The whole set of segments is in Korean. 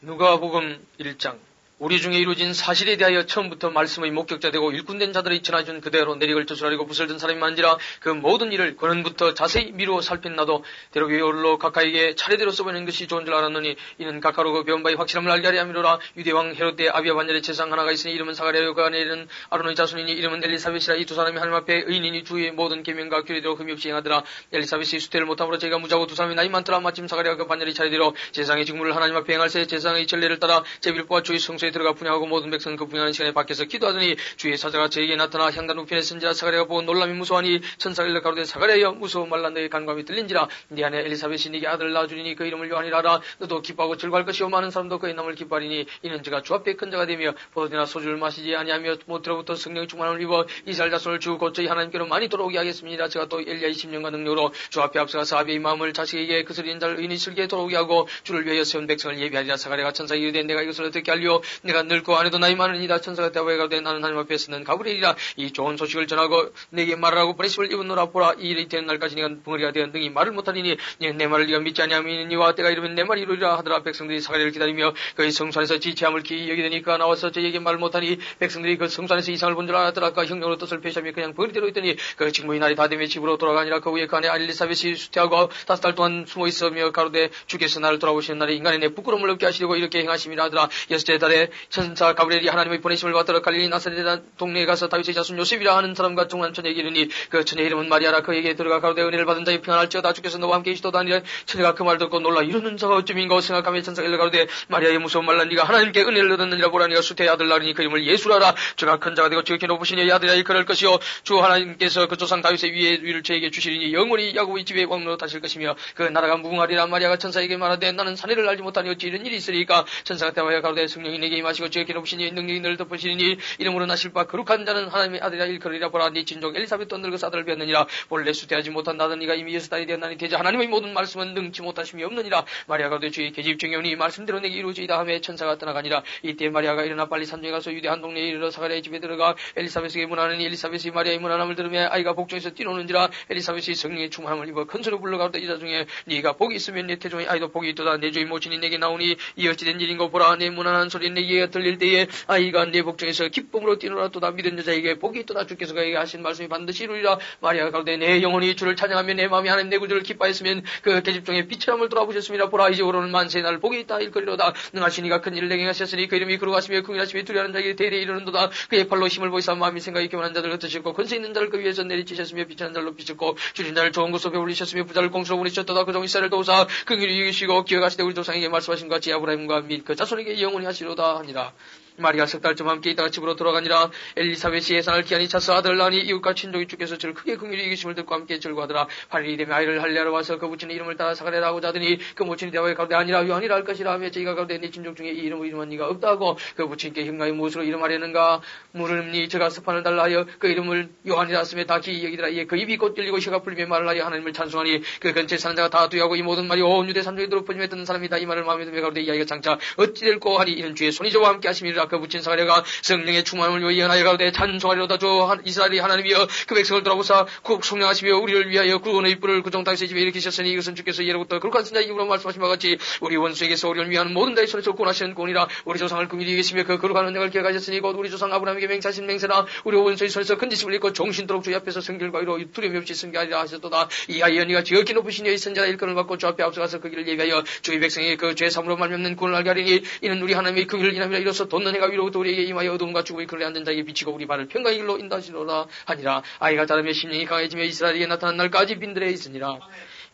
누가복음 1장. 우리 중에 이루어진 사실에 대하여 처음부터 말씀의 목격자 되고 일꾼된 자들의 전해준 그대로 내리걸 조술하려고 붓을 든 사람이 많은지라 그 모든 일을 근원부터 자세히 미루어 살핀 나도 대로교열로 각하에게 차례대로 써보는 것이 좋은 줄 알았노니 이는 각하로 그 배운 바의 확실함을 알게 하려 함이로라. 유대왕 헤롯 때 아비아 반열의 제상 하나가 있으니 이름은 사가랴가 내리는 아론의 자손이니 이름은 엘리사벳이라. 이 두 사람이 하나님 앞에 의인이니 주의 모든 계명과 규례대로 흠이 없이 행하더라. 엘리사벳이 수태를 못함으로 저희가 무자고 두 사람이 나이 많더라. 마침 사가랴가 그 반열의 차례대로 제상의 직무를 하나님 앞에 행할새 제상의 전례를 따라 제비를 주의 성소에 들어가 분양하고 모든 백성은 그 분양하는 시간에 밖에서 기도하더니 주의 사자가 저에게 나타나 향단 우편에 쓴지라. 사가랴가 보고 놀람이 무서워하니 천사가 일러 가로되 사가랴여 무서워 말라. 너의 간감이 들린지라. 네 안에 엘리사벳이 네게 아들을 낳아주리니 그 이름을 요한이라 하라. 너도 기뻐하고 즐거워할 것이요 많은 사람도 그의 남을 기뻐하리니 이는 저가 주 앞에 큰 자가 되며 포도주나 소주를 마시지 아니하며 모태로부터 성령의 충만함을 입어 이스라엘 자손을 주 곧 저희 하나님께로 많이 돌아오게 하겠습니다. 저가 또 엘리야의 10년과 능력으로 주 앞에 앞서가서 아비의 마음을 자식에게 그스린 자를 의인이 슬게 돌아오게 하고 주를 위하여 세운 백성을 예비하리라. 사가랴가 천사에게 이르되 내가 이것을 어떻게 알리오? 내가 늙고 아내도 나이 많으니이다. 천사가 대답하여 가로되 나는 하나님 앞에 서는 가브리엘이라. 이 좋은 소식을 전하고 내게 말하라고 보내심을 입었노라. 보라 이 일이 되는 날까지 네가 붕어리가 되어 능히 말을 못하리니 내 말을 네가 믿지 아니하니와 때가 이르면 내 말이 이루리라 하더라. 백성들이 사가랴를 기다리며 그의 성소 안에서 지체함을 기이 여기더니 그가 나와서 저에게 말을 못하니 백성들이 그 성소 안에서 이상을 본 줄 알았더라. 그가 형령으로 뜻을 폐시하며 그냥 버리대로 있더니 그 직무의 날이 다 되며 집으로 돌아가니라. 그 후에 그 아내 엘리사벳이 수태하고 5달 동안 숨어 있으며 가로되 주께서 나를 돌아오시는 날에 인간의 내 부끄러움을 없게 하시려고 이렇게 행하심이라 하더라. 6째 달에 천사 가브리엘이 하나님의 보내심을 받들어 갈릴리 나사렛 동네에 가서 다윗의 자손 요셉이라 하는 사람과 종한 처녀에게 이르니 그 처녀의 이름은 마리아라. 그에게 들어가 가로되 은혜를 받은 자의 평안할지어다. 주께서 너와 함께 계시도다 하니라. 처녀가 그 말을 듣고 놀라 이러는 자가 어쩌민가 생각하며 천사가 일러 가로되 마리아의 무서운 말라. 네가 하나님께 은혜를 얻었느니라. 보라 네가 수태의 아들 낳으니 그 이름을 예수라라. 저가 큰 자가 되고 지극히 높으시니 아들이라 그럴 것이요 주 하나님께서 그 조상 다윗의 위를 저에게 주시리니 영원히 야곱의 집에 왕으로 다실 것이며 그 나라가 무궁하리라. 마리아가 천사에게 말하되 나는 사내를 알지 못하니 어찌 이런 일이 있으리까? 천사가 대하여 가로되 성령이 내게 임하시고 지극히 높으시니 능력이 너를 덮으시리니 이름으로 나실 바 거룩한 자는 하나님의 아들이라 일컬으리라. 보라 네 친족 엘리사벳도 늙어서 아들을 배웠느니라. 본래 수태하지 못한 나는 네가 이미 6달이 되었나니 대저 하나님의 모든 말씀은 능치 못하심이 없느니라. 마리아가 가로되 주의 계집 중에오니 말씀대로 내게 이루어지이다 하며 천사가 떠나가니라. 이때 마리아가 일어나 빨리 산중에 가서 유대 한 동네에 이르러 사가랴의 집에 들어가 엘리사벳에게 문하느니 엘리사벳이 마리아의 문안함을 들으며 아이가 복중에서 뛰노는지라. 엘리사벳이 성령의 충만함을 입어 큰 소리로 불러 가로되 이자 중에 네가 복이 있으면 네 태중의 아이도 복이 있도다. 내 주의 모친이 내게 나오니 이 어찌된 일인고? 보라 내 문안한 소리 내게 들릴 때에 아이가 내 복중에서 기쁨으로 뛰노라. 또다 믿은 여자에게 복이 있도다. 주께서 그에게 하신 말씀이 반드시 이루리라. 마리아가 가로되 내 영혼이 주를 찬양하며 내 마음이 하나님 내 구주를 기뻐했으면 그 계집 중에 빛의 함을 돌아보셨습니다. 보라 이제 오로는 만세의 날 복이 있다 일거리로다. 능하신 이가 큰 일을 행하셨으니 그 이름이 거룩하시며 긍휼하시며 두려워하는 자에게 대대히 이르는도다. 그의 팔로 힘을 보이사 마음이 생각이 교만한 자들 흩으셨고 권세 있는 자를 그 위에서 내리치셨으며 비천한 자를 높이셨고 줄인 자를 좋은 곳으로 배울리셨으며 부자를 공수로 보내셨도다. 그 종 이스라엘을 도우사 긍휼히 이기시고 기억하시되 우리 조상에게 말씀하신 것 같이 아브라함과 및 그 자손에게 영원히 하시로다 하니라. 마리아 석 달쯤 함께 있다가 집으로 돌아가니라. 엘리사벳이 예산을 기한이 차서 아들을 낳으니 이웃과 친족이 주께서 저를 크게 긍휼히 여기심을 듣고 함께 즐거워하더라. 8일이 되면 아이를 할례하러 와서 그 부친의 이름을 따라 사가랴라 하고자 하더니 그 모친이 대화에 가로되 아니라 요한이라 할 것이라 하며 저희가 가로되 네 친족 중에 이 이름을 이름한 이가 없다 하고 그 부친께 힘가에 무엇으로 이름하려는가 물으니 저가 스판을 달라 하여 그 이름을 요한이라 하시며 다 기이 여기더라. 이에 그 입이 곧 열리고 혀가 풀리며 말을 하여 하나님을 찬송하니 그 근처에 사는 자가 다 두야고 이 모든 말이 온 유대 산중에 들어 퍼짐에 듣는 사람이다. 이 말을 마음에 두며 가로되 이 아이가 장차 어찌 될꼬 하니 이는 주의 손이 저와 함께 하심이라. 그 부친 사가랴가 성령의 충만함을 위하여 예언하여 가로되 찬송하리로다. 주 이스라엘이 하나님이여 그 백성을 돌아보사 국 성령하시며 우리를 위하여 구원의 뿔을 그 종 다윗의 집에 일으키셨으니 이것은 주께서 예로부터 거룩한 선자의 입으로 말씀하신 바와 같이 우리 원수에게서 우리를 위하는 모든 자의 손에서 구원하시는 구원이라. 우리 조상을 긍휼히 여기시며 그 거룩한 은혜를 기억하셨으니 곧 우리 조상 아브라함에게 맹세하신 맹세라. 우리 원수의 손에서 큰 지심을 입고 정신토록 주 앞에서 성결과 이로 두려움이 없이 승계하리라 하셨도다. 이 아이 언니가 지극히 높으신 여의 선자라 일권을 받고 주 앞에 앞서가서 그 길을 예비하여 주의 백성에게 그 죄 사함으로 말미암는 구원을 알게 하리니 이는 우리 하나님의 긍휼을 인함이라. 이로써 돋는 해가 위로부터 우리에게 임하여 어두움과 죽음의 그늘에 앉은 자에게 비치고 우리 발을 평강의 길로 인도하시노라 하니라. 아이가 자라며 심령이 강해지며 이스라엘에게 나타난 날까지 빈들에 있으니라.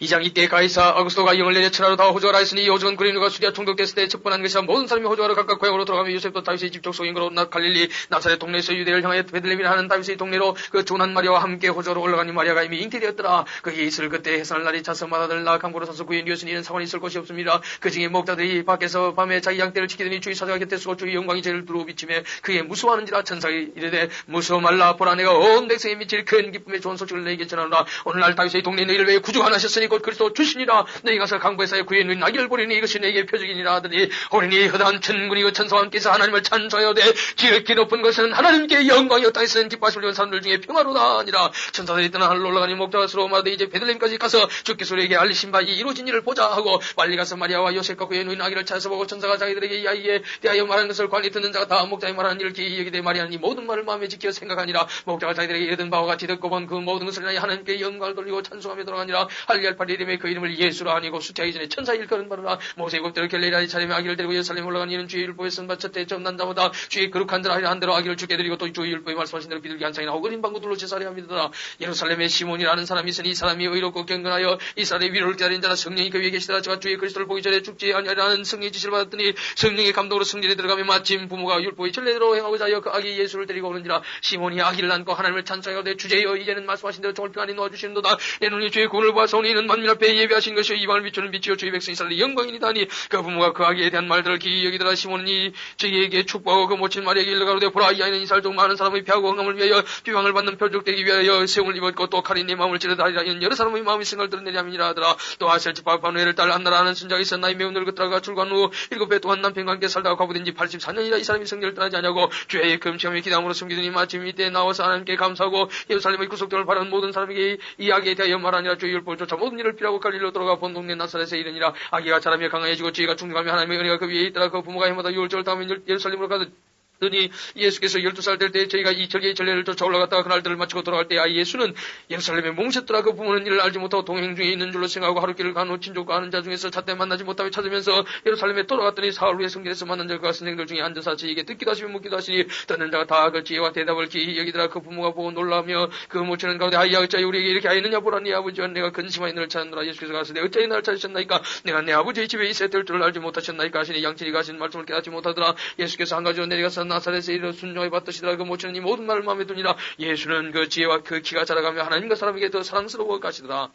2장 이때 가이사 아구스토가 영을 내려 천하로 다 호조하라 했으니 이 호조는 그리누가 수리아 총독됐을 때 첩번한 것이라. 모든 사람이 호조하러 각각 고향으로 돌아가며 요셉도 다윗의 집 족속인 거로 갈릴리 나사렛 동네에서 유대를 향하여 베들레헴이라 하는 다윗의 동네로 그 조난 마리아와 함께 호조로 올라가니 마리아가 이미 잉태되었더라. 그게 있을 그때 해산할 날이 차서 마다들 나 강보로 사서 구인 이었으니 이는 사관이 있을 곳이 없습니다. 그 중에 목자들이 밖에서 밤에 자기 양떼를 지키더니 주의 사자가 곁에 서고 주의 영광이 저를 두루 비치며 그에 무서워하는지라. 천사가 이르되 무서워 말라. 보라 내가 온 백성에 미칠 큰 기쁨의 좋은 소식을 너에게 전하노라. 오늘날 다윗의 동네에 너희를 위해 구주가 나셨으니 곧 그리스도 주시니라. 너희 가서 강보에서의 구에 누인 아기를 보리니 이것이 내게 표적이니라 하더니 오리니 허다한 천군이 그 천사와 함께서 하나님을 찬송하여되 지극히 높은 것은 하나님께 영광이요 땅에서는 기뻐하시려 온 사람들 중에 평화로다 하니라. 천사들이 떠나 하늘로 올라가니 목자가 스러워마되 이제 베들레헴까지 가서 주께 소리에게 알리신 바 이 이루어진 일을 보자 하고 빨리 가서 마리아와 요셉과 그의 누인 아기를 찾아서 보고 천사가 자기들에게 이 아이에 대하여 말하는 것을 관리 듣는 자가 다 목자의 말하는 일을 기이 여기되 마리아는 이 모든 말을 마음에 지켜 생각하니라. 목자가 자기들에게 이르던 바와 같이 듣고 본 그 모든 것을 인하여 하나님께 영광을 돌리고 찬송하며 돌아가니라. 할리알팔 이름에 그 이름을 예수라 하니고 수태하기 전에 천사 일거는 바로라. 모세의 법대로 갈릴리에 차림에 아기를 데리고 예루살렘에 올라간 이는 주의 율법에 선바쳤대 전난 자보다 주의 거룩한 자라 하려 한 대로 아기를 주게 드리고 또 주의 율법에 말씀하신 대로 비둘기 한 쌍이나 어린 방구들로 제사를 합니다. 예루살렘에 시몬이라는 사람이 있으니 이 사람이 의롭고 경건하여 이스라엘의 위로를 기다린 자라 성령이 그 위에 계시더라. 저가 주의 그리스도를 보기 전에 죽지 아니하리라는 성령의 지시를 받았더니 성령의 감독으로 성전에 들어가며 마침 부모가 율법의 전례대로 행하고자 하여 그 아기 예수를 데리고 오는지라. 시몬이 아기를 안고 하나님을 찬송하되 주제여 이제는 말씀하신 대로 종을 평안히 놓아주시는도다. 내 눈이 주의 구원을 보아서오니 이는 만민 앞에 예비하신 것이요 이방을 비추는 빛이요 주의 백성 이스라엘의 영광이니다니. 그 부모가 그 아기에 대한 말들을 기이 여기더라. 시몬이 저희에게 축복하고 그 모친 마리아에게 일러가로되 보라 이 아이는 이스라엘 중 많은 사람의 피하고 흥함을 위하여 비방을 받는 표적되기 위하여 세움을 입었고 또 칼이 내 마음을 찌르다리라. 이는 여러 사람의 마음이 생각을 드러내려 함이니라 하더라. 또 아셀지파 바누엘을 딸 안나라는 선자가 있어 나이 매우 늙었더라가 출간 후 7배 동안 남편과 함께 살다가 과부된 지 84년이라 이 사람이 성결을 떠나지 아니하고 주의 금시험에 기담으로 숨기더니 마침 이때 나와서 하나님께 감사하고 예루살렘의 구속됨을 바라는 모든 사람에게 이 아기에 대하여 말하니라. 주의 율법을 쫓아 모든 일을 피하고 갈릴리로 돌아가 본 동네 나사렛에 이르니라. 아기가 자라며 강해지고 지혜가 충만하며 하나님의 은혜가 그 위에 있더라. 그 부모가 해마다 6월절 다음에 예루살렘으로 가더니 예수께서 12살 될 때 저희가 이 절기의 전례를 쫓아 올라갔다가 그날들을 마치고 돌아갈 때 아 예수는 예루살렘에 몽셨더라. 그 부모는 이를 알지 못하고 동행 중에 있는 줄로 생각하고 하루길을 간 후 친족과 아는 자 중에서 잣대 만나지 못하며 찾으면서 예루살렘에 돌아갔더니 사흘 후에 성전에서 만난 자가 선생들 중에 앉아서 저에게 듣기도 하시며 묻기도 하시니 듣는 자가 다 그 지혜와 대답을 기이 여기더라. 그 부모가 보고 놀라며 그 모치는 가운데 아이야 어찌하여 우리에게 이렇게 하였느냐 보라. 네 아버지와 내가 근심하여 너를 찾느라. 예수께서 가시되 어찌하여 나를 찾으셨나이까. 내가 내 아버지의 집에 있어야 될 줄을 알지 못하셨나이까 하시니 양친이 가신 말씀을 깨닫지 못하더라. 예수께서 한 가지로 내려가서 나사렛에 이르러 순종해 받으시더라. 그 모치는 이 모든 말을 마음에 두니라. 예수는 그 지혜와 그 키가 자라가며 하나님과 사람에게 더 사랑스러워 가시더라.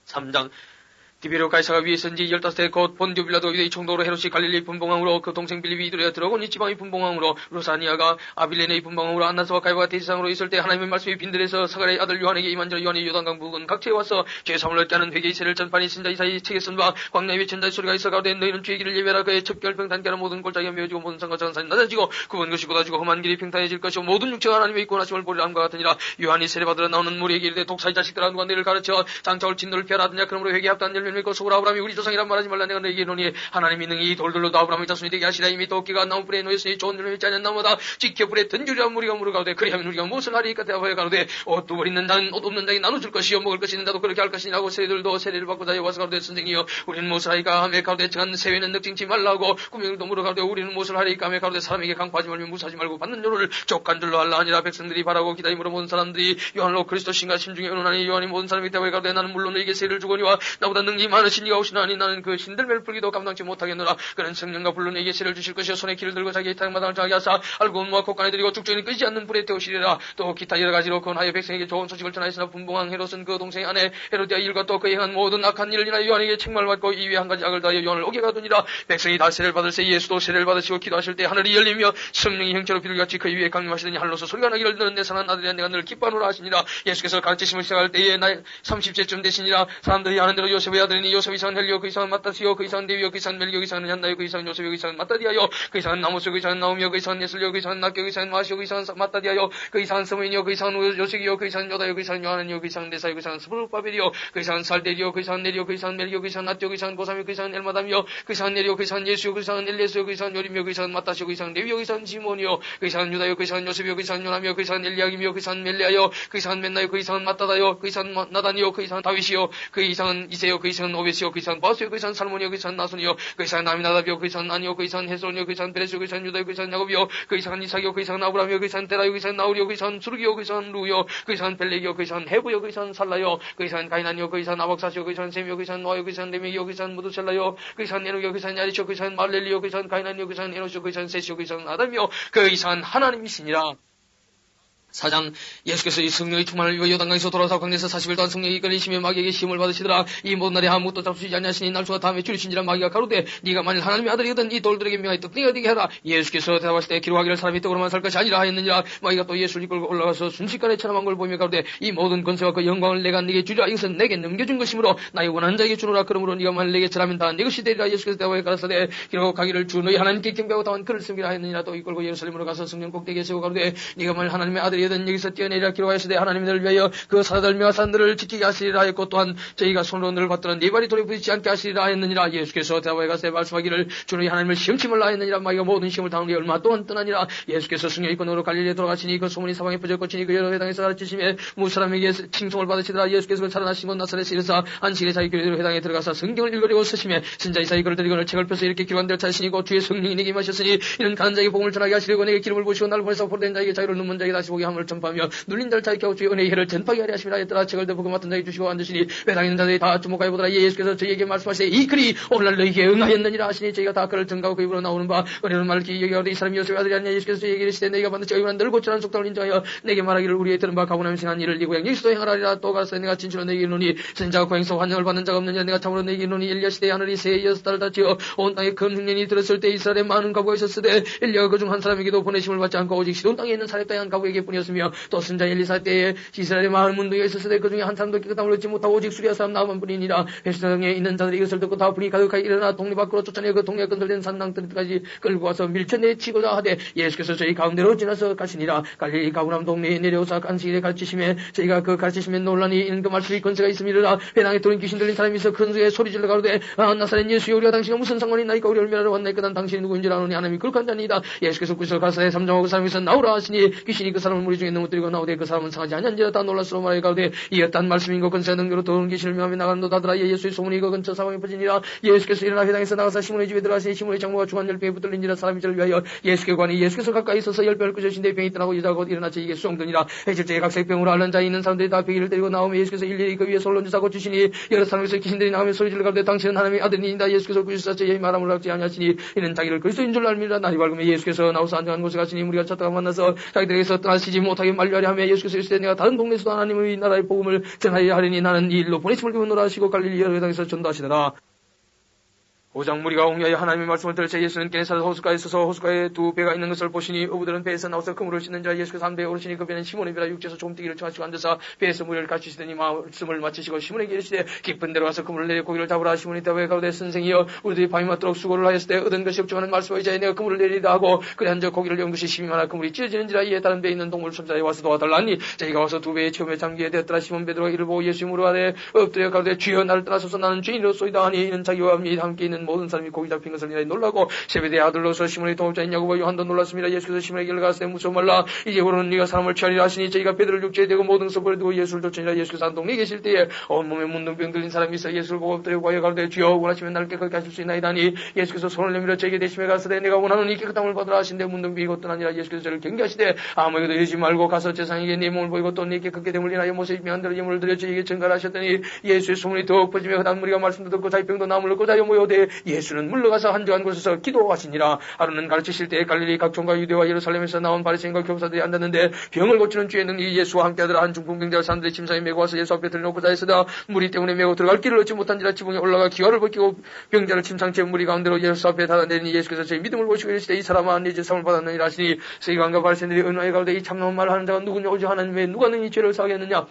3장 디베르 가이사가 위에 있은지 15세 곧 본디오 빌라도 유대의 총독으로 헤롯이 갈릴리 분봉왕으로 그 동생 빌립이 이두레아 들어온 이 지방의 분봉왕으로 루사니아가 아빌레네의 분봉왕으로 안나스와 가이바가 대지상으로 있을 때 하나님의 말씀이 빈들에서 사가랴의 아들 요한에게 임한지라. 요한이 요단강 부근 각지에 와서 죄 사함을 얻게 하는 회개의 세를 전파니 신자 이사의 책에 쓴 바 광야에 외친 자의 소리가 있어 가로되 너희는 주의 길을 예배하라. 그의 첩결평 단결한 모든 골짜기가 메어지고 모든 산과 작은 산이 낮아지고 굽은 것이 곧아지고 험한 길이 평탄해질 것이고 모든 육체가 하나님의 구원하심을 보리라 함과 같으니라. 요한이 세례받으러 나오는 무리에게 이르되 독사의 자식들아 누가 너희를 가르쳐 장차올 진노를 피하라 하더냐. 그러므로 회개합당한 열매를 맺고 속으로 아브라함이 우리 조상이란 말하지 말라. 내가 너에게 이르노니 하나님이 능히 돌들로도 아브라함의 자손이 되게 하시라. 이미 도끼가 나무불에 놓였으니 좋은 열매 맺지 않는 나무마다 지켜 불에 던지리라. 무리가 물어가로되 그리하면 우리가 무엇을 하리까. 대답하여 가로되 옷 두 벌 있는 자는 옷 없는 자에게 나눠줄 것이요 먹을 것이 있는 자도 그렇게 할 것이니라고. 세리들도 세례를 받고자 와서 가로되 선생이여 우리는 무엇을 하리까 하며 가로되 정한 세회는 늑증치 말라고. 꾸미들도 물어가로되 우리는 무엇을 하리까 하며 가로되 사람에게 강파하지 말며 무사하지 말고 받는 요를 족간줄로 할라 하니라. 백성들이 바라고 기다림으로 모든 사람들이 요한으로 그리스도 신가 심중에 의논하니 요한이 모든 사람에게 대답하여 가로되 나는 물론 너에게 세례를 주거니와 나보다 능히 많으신 이가 오시나니 나는 그 신들매를 풀기도 감당치 못하겠노라. 그는 성령과 불로 내게 세를 주실 것이요 손에 키를 들고 자기의 타락마당을 정하게 하사 알고 온무와 곡간에 들이고 쭉쭉이 끄지 않는 불에 태우시리라. 또 기타 여러 가지로 권하여 백성에게 좋은 소식을 전하였으나 분봉왕 헤롯은 그 동생 아내 헤로디아 일과 또 그의 행한 모든 악한 일을 인하여 요한에게 책망을 받고 이외에 한 가지 악을 다하여 요한을 오게 가두니라. 백성이 다 세례를 받을 새 예수도 세례를 받으시고 기도하실 때 하늘이 열리며 성령이 형체로 비둘기같이 그 위에 강림하시더니 하늘로서 소리가 나기를 너는 내 사랑하는 아들이야 내가 너를 기뻐하노라 하시니라. 예수께서 가르치심을 시작할 때에 나이 30세쯤 되시니라. 사람들이 아는 대로 요셉의 아들이니 요셉 이상은 헬리오 그 이상은 마따시오 그 이상은 데비오 그 이상은 멜리오 그 이상은 얀나요 그 이상은 요셉 그 이상은 마따디아요 그 이상은 나무스 그 이상은 나오미오 그 이상은 예슬리오 그 이상은 낙교 그 이상은 마시오 그 이상은 마따디아요 그 이상은 스모인이요 그 이상은 요식이요 그 이상은 요다요 그 이상은 요하나니요 그 이상은 네사요 그 이상은 스브르바벨이요 그 이상은 살데리요 그 이상은 네리오 그 이상은 멜리오 그 이상은 나띠오 그 이상은 고사미요 그 이상은 엘마담이요 그 이상은 네리오 그 이상은 예수요 그 이상은 엘리에스요 그 이상은 요림이요 그 이상은 마따시오 그 이상은 레위요 그 이상은 시몬이요 그 이상은 유다요 그 이상은 요셉이요 그 이상은 요나미요 그 이상은 엘리야김이요 그 이상은 멜리아요 그 이상은 멘나요 그 이상은 마따다요 그 이상은 나단이요 그 이상은 다윗이요 그 이상은 이세요 그 이상은 오베시요 그 이상은 바스요 그 이상은 살몬이요 그 이상은 나손이요 그 이상은 나미나답이요 그 이상은 아니요 그 이상은 헤스론이요 그 이상은 베레스요 그 이상은 유다요 그 이상은 야곱이요 그 이상은 이삭이요 그 이상은 아브라함이요 그 이상은 데라요 그 이상은 나우리요 그 이상은 수르기요 그 이상은 루요 그 이상은 벨렉이요 그 이상은 헤브요 그 이상은 살라요 그 이상은 가이난이요 그 이상은 아박사시요 그 이상은 셈이요 그 이상은 노아요 그 이상은 레미요 그 이상은 무드셀라요 그 이상은 에녹이요 그 이상은 야리시요 그 이상은 말렐리요 그 이상은 가이난이요 그 이상은 에노시요 그 이상은 세시요 그 이상은 아담이요 그 이상은 하나님이시니라. 4장 예수께서 이 성령의 충만을 위하여 요단강에서 돌아서 광야에서 40일 동안 성령이 이끌리시며 마귀에게 시험을 받으시더라. 이 모든 날에 아무것도 잡수시지 아니하시니 날수가 다음에 줄이신지라. 마귀가 가로되 네가 만일 하나님의 아들이거든 이 돌들에게 명하여 떡덩이가 되게 하라. 예수께서 대답하실 때 기록하기를 사람이 떡으로만 살 것이 아니라 하였느니라. 마귀가 또 예수를 이끌고 올라가서 순식간에 천함한 걸 보며 가로되 이 모든 권세와 그 영광을 내가 네게 주리라. 이것은 내게 넘겨준 것이므로 나의 원하는 자에게 주노라. 그러므로 네가 만일 내게 절하면 다 네 것이 되리라. 예수께서 대답하여 가라사대 기록하고 가기를 주 너희 하나님께 경배하고 다만 그를 섬기라 하였느니라. 또 이끌고 예루살렘으로 가서 성령 꼭대기에 세우고 가로되 네가 만일 하나님의 아들이거든 여기서 뛰어내리라. 기록하였으되 하나님이 너를 위하여 그 사자들과 산들을 지키게 하시리라 하였고 또한 저희가 손으로 너를 받들어 네 발이 돌에 부딪히지 않게 하시리라 하였느니라. 예수께서 대답하여 가라사대 말씀하기를 주 너희 하나님을 시험치 말라 하였느니라. 마귀가 모든 시험을 당한 게 얼마 동안 떠나니라. 예수께서 승려의 권으로 갈릴리에 돌아가시니 그 소문이 사방에 퍼졌거치니 그 여러 회당에서 가르치심에 무사람에게 칭송을 받으시더라. 예수께서 살아나신 곳 나사렛에 이르사 안식일에 자기 교회대로 회당에 들어가서 성경을 읽으려고 서심해 선자 이사야 글을 드리고 책을 펴서 이렇게 기록한 대로 찾으시니고 주의 성령이 내게 임하셨으니 이는 가난 자에게 복음을 전하게 하시려고 내게 기름을 부으시고 나를 보내서 포로된 자에게 자유를 눈먼 자에게 다시 보게 함을 전파하며 눌린 자를 자유케 하고 주의 은혜의 해를 전파하게 하려 하심이라 했더라. 책을 덮고 맡은 자에게 주시고 앉으시니 회당에 있는 자들이 다 주목하여 보더라. 예수께서 저희에게 말씀하시되 이 글이 오늘날 너희에게 응하였느니라 하시니 저희가 다 그를 증가하고 그 입으로 나오는 바 은혜로운 말을 기억하되 이 사람이 요셉의 아들이 아니냐. 예수께서 저희에게 이르시되 너희가 반드시 어이구나 늘 고치라는 속담을 인정하여 내게 말하기를 우리의 들은 바 가고나면 생한 일을 네 고향 여기서도 행하라리라. 또 가서 내가 진실로 내게 이르노니 선자가 고행서 환영을 받는 자가 없느냐. 내가 참으로 내게 이르노니 엘리야 시대에 하늘이 새해 6달을 다치어 온 땅에 큰 흉년이 들었을 때 이스라엘에 많은 가부가 있었으되 엘리야가 그중 한 사람에게도 보내심을 받지 않고 오직 시돈 땅에 있는 사렙 땅의 한 가부에게 뿐이었으며 또 선자 엘리사 때에 이스라엘에 많은 문둥이가 있었으되 그중에 한 사람도 깨끗함을 얻지 못하고 오직 수리아 사람 나만 뿐이니라. 회당에 있는 자들이 이것을 듣고 다 분이 가득하게 일어나 동네 밖으로 쫓아내 그 동네에 건설된 산당들까지 끌고 와서 밀쳐내치고자 하되 예수께서 저희 가운데로 지나서 가시니라. 갈릴리 가브나움 동네에 내려오사 안식일에 가르치심에 저희가 그 가르치심에 논란이 있는 그 말씀이 권세가 있음이라. 회당에 들은 귀신 들린 사람이 있어 큰 소리에 소리질러 가로되 나사렛 예수여 우리가 당신과 무슨 상관이 있나이까. 우리 얼마나 왔나이까. 난 당신이 누구인지 아노니 하나님이 그렇게 자니이다. 예수께서 구서 가사에 삼정하고 그 사람에서 나오라 하시니 귀신이 그 사람을 무리 중에 넘어뜨리고 나오되 그 사람은 상하지 아니한지라. 다 놀라스러워 말하여 가로되 이었단 말씀인 것 권세가 능력으로 더운 귀신을 명하며 나가는도다더라. 예수의 소문이 그 근처 사방에 퍼지니라. 예수께서 일어나 회당에서 나가서 시몬의 집에 들어가시니 시몬의 장모가 중한 10병에 붙들린지라. 사람이 저를 위하여 예수께 관이 예수께서 가까이 있어서 10병을 끄셨신데 병이 떠나고 여자가 곧 일어나 저에게 수종드니라. 해질때에 각색 병으로 앓는 자에 있는 사람들이 다 병이를 데리고 나오며 예수께서 일일이 그 위에 손을 얹으사 고치시니 여러 사람에서 귀신들이 나오며 소리질러 가로되 당신은 하나님의 아들이니이다. 예수께서 구주사 저희의 말함을 알지 아니하시니 이는 자기를 그리스도인 줄 알미라. 날이 밝으며 예수께서 나와서 안정한 곳에 가시니 무리가 찾다가 만나서 자기들에게서 떠나시지 못하게 만류하려 하며 예수께서 이르시되 내가 다른 동네에서도 하나님의 나라의 복음을 전하여 하리니 나는 이 일로 보내심을 기원노라 하시고 갈릴리 여러 회당에서 전도하시더라. 5장 무리가 옹리하여 하나님의 말씀을 들을 때 예수는 게네사렛 호숫가에 서서 호숫가에 두 배가 있는 것을 보시니 어부들은 배에서 나와서 그물을 씻는 자. 예수께서 한 배에 오르시니 그 배는 시몬의 배라. 육지에서 조금뛰기를 청하시고 앉아서 배에서 무리를 가르치시더니 말씀을 마치시고 시몬에게 이르시되 깊은 데로 가서 그물을 내려 고기를 잡으라. 시몬이 대답하여 가로되 선생이여 우리들이 밤이 맞도록 수고를 하였을 때 얻은 것이 없지만은 말씀의 자에 내가 그물을 내리라 하고 그래 앉아 고기를 연 것이 심히 많아 그물이 찢어지는지라. 이에 다른 배에 있는 동물 손자에 와서 도와달라니 저희가 와서 두 배의 처음에 잠기게 되었더라. 시몬 베드로가 이를 보고 예수의 무릎아래 엎드려 가로되 주여 나를 떠나소서 나는 죄인이로소이다 하니 이는 자기와 함께 있는 모든 사람이 고기 잡힌 것을 인하여 놀라고 세베대의 아들로서 시몬의 동업자인 야고보와 요한도 놀랐습니다. 예수께서 시몬에게 가라사대 무서워 말라. 이제부로는 네가 사람을 취하리라 하시니 저희가 베드로를 육지에 대고 모든 것을 버려두고 예수를 쫓으니라. 예수께서 한 동네에 계실 때에 온몸에 문둥병 들린 사람이 있어 예수를 보고 엎드려 구하여 가로되 주여 원하시면 나를 깨끗하게 하실 수 있나이다 하니 예수께서 손을 내밀어 저에게 대심에 가라사대 내가 원하노니 깨끗함을 받으라 하신데 문둥병이 곧 떠나니라. 예수께서 저를 경계하시되 아무에게도 이르지 말고 가서 제사장에게 네 몸을 보이고 또 네 깨끗게 됨을 인하여 모세의 명한 대로 예물을 드려 저에게 전가를 하셨더니 예수의 소문이 더욱 퍼지며 그 다음 무리가 말씀도 듣고 자기 병도 나무를 꽂아여 모여대 예수는 물러가서 한적한 곳에서 기도하시니라. 하루는 가르치실 때에 갈릴리 각종과 유대와 예루살렘에서 나온 바리새인과 교사들이 앉았는데 병을 고치는 주의 능력이 예수와 함께하더라. 한 중풍병자를 사람들이 침상에 메고 와서 예수 앞에 들여놓고자 했으나 무리 때문에 메고 들어갈 길을 얻지 못한지라. 지붕에 올라가 기와를 벗기고 병자를 침상째 무리 가운데로 예수 앞에 닫아내리니 예수께서 저희 믿음을 보시고 이르시되 이 사람아 네 죄사함을 받았느니라 하시니 서기관과 바리새인들이 은하에 가로되 이 참나온 말을 하는 자가 누구냐 오직 하나님의 누가 능히 죄를 사하게 하느냐.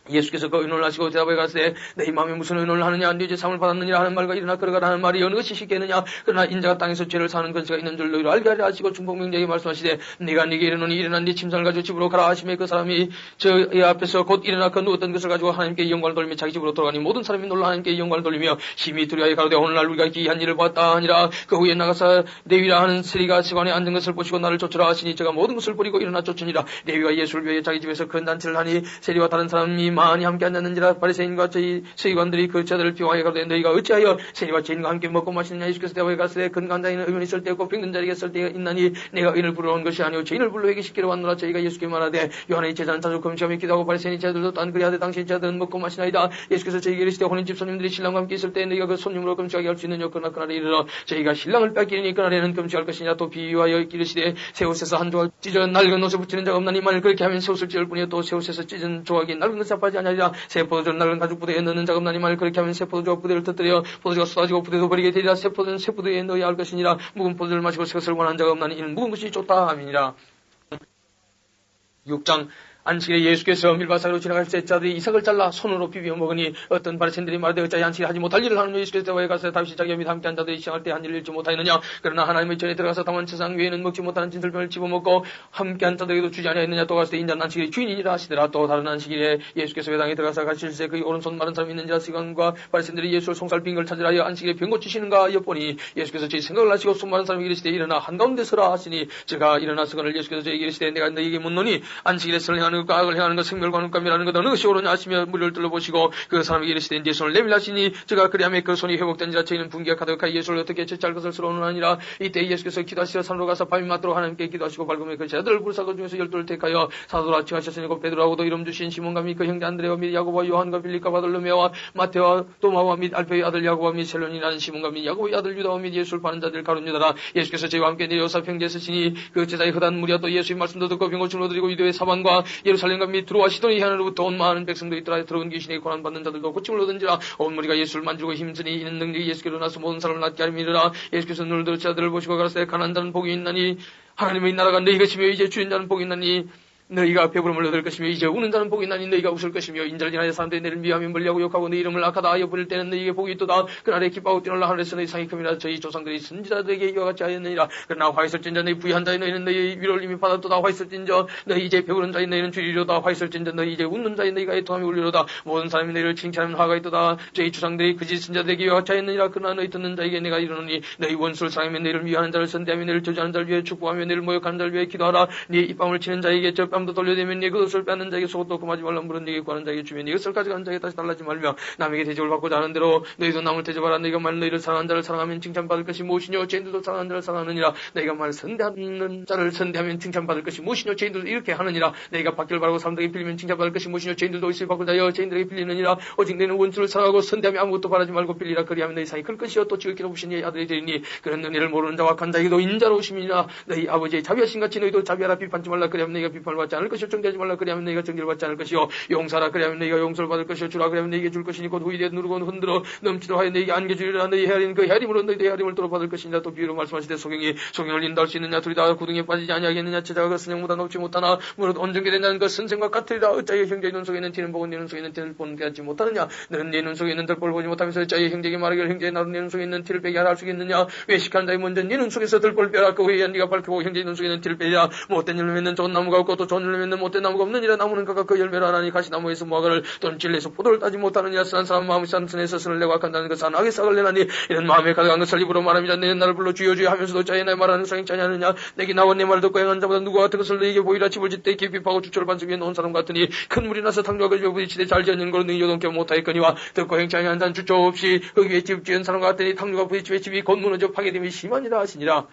예수께서 그 의논을 하시고 대답해 가시되 내 마음에 무슨 의논을 하느냐. 네 죄사함을 받았느니라 하는 말과 일어나 걸어가라 하는 말이 어느 것이 쉽겠느냐. 그러나 인자가 땅에서 죄를 사는 권세가 있는 줄 너희로 알게 하려 하시고 중풍병자에게 말씀하시되 네가 네게 이르노니 일어나 네 침상을 가지고 집으로 가라 하시매 그 사람이 저의 앞에서 곧 일어나 그 누웠던 것을 가지고 하나님께 영광을 돌리며 자기 집으로 돌아가니 모든 사람이 놀라 하나님께 영광을 돌리며 심히 두려워하여 가로되 오늘날 우리가 기이한 일을 보았다 하니라. 그 후에 나가서 레위라 하는 세리가 시관에 앉은 것을 보시고 나를 쫓으라 하시니 저가 모든 것을 버리고 일어나 쫓으니라. 레위가 예수를 위하여 자기 집에서 큰 단체를 하니 세리와 다른 사람이 많이 함께 앉았는지라. 바리새인과 저희 서기관들이 그 자들을 비하여 가로되 너희가 어찌하여 세리와 죄인과 함께 먹고 마시느냐. 예수께서 대답하여 가로되 근간 자에는 의인이 있을 때 없고 병든 자에게 있을 때가 있나니 내가 의인을 부르러 온 것이 아니오 죄인을 불러 회개시키러 왔노라. 저희가 예수께 말하되 요한의 제자는 자주 금식하며 기도하고 바리새인의 제자들도 또한 그리하되 당신의 제자들은 먹고 마시나이다. 예수께서 저희에게 이르시되 혼인집 손님들이 신랑과 함께 있을 때 너희가 그 손님으로 금식하게 할 수 있느냐. 그러나 그날에 이르러 저희가 신랑을 뺏기니 그날에는 금식할 것이냐. 또 비유하여 이르시되 새옷에서 한 조각 찢어 낡은 옷에 붙이는 자가 없나니 만일 그렇게 하면 새옷을 찢을 뿐이요 또 새옷에서 찢은 조각이 낡은 것에 빠지지 아니하리라. 새 포도주를 낡은 가죽 부대에 넣는 자가 없나니 만일 그렇게 하면 새 포도주와 부대를 터뜨려 포도주가 쏟아지고 부대도 버리게 되리라. 새 포도는 새 부대에 넣어야 할 것이니라. 묵은 포도주를 마시고 새 것을 원하는 자가 없나니 이는 묵은 것이 좋다 함이니라. 6장 안식일에 예수께서 밀밭사이로 지나갈 때 자들이 이삭을 잘라 손으로 비벼 먹으니 어떤 바리새인들이 말하되 어찌하여 안식일에 하지 못할 일을 하느냐. 예수께서 대화에 가서 다윗이 자기와 및 함께한 자들이 시행할 때 한 일을 잃지 못하였느냐. 그러나 하나님의 전에 들어가서 다만 세상 외에는 먹지 못하는 진설병을 집어먹고 함께한 자들에게도 주지 아니하였느냐. 또 가서 인자는 안식일의 주인이니라 하시더라. 또 다른 안식일에 예수께서 회당에 들어가서 가실새 그의 오른손 마른 사람이 있는지라. 서기관과 바리새인들이 예수를 송살빈 걸 찾으라 하여 안식일에 병 고치시는가 엿보니 예수께서 저희 생각을 하시고 손 마른 사람에게 이르시되 일어나 한가운데 서라 하시니 제가 일어나서 그를 예수께서 저에게 이르시되 내가 너희에게 묻노니 안식일에 선을 행하는 것과 악을 행하는 것 생멸과 눈감이라는 것 어느 것이 옳으냐 하시며 무리를 둘러보시고 그 사람에게 이르시되 네 손을 내밀라 하시니 제가 그리하며 그 손이 회복된지라. 저희는 분기가 가득하여 예수를 어떻게 제치할 것을 서러우느니라. 이때 예수께서 기도하시러 산으로 가서 밤이 맞도록 하나님께 기도하시고 밝으며 그 제자들을 부르사 그 중에서 12를 택하여 사도라 칭하셨으니 곧 베드로하고도 이름 주신 시몬과 및 그 형제 안드레와 및 야고보와 요한과 빌립과 바돌로메와 마테와 도마와 및 알페의 아들 야고보와 및 셀론이라는 시몬과 및 야고보의 아들 유다와 및 예수를 파는 자들 가룟 유다라. 예수께서 저희와 함께 내려오사 평지에 서시니 그 제자의 허다한 무리와 또 예수의 말씀도 듣고 병고침을 얻으리고 유대의 사방과 예루살렘과 및 두로와 시도니 해안으로부터 온 많은 백성도 있더라. 들어온 귀신에게 고난받는 자들도 고침을 얻은지라. 온 무리가 예수를 만지고 힘쓰니 이는 능력이 예수께로 나서 모든 사람을 낫게 하림이라. 예수께서 눈을 들어 자들을 보시고 가라사대 가난한 자는 복이 있나니 하나님의 나라가 너희 것이며 이제 주인 자는 복이 있나니 너희가 배부름을 얻을 것이며 이제 우는 자는 복이 있나니 너희가 웃을 것이며 인자를 지나야 사람들이 너희를 미워하며 멀리하고 욕하고 네 이름을 악하다 하여 부릴 때는 너희에게 복이 있도다. 그날에 기뻐하고 뛰놀라 하늘에서 너희 상이 큼이라. 저희 조상들이 선지자들에게 이와 같이 하였느니라. 그러나 화 있을진저 너희 부유한 자인 너희는 너희의 위로를 이미 받았도다. 화 있을진저 너희 이제 배부른 자인 너희는 주리로다. 화 있을진저 너희 이제 웃는 자인 너희가 애통함이 울리로다. 모든 사람이 너희를 칭찬하면 화가 있도다. 저희 조상들이 그지 선지자들에게 이와 같이 하였느니라. 그러나 너희 듣는 자에게 내가 이르노니 너희 원수를 사랑하며 너희를 미워하는 자를 선대하며 너희를 저주하는 자를 위해 축복하며 너희를 모욕하는 자를 위해 기도하라. 네 입밤을 치는 자에게 저 뺨도 돌려대면 네 그것을 빼는 자에게 속옷도 금하지 말라. 물은 네게 구하는 자에게 주면 이것을 가져가는 자에게 다시 달라지 말며 남에게 대접을 받고자 하는 대로 너희도 남을 대접하라. 너희가 만일 너희를 사랑하는 자를 사랑하면 칭찬받을 것이 무엇이뇨. 죄인들도 사랑하는 자를 사랑하느니라. 너희가 만일 선대하는 자를 선대하면 칭찬받을 것이 무엇이뇨. 죄인들도 이렇게 하느니라. 너희가 받기를 바라고 사람들에게 빌리면 칭찬받을 것이 무엇이뇨. 죄인들도 있을 받고자 하여 죄인들에게 빌리느니라. 오직 너희는 원수를 사랑하고 선대하며 아무것도 바라지 말고 빌리라. 그리하면 너희 상이 클 것이요 또 지극히 높으신 이의 아들이 되리니 그런 은혜를 모르는 자와 간 자에게도 인자로우심이니라. 너희 아버지의 자비하신 같이 너희도 자비하라. 비판지 말라. 그리하면 너희가 비판을 받지 않을 것이요 정죄하지 말라. 그리하면 너희가 정죄를 받지 않을 것이요 용서하라. 그리하면 너희가 용서를 받을 것이요 주라. 그리하면 너희에게 줄 것이니 곧 후일에 누르고 흔들어 넘치도록 하여 너희에게 안겨주리라. 너희 헤아리는 그 헤아림으로 너희의 헤아림을 도로 받을 것이니라. 또 비유로 말씀하시되 소경을 인도할 수 있느냐. 둘이 다 구덩이에 빠지지 아니하겠느냐. 제자가 그 선생보다 높지 못하나 무릇 온전케 된다는 그 선생과 같으리라. 어찌하여 형제의 눈 속에 있는 티는 보고 네 눈 속에 있는 티를 보는 게 하지 못하느냐. 너는 네 눈 속에 있는 들보를 보지 못하면서 어찌하여 형제에게 말하기를 형제의 나도 네 눈 속에 있는 티를 빼게 하라 할 수 있느냐. 외식한 자의 먼저 네 눈 속에서 들보를 빼라. 그 후에 네가 밝히고 형제의 눈 속에 있는 티를 빼라. 못된 열매 맺는 좋은 나무가 없고 또 좋은 열매 맺는 못된 나무가 없느니라. 나무는 각각 그 열매를 하나니 가시나무에서 무화과를 또는 진리에서 포도를 따지 못하느니라. 선한 사람 마음이 싼 선에서 선을 내고 악한다는 것은 악의 싹을 내나니 이런 마음에 가득한 것을 입으로 말함이자 내 나를 불러 주여 주여 하면서도 자의 내 말하는 사람이 짜냐느냐. 내게 나와 내 말을 듣고 행한 자보다 누가 같은 것을 너에게 보이라. 집을 짓때 깊이 파고 주초를 반석 위에 놓은 사람 같으니 큰 물이 나서 탕조가 걸려 부딪히되 잘 지었는 걸로 너희 요동케 못하였거니와 듣고 행치 아니한 자는 주초 없이 그 위에 집 지은 사람과 같으니 탕조가 부딪히며 집이 곧 무너져 파괴됨이 심하니라 하시니라.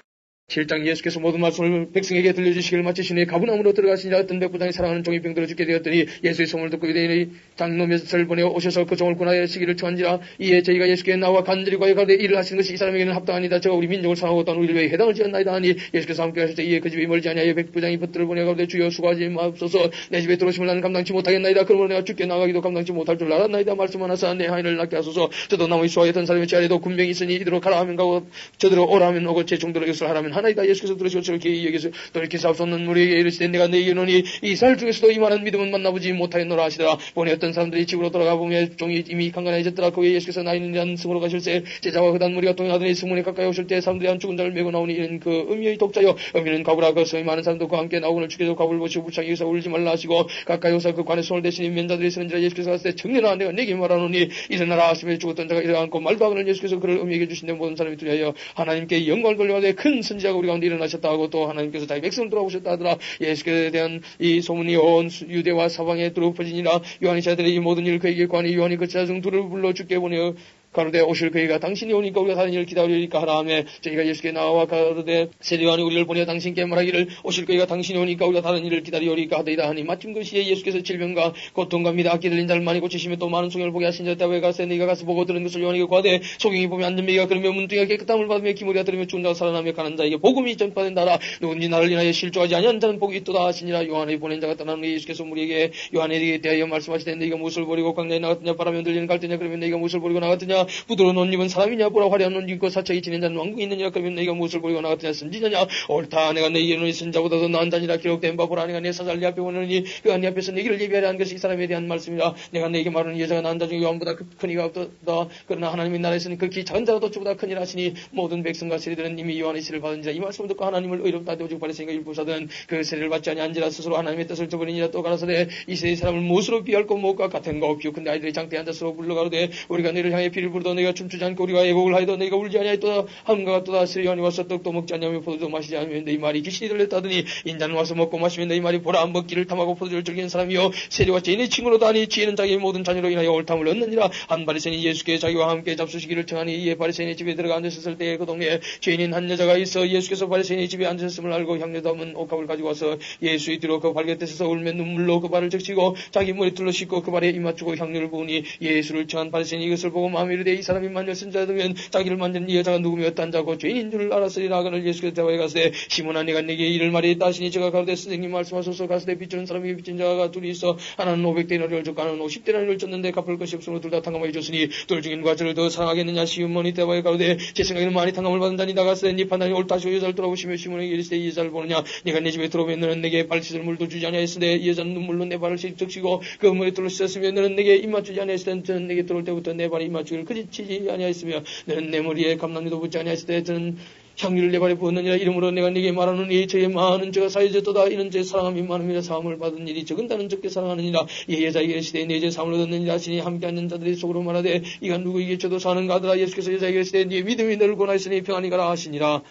7장 예수께서 모든 말씀을 백성에게 들려주시기를 마치시니 가버나움으로 들어가시니라. 어떤 백부장이 사랑하는 종이 병들어 죽게 되었더니 예수의 소문을 듣고 유대인의 장로몇을 보내어 오셔서 그 종을 군하여 시기를 청한지라. 이에 저희가 예수께 나와 간절히 과역하되 일을 하시는 것이 이 사람에게는 합당하니다. 저가 우리 민족을 사랑하고 또한 우리를 위해 해당을 지었나이다 하니 예수께서 함께 하셨되 이에 그 집이 멀지 아니하여 백부장이 벗들을 보내어 가로되 주여 수고하지 마옵소서. 내 집에 들어오심을 나는 감당치 못하겠나이다. 그러므로 내가 죽게 나가기도 감당치 못할 줄 알았나이다. 말씀하나사 내 하인을 낳게 하소서. 저도 나무에 수하였던 사람의 지아래도 군병이 있으니 이대로 가라 하면 가고 저대로 오라 하면 오고 제 종들을 이것을 하라면 하나이다. 예수께서 들으시고 저렇게 여기서 돌이켜 사옵소는 무리에게 이르시되 내가 너희에게 이르노니 이스라엘 중에서도 이만한 믿음은 만나보지 못하였노라 하시더라. 보니 어떤 사람들이 집으로 돌아가 보며 종이 이미 간간해졌더라. 그 후에 예수께서 나인이란 승으로 가실새 제자와 흑단 무리가 동행하더니 승문에 가까이 오실 때 사람들이 한 죽은 자를 메고 나오니 이는 그 의미의 독자여. 의미는 가부라. 그 성이 많은 사람도 그와 함께 나오고는 주께서 가부를 보시고 무창히 여기서 울지 말라 하시고 가까이 오사 그 관에 손을 대시니 면자들이 서는지라. 예수께서 갔을 때 청년아 내가 내게 말하노니 일어나라 하시며 죽었던 자가 일어나고 말도 하거늘 예수께서 그를 의미에게 주신데 모든 사람이 두려하여 하나님께 영광을 돌려가되 큰 선지 선지자가 우리 가운데 일어나셨다 하고 또 하나님께서 자기 백성을 돌아오셨다 하더라. 예수께서에 대한 이 소문이 온 유대와 사방에 두루 퍼지니라. 요한이 자들이 이 모든 일을 그에게 관이 요한이 그 제자 중 둘을 불러 주께 보내어 가로되 오실 그이가 당신이 오니까 우리가 다른 일을 기다리리까 하라 하며 저희가 예수께 나와 가로되 세례요한이 우리를 보내어 당신께 말하기를 오실 그이가 당신이 오니까 우리가 다른 일을 기다리오리까 하더이다 하니 마침 그 시에 예수께서 질병과 고통과 미다 악기 들린 자를 많이 고치시며 또 많은 소경을 보게 하신 자다 왜 가세 네가 가서 보고 들은 것을 요한에게 구하되 소경이 보면 안전매가 그러며 문둥이가 깨끗함을 받으며 기머리가 들으며 죽은 자가 살아나며 가는 자에게 복음이 전파된다라. 누군지 나를 인하여 실족하지 아니한 자는 복이 있도다 하시니라. 요한의 보낸 자가 떠나는 후에 예수께서 우리에게 요한에게 대하여 말씀하시되 너희가 무엇을 버리고 광야에 나갔느냐 바람에 흔들리는 갈대냐 그러면 너희가 무엇을 버리고 나갔느냐 부드러운 옷 입은 사람이냐 보라 화려한 옷 입고 사척이 지낸 자는 왕궁이 있느냐 그러면 너희가 무엇을 버리고 나갔느냐 선지자냐 옳다 내가 너희에게 너희 선자보다도 나은 자니라 기록된 바 보라 내가 내 사살 네 앞에 오느니 그 네 앞에서 네 길을 예비하려 한 것이 이 사람에 대한 말씀이라. 내가 너희에게 말하는 여자가 나은 자 중에 요한보다 큰 이가 없다. 그러나 하나님의 나라에서는 극히 작은 자가 더 주보다 큰 일 하시니 모든 백성과 세리들은 이미 요한의 세례를 받은지라. 이 말씀을 듣고 하나님을 의롭다 하되 오직 바리새인과 율법사들은 그 세례를 받지 아니한지라 스스로 하나님의 뜻을 저버리니라. 또 가라사대 이 세대 사람을 무엇으로 비할 것 무엇과 같은 거 없기요 근데 아이들이 장대에 앉아서 불러가로되 우리가 너희를 향해 비를 부르더 너희가 춤추지 않고 우리가 애곡을 하여도 너희가 울지 아니하였도다 함과 같도다. 세례요한이 와서 떡도 먹지 아니하며 포도도 마시지 않으며 너희 말이 귀신이 들렸다더니 인자는 와서 먹고 마시면 너희 말이 보라 먹기를 탐하고 포도주를 즐기는 사람이요 세리와 죄인의 친구로도 하니 지혜는 자기의 모든 자녀로 인하여 옳담을 얻느니라. 한 바리새인이 예수께 자기와 함께 잡수시기를 청하니 이에 바리새인의 집에 들어가 앉으셨을 때에 그 동네에 죄인인 한 여자가 있어 예수께서 바리새인의 집에 앉으셨음을 알고 향료 담은 옥합을 가지고 와서 예수의 뒤로 그 발곁에서 울며 눈물로 그 발을 적시고 자기 머리털로 씻고 그 발에 입맞추고 향료를 부으니 예수를 청한 바리새인이 이것을 보고 마음에 이르되 이 사람이 만일 선자되면 자기를 만든 이 여자가 누구며 어떤 자고 죄인인 줄 알았으리라. 그를 예수께서 대화해 가시되 시몬아 네가 내게 이를 말이있다 하시니 저가 가로되 선생님 말씀하소서. 가시되 빚주는 사람이 빚진 자가 둘이 있어 하나는 500데나리를 줬고 하나는 50데나리를 줬는데 갚을 것이 없으므로 둘 다 탕감하여 줬으니 둘 중에 누가 저를 더 사랑하겠느냐. 시몬이 대화해 가로되 제 생각에는 많이 탕감을 받은 자니 나가시되 네 판단이 옳다 하시고 여자를 돌아보시며 시몬에게 이르시되 이 여자를 보느냐. 네가 내 집에 들어오면 너는 내게 발 씻을 물도 주지 아니하였으되 이 여자는 눈물로 내 발을 적시고 그 머리털로 씻었으며 너는 내게 입맞추지 아니하였으되 저는 내게 들어올 때부터 내 발에 입맞추기를 그치지 아니하였으며 너는 내 머리에 감람류도 붙지 아니하였으되 저는 향유를 내 발에 부었느니라. 이러므로 내가 네게 말하노니 저의 많은 죄가 사해졌도다. 이는 제 사랑함이 많음이라. 사함을 받은 일이 적은 자는 적게 사랑하느니라. 이 여자에게 이르시되 네 죄 사함을 얻었느니라 하시니 함께 앉은 자들이 속으로 말하되 이가 누구에게 줘도 사는가 하더라. 예수께서 여자에게 이르시되 네 믿음이 너를 권하였으니 평안히 가라 하시니라.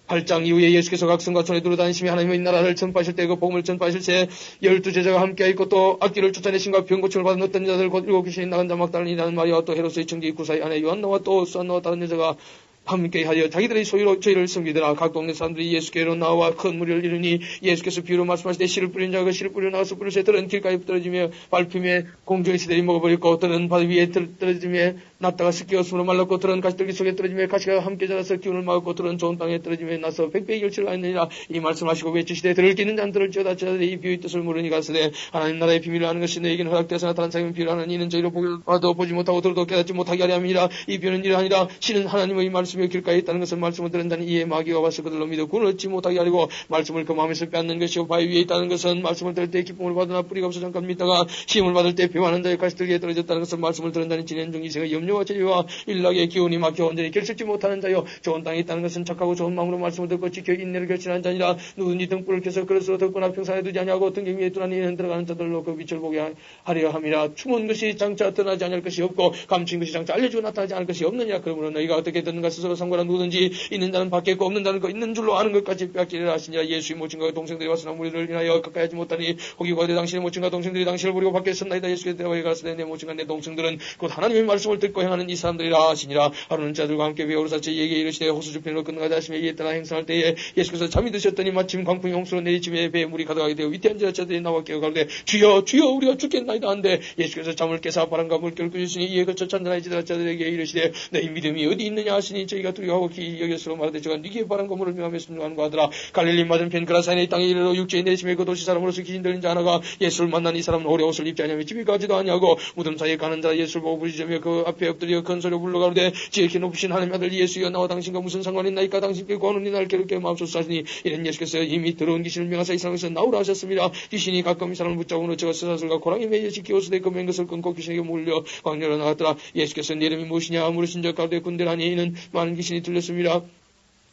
8장 이후에 예수께서 각 성과 촌에 두루다니시며 하나님의 나라를 전파하실 때 그 복음을 전파하실 때 12제자가 함께하였고 또 악기를 쫓아내신과 병고침을 받은 어떤 자들 곧 7 귀신이 나간 자 막달라니라는 마리아와 또 헤롯의 청지 구사의 아내 요한나와 또 수안나와 다른 여자가 함께하여 자기들의 소유로 저희를 섬기더라. 각 동네 사람들이 예수께로 나와 큰 무리를 이루니 예수께서 비유로 말씀하시되 씨를 뿌린 자가 씨를 뿌려 나가서 뿌릴 새들은 길가에 떨어지며 밟히며 공중의 새들이 먹어버렸고 들은 바위 위에 떨어지며 났다가 습기였으므로 말랐고 들은 가시떨기 속에 떨어지며 가시가 함께 자라서 기운을 막았고 들은 좋은 땅에 떨어지며 나서 백배의 결실을 하였느니라. 이 말씀하시고 외치시되 들을 끼는 자는 들을지어다. 저자들이 이 비유의 뜻을 모르니 가시되 하나님 나라의 비밀을 아는 것이 너에게는 허락되어서 나타난 사람은 비유를 하는 이는 저희로 보기도 보지 못하고 들어도 깨닫지 못하게 하려 함이라. 이 비유는 이러 아니라 신은 하나님의 말씀이 길가에 있다는 것을 말씀을 들은 자는 이에 마귀가 와서 그들로 믿어 구원을 얻지 못하게 하려고 말씀을 그 마음에서 빼앗는 것이요 바위 위에 있다는 것은 말씀을 들을 때 기쁨을 받으나 뿌리가 없어 잠깐 믿다가 시험을 받을 때 배반하는 자의 가시들기에 떨어졌다는 것을 말씀을 들은 자는 지낸 중 이생의 염려와 제리와 일락의 기운이 막혀 온전히 결실지 못하는 자요 좋은 땅에 있다는 것은 착하고 좋은 마음으로 말씀을 듣고 지켜 인내를 결실하는 자니라. 누구든지 등불을 켜서 그릇으로 덮거나 평상에 두지 아니하고 등경 위에 두라니 이는 들어가는 자들로 그 빛을 보게 하려 함이라. 충은 것이 장차 드러나지 않을 것이 없고 감추인 것이 장차 알려주고 나타나지 않을 것이 없느냐. 그러므로 너희가 어떻게 듣는가 스스로 상관한 누구든지 있는 자는 밖에 있고 없는 자는 그 있는 줄로 아는 것까지 빼앗기리라 하시니라. 예수의 모친과 동생들이 와서 무리를 인하여 가까이 하지 못하니 거기가 내 당신의 모친과 동생들이 당신을 부리고 밖에 섰나이다. 예수께서 대화에 가라사대 내 모친과 내 동생들은 곧 하나님의 말씀을 듣고 행하는 이 사람들이라 하시니라. 하루는 자들과 함께 배우로사 저희에게 이르시되 호수주편으로 건너가자 하시며 이에 따라 행성할 때에 예수께서 잠이 드셨더니 마침 강풍이 홍수로 내리치며 배에 물이 가득하게 되어 위태한 자들이 나와 깨어 가로되 주여 주여 우리가 죽겠나이다 한데 예수께서 잠을 깨사 바람과 물결을 끄셨으니 이에 그쳐 찬전하여 자들에게 이르시되 너희 믿음이 어디 있느냐 하시니 저희가 두려워하고 기이 여겼으로 말하되 저가 네게 바람과 물을 명하며 순종하는가 하더라. 갈릴리 맞은편 그라사인의 땅에 이르러 육지에 내리시며 그 도시 사람으로서 귀신 들린 자 하나가 예수를 만난 이 사람은 오래 옷을 입지 아니하며 집에 가지도 아니하고 무덤 사이에 가는 자 예수를 보고 부르짖으며 그 앞에 엎드려 큰 소리로 불러가로되 지극히 높으신 하나님의 아들 예수여 나와 당신과 무슨 상관이 있나이까. 당신께 구하노니 날 괴롭게 마옵소서 하시니 이는 예수께서 이미 더러운 귀신을 명하사 이 사람에서 나오라 하셨습니다. 귀신이 가끔 이 사람을 붙잡으므로 저가 쇠사슬과 고랑이 매여 지키어서 그 맨 것을 끊고 귀신에게 몰려 광야로 나갔더라. 예수께서 내 이름이 무엇이냐 물으신 적 가로되 군대라니 이는 많은 귀신이 들렸습니다.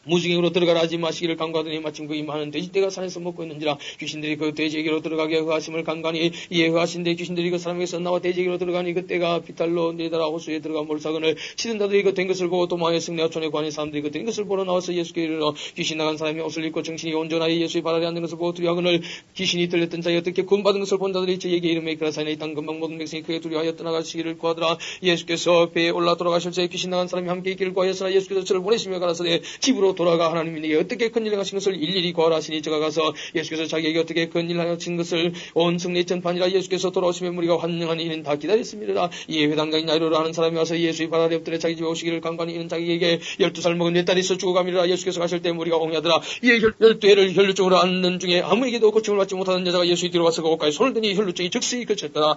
무지개로 들어가라 하지 마시기를 간과하더니 마침 그이 많은 돼지떼가 산에서 먹고 있는지라 귀신들이 그 돼지에게로 들어가게 허하심을 간간히 이에 허하신데 귀신들이 그 사람에게서 나와 돼지에게로 들어가니 그때가 비탈로 내달아 호수에 들어가 몰사근을 치던 자들이 그 된 것을 보고 도망의 승리와 촌에 관인 사람들이 그 된 것을 보러 나와서 예수께 이르러 귀신 나간 사람이 옷을 입고 정신이 온전하여 예수의 발 아래 앉는 것을 보고 두려워하거늘 귀신이 들렸던 자여 어떻게 구원받은 것을 본 자들이 저에게 이름에 그라사이나 이 땅 금방 모든 백성이 크게 두려워하여 떠나가시기를 구하더라. 예수께서 배에 올라 돌아가실 때 귀신 나간 사람이 함께 있기를 구하였으나 예수께서 저를 보내시며 가라사대 집으로 돌아가 하나님이 네게 어떻게 큰일을 하신 것을 일일이 구하라 하시니 저가 가서 예수께서 자기에게 어떻게 큰일을 하신 것을 온 성내에 전파니라. 예수께서 돌아오시면 무리가 환영한 이는 다 기다렸습니다. 이에 회당장인 야이로라 하는 사람이 와서 예수의 발 아래 엎드려 자기 집에 오시기를 간간히 이는 자기에게 12살 먹은 내 딸이 있어 죽어가미라. 예수께서 가실 때 무리가 옹야하더라. 이에 12해를 혈루증으로 앓는 중에 아무에게도 고침을 받지 못하는 여자가 예수의 뒤로 와서 그곳까지 손을 대니 혈루증이 즉시 그쳤더라.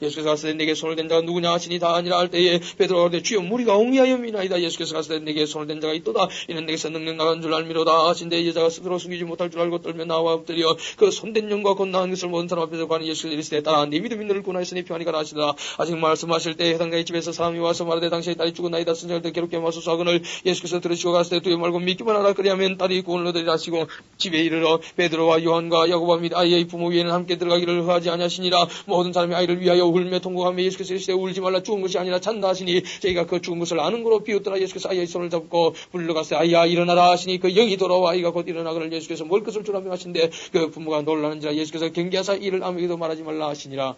예수께서 가서 내게 손을 댄 자가 누구냐 하시니 다 아니라 할 때에 베드로가 그러되 주여 무리가 옹야하여미나이다. 예수께서 가서 내게 손을 댄 자가 있도다. 이는 내게서 능력 나간 줄 알미로다 하신데 여자가 스스로 숨기지 못할 줄 알고 떨며 나와 엎드려 그 손댄 영과 곧 나은 것을 모든 사람 앞에서 관이 예수께서 이르시되 따라 네 믿음이 너를 구원하였으니 평안히 가라 하시더라. 아직 말씀하실 때 해당자의 집에서 사람이 와서 말하되 당신의 딸이 죽었나이다. 선생님들 괴롭게 마소서 하거늘 예수께서 들으시고 가시되 두에 말고 믿기만 하라. 그리하면 딸이 구원을 얻으리라 하시고 집에 이르러 베드로와 요한과 야고보 및 아이의 부모 위에는 함께 들어가기를 허하지 아니하시니라. 모든 사람이 아이를 위하여 울며 통곡하며 예수께서 이르시되 울지 말라. 죽은 것이 아니라 잔다 하시니 저희가 그 죽은 것을 아는 거로 비웃더라. 예수께서 아이의 손을 잡고 불러가시되 아이야 일어나라 하시니 그 영이 돌아와 아이가 곧 일어나거늘 예수께서 먹을 것을 주라 명하신데 그 부모가 놀라는지라. 예수께서 경계하사 이를 아무에게도 말하지 말라 하시니라.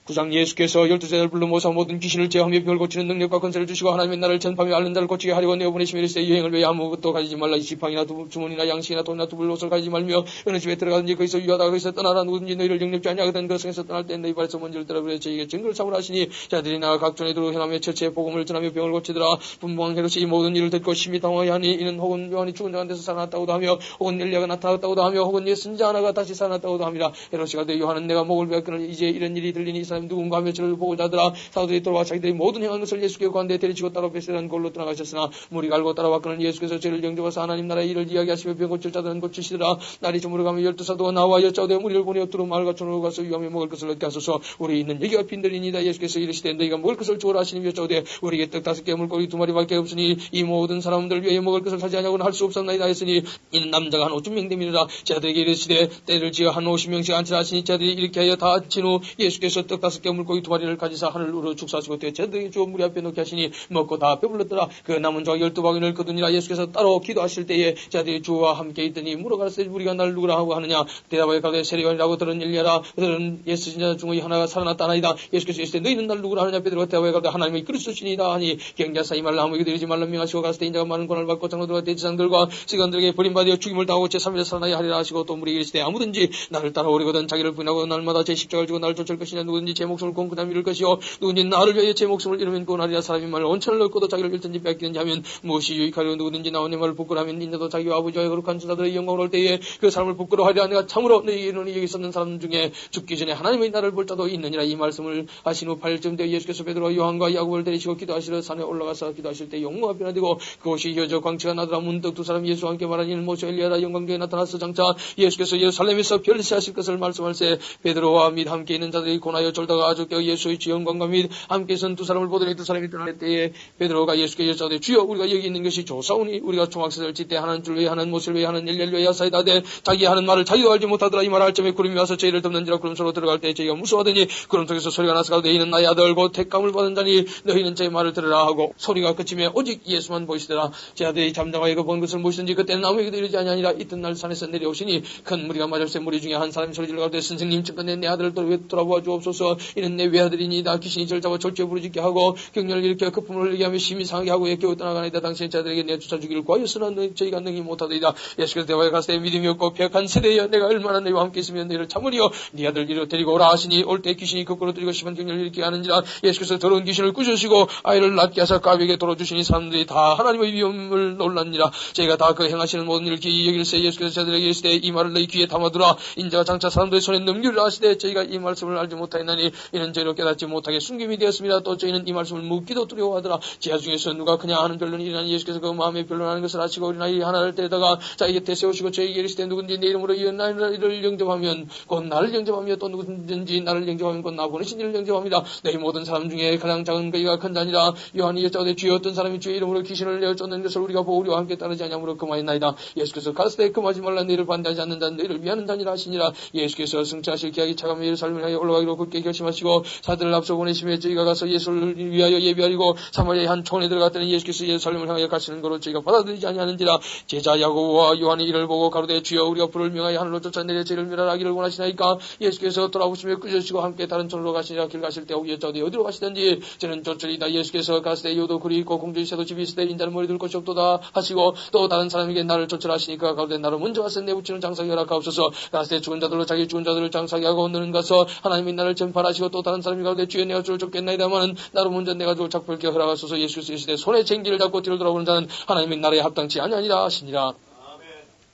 9장 예수께서 12제자를 불러 모사 모든 귀신을 제어하며 병을 고치는 능력과 권세를 주시고 하나님의 나라를 전파하며 앓는 자를 고치게 하려고 내어보내시며 이르시되 여행을 위해 아무것도 가지지 말라. 지팡이나 주머니나 양식이나 돈이나 두불 옷을 가지지 말며 어느 집에 들어가든지 거기서 유하다가 거기서 떠나라. 누구든지 너희를 영접지 아니하거든 그 성에서 떠날 때 너희 발에서 먼지를 떠나버려 저희에게 증거를 삼으라 하시니 자들이 나가 각존에 들어 현하며 처치에 복음을 전하며 병을 고치더라. 분부한 헤롯이 이 모든 일을 듣고 심히 당황하여 하니 이는 혹은 요한이 죽은 자 가운데서 살아났다고도 하며 혹은 엘리야가 나타났다고도 하며 혹은 옛 선지자 하나가 다시 살아났다고도 함이라. 헤롯이 가되 요한은 내가 목을 베었거늘 이제 이런 일이 들리니 이 사람이 누군가 하며 저를 보고 자더라. 사도들이 돌아와 자기들이 모든 행한 것을 예수께 구한데 데리치고 따로 베세단 골로 떠나가셨으나 무리가 알고 따라왔거늘 예수께서 저를 영접하사 하나님 나라의 일을 이야기하시며 병 고칠 자들은 고치시더라. 날이 저물어가며 12사도가 나와 여짜오되 무리를 보내어 두루 마을과 촌으로 가서 위하며 먹을 것을 얻게 하소서. 우리 있는 여기가 빈들이니이다. 예수께서 이르시되 너희가 먹을 것을 주어라 하시니 여짜오되 우리에게 떡 5개 물고기 2마리밖에 없으니 이 모든 사람들 위해 먹을 것을 사지하냐고는 할 수 없었나이다 했으니 이는 남자가 한 50명 됨이니라. 제자들에게 이르시되 때를 지어 한 50명씩 앉히라 하시니 제자들이 이렇게 하여 다 앉힌 후 예수께서 떡 5개 물고기 2마리를 가지사 하늘을 우러 축사하시고 제자들에게 주어 무리 앞에 놓게 하시니 먹고 다 배불렀더라. 그 남은 조각 12바구니를 거두니라. 예수께서 따로 기도하실 때에 제자들이 주와 함께 있더니 물어가라사대 우리가 날 누구라 하고 하느냐. 대답하여 가되 세례요한이라고 들은 엘리야라. 그들은 예수 신자 중의 하나가 살아났다나이다. 예수께서 이르시되 너희는 날 누구라 하느냐. 베드로가 대답하여 가되 하나님의 그리스도시니이다 하니 경계하사 이 말을 아무에게도 이르지 말라 명하시고 가라사대 인자가 많은 권한을 받고 장로들과 대제사장들과 시관들에게 버림받아 죽임을 당하고 제3일에 살아나야 하리라 하시고 또 무리에게 이르시되 아무든지 나를 따라오려거든 자기를 부인하고 날마다 제 십자가를 지고 나를 쫓을 것이냐. 누구든지 제 목숨을 공급하며 이룰 것이요 누구든지 나를 위하여 제 목숨을 잃으면 구원하리라. 사람이 말을 온천을 얻고도 자기를 잃든지 뺏기든지 하면 무엇이 유익하리요. 누구든지 나와 내 말을 부끄러워하면 인자도 자기와 아버지와 거룩한 천사들의 영광을 올 때에 그 사람을 부끄러워하리라. 내가 참으로 너희에게 이르노니 여기 있는 사람 중에 죽기 전에 하나님의 나라를 볼 자도 있느니라. 이 말씀을 하신 후 8쯤 되어 예수께서 베드로와 요한과 야고보를 데리시고 기도하시러 산에 올라가서 기도하실 때 영광과 변화되고 그곳이 이어져 광채가 나더라. 문득 두 사람이 예수와 함께 말하니 이는 모세 엘리야라. 영광교에 나타나서 장차 예수께서 예루살렘에서 별세하실 것을 말씀할세 베드로와 및 함께 있는 자들이 고나여 졸다가 아주 깨어 예수의 주 영광과 및 함께 선 두 사람을 보더니 두 사람이 떠날 때에 베드로가 예수께 여짜오되 주여 우리가 여기 있는 것이 좋사오니 우리가 초막셋을 짓되 하나는 줄 위에 하나는 모세를 위해 하나는 엘리야를 위해 하사이다 하되 자기 하는 말을 자기도 알지 못하더라. 이 말을 할 점에 구름이 와서 저희를 덮는지라. 구름 속으로 들어갈 때 저희가 무서워하더니 구름 속에서 소리가 나서 가로되 이는 나의 아들 곧 택감을 받은 자니 너희는 제 말을 들으라 하고 소리가 그치며 오직 예수만 보이시더라. 제 아들이 잠잠하여 그 본 것을 보시든지 그때는 아무에게도 이르지 아니하니라. 이튿날 산에서 내려오시니 큰 무리가 맞을세 무리 중에 한 사람이 소리질러 가로되 선생님 측근에 내 아들을 돌아보아 주옵소서. 이는 내 외아들이니이다. 귀신이 저를 잡아 졸지에 부르짖게 하고 경련을 일으켜 거품을 흘리게 하며 심히 상하게 하고 애껴 떠나가나이다. 당신의 자들에게 내쫓아 주기를 구하였으나 저희가 능히 못하더이다. 예수께서 대화에 가서되 믿음이 없고 폐역한 세대여 내가 얼마나 너희와 함께 있으면 너희를 참으리요. 네 아들 이리로 데리고 오라 하시니 올 때 귀신이 거꾸로 들이고 심한 경련을 일으키게 하는지라. 예수께서 더러운 귀신을 꾸짖으시고 아이를 낳게 하사 가비에게 돌아주시니 사람들이 다 하나님의 위엄을 놀랐니라. 저희가 다 그 행하시는 모든 일을 기이 여길세 예수께서 저들에게 이르시되 이 말을 너희 귀에 담아두라. 인자가 장차 사람들의 손에 넘기리라 하시되 저희가 이 말씀을 알지 못하였나니 하시나니 이는 저희로 깨닫지 못하게 숨김이 되었습니다. 또 저희는 이 말씀을 묻기도 두려워하더라. 제자 중에서 누가 그냥 하는 변론이 일어나니 예수께서 그 마음에 변론하는 것을 아시고 우리 나이 하나를 때다가 자기 곁에 세우시고 저에게 이르시되 누군지 내 이름으로 이를 영접하면 곧 나를 영접하며 또 누구든지 나를 영접하면 곧 나 보내신 이를 영접합니다. 너희 모든 사람 중에 가장 작은 그이가 큰 자니라. 요한이 여짜오되 주여 어떤 사람이 주의 이름으로 귀신을 내어 쫓는 것을 우리가 보고 우리와 함께 따르지 아니하므로 금하였나이다. 예수께서 가스되 금하지 말라. 너희를 반대하지 않는 자는 너희를 위하는 자니라 하시니라. 예수께서 승천하실 기약이 차가운 예루살렘을 하여 올라가기로 굳게 결심하시고 사들을 앞서 보내시며 저희가 가서 예수를 위하여 예비하리고 사마리아의 한 촌에 들어갔더니 예수께서 예루살렘을 향하여 가시는 거로 저희가 받아들이지 아니하는지라. 제자 야고보와 요한이 이를 보고 가로되 주여 우리가 불을 명하여 하늘로 쫓아내려 저희를 멸하기를 원하시나이까. 예수께서 돌아오시며 끌려주시고 함께 다른 촌으로 가시니라. 길 가실 때 여짜오되 어디로 가시든지 저는 쫓으리다. 예수께서 가시되 요도 그리 있고 공주의 새도 집이 있으되 인자는 머리 둘 곳이 없도다 하시고 또 다른 사람에게 나를 쫓으라 하시니까 가로되 나를 먼저 가서 내붙이는 장사기 허락하옵소서. 가시되 죽은 자들로 자기 죽은 자들을 장사기 하고 너는 가서 하나님이 나를 전파하시고 또 다른 사람이 가로되 주여 내가 주를 쫓겠나이다마는 나로 먼저 내가 주를 작별케 허락하소서. 예수께서 이르시되 손에 쟁기를 잡고 뒤를 돌아보는 자는 하나님의 나라에 합당치 아니하니라 하시니라.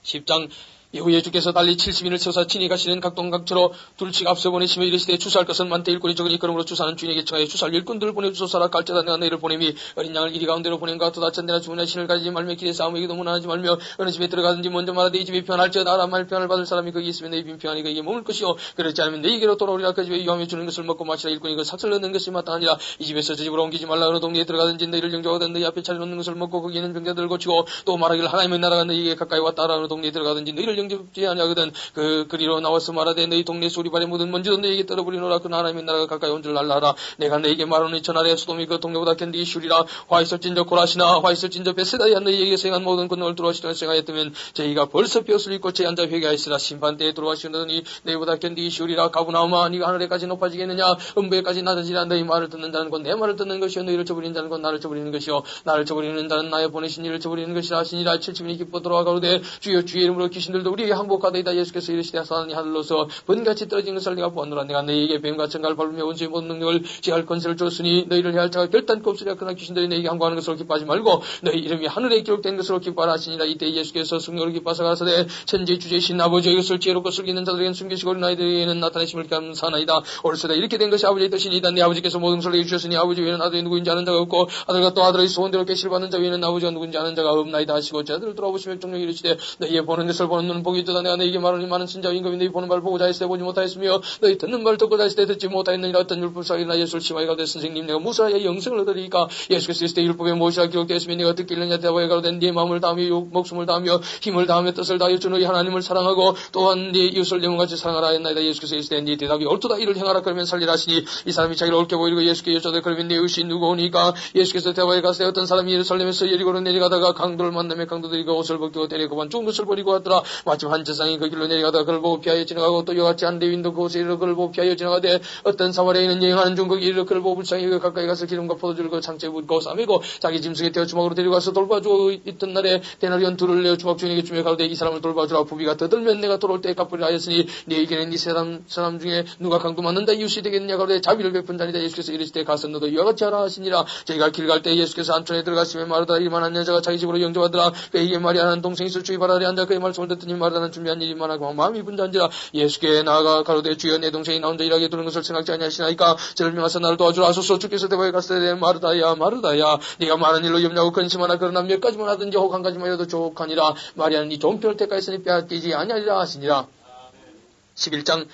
10장 이후에 주께서 달리 70인을 세우사 친히 가시는 각동각처로 둘씩 앞서 보내시며 이르시되 주사할 것은 많되 일꾼이 적으니 그러므로 주사는 주인에게 청하여 주사할 일꾼들을 보내주소서라. 갈지어다 내가 너희를 보내미 어린 양을 이리 가운데로 보낸 것 같도다. 천대나 죽으나 신을 가지지 말며 길에 싸움에게도 문안하지 말며 어느 집에 들어가든지 먼저 말하되 이 집이 편할지어다. 아람말 편을 받을 사람이 거기 있으면 너희 빈 평안이 거기에 머물 것이요 그렇지 않으면 너희에게로 돌아오리라. 그 집에 유하며 주는 것을 먹고 마시라. 일꾼이 그 삭슬 넣는 것이 마땅하니라. 이 집에서 저 집으로 옮기지 말라. 어느 동네에 들어가든지 너희를 영접하든 너희 앞에 차려놓는 것을 먹고 거기 있는 병자들을 고치고 또 말하기를 하나님의 나라가 너희에게 가까이 왔다. 어느 동네에 들어가든지 너희를 영접지 아니하거든 그 그리로 나와서 말하되 너희 동네 소리발에 묻은 먼지도 너희에게 떨어버리노라. 그 하나님의 나라가 가까이 온 줄 알라라. 내가 너희에게 말하노니 전날에 소돔이 그 동네보다 견디기 쉬우리라. 화 있을진저 고라시나 화 있을진저 베세다야 너희에게 생한 모든 권능을 들어와시던 생하였다면 저희가 벌써 벼슬 입고 제 앉아 회개하였으라. 심판대에 들어와시더니 너희보다 견디기 쉬우리라. 가브나움아 네가 하늘에까지 높아지겠느냐. 음부에까지 낮아지라. 너희 말을 듣는 자는 곧 내 말을 듣는 것이요 너희를 저버리는 자는 곧 나를 저버리는 것이요 나를 저버리는 자는 나의 보내신 이를 저버리는 것이라 하시니라. 70인이 기뻐 돌아가로되 주여 주의 이름으로 귀신들도 우리에게 항복하되이다. 예수께서 이르시되 사단이 하늘로서 번같이 떨어진 것을 내가 보노라. 내가 너희에게 뱀과 청갈 밟으며 원수의 모든 능력을 제할 권세를 줬으니 너희를 해할 자가 결단코 없으리라. 그러나 귀신들이 너희에게 항복하는 것으로 기뻐하지 말고 너희 이름이 하늘에 기록된 것으로 기뻐하라 하시니라. 이때 예수께서 성령으로 기뻐하사 가라사대 천지의 주제이신 아버지의 것을 지혜롭고 슬기는 자들에게는 숨기시고 어린 아이들에게는 나타내심을 감사하나이다. 옳으시다. 이렇게 된 것이 아버지의 뜻이니이다. 내 아버지께서 모든 것을 내게 주셨으니 아버지 외에는 아들이 누구인지 아는 자가 없고 아들과 또 아들의 소원대로 계시를 받는 자 외에는 아버지가 누구인지 아는 자가 없나이다 하시고 제자들을 돌아보시며 종종 이르시되 너희의 보는 것을 보는 눈은 복이 있도다. 내가 너희에게 말하니 많은 신자와 임금이 너희 보는 바를 보고자 했을 때 보지 못하였으며 너희 듣는 바를 듣고자 했을 때 듣지 못하였느니라. 어떤 율법사이나 예수를 심하게 가되 선생님 내가 무사하여 영생을 얻으리까. 예수께서 있을 때 율법에 무엇이라 기록되었으며 내가 듣기를 대하여 가로되 네 마음을 다하며 목숨을 다하며 힘을 다하며 뜻을 다하여 주 너희 하나님을 사랑하고 또한 네 이웃을 영혼같이 사랑하라 했나이다. 예수께서 있을 때 네 대답이 옳도다. 이를 행하라. 그러면 살리라 하시니 이 사람이 자기를 옳게 보이고 예수께 여쭤되 그러면 네 이웃이 누구오니까. 예수께서 대화에 가서 어떤 사람이 예루살렘에서 여리고로 내려가다가 강도를 만나며 강도들이 그 옷을 벗기고 때려 그만 좋은 것을 버리고 왔더라. 마침 한 제사장이 그 길로 내려가다가 그를 보고 피하여 지나가고 또 이와 같이 한 레위인도 그곳에 이르러 그를 보고 피하여 지나가되 어떤 사마리아인은 여행하는 중 거기 이르러 그를 보고 불쌍히 그 가까이 가서 기름과 포도주를 그 창자에 붓고 싸매고 자기 짐승에 태워 주먹으로 데리고 가서 돌봐주어 있던 날에 데나리온 둘을 내어 주먹 주인에게 주며 가로되 이 사람을 돌봐주라. 부비가 더 들면 내가 돌아올 때 갚으리라 하였으니 너희에게는 이 사람 중에 누가 강도 맞는다 이웃이 되겠느냐. 가로되 자비를 베푼 자니라. 예수께서 이르시되 가서 너도 이와 같이 하라 하시니라. 저희가 길 갈 때 예수께서 안촌에 들어가시며 마르다 이만한 여자가 자기 집으로 영접하더라. 그에게 마리아라는 동생이 있어 주의 발 아래 앉아 그의 말씀을 듣더니 마르다는 준비한 일이 많아고 마음이 분주한지라. 예수께 나아가 가로되 주여 내 동생이 나 혼자 일하게 두는 것을 생각지 아니하시나이까. 저를 명하사 나를 도와주라 하소서. 주께서 대바에 갔을 때 마르다야 마르다야 네가 많은 일로 염려하고 근심하나 그러나 몇 가지만 하든지 혹 한 가지만 해도 족하니라. 마리아는 이 좋은 편을 택하였으니 빼앗기지 아니하리라 하시니라. 11장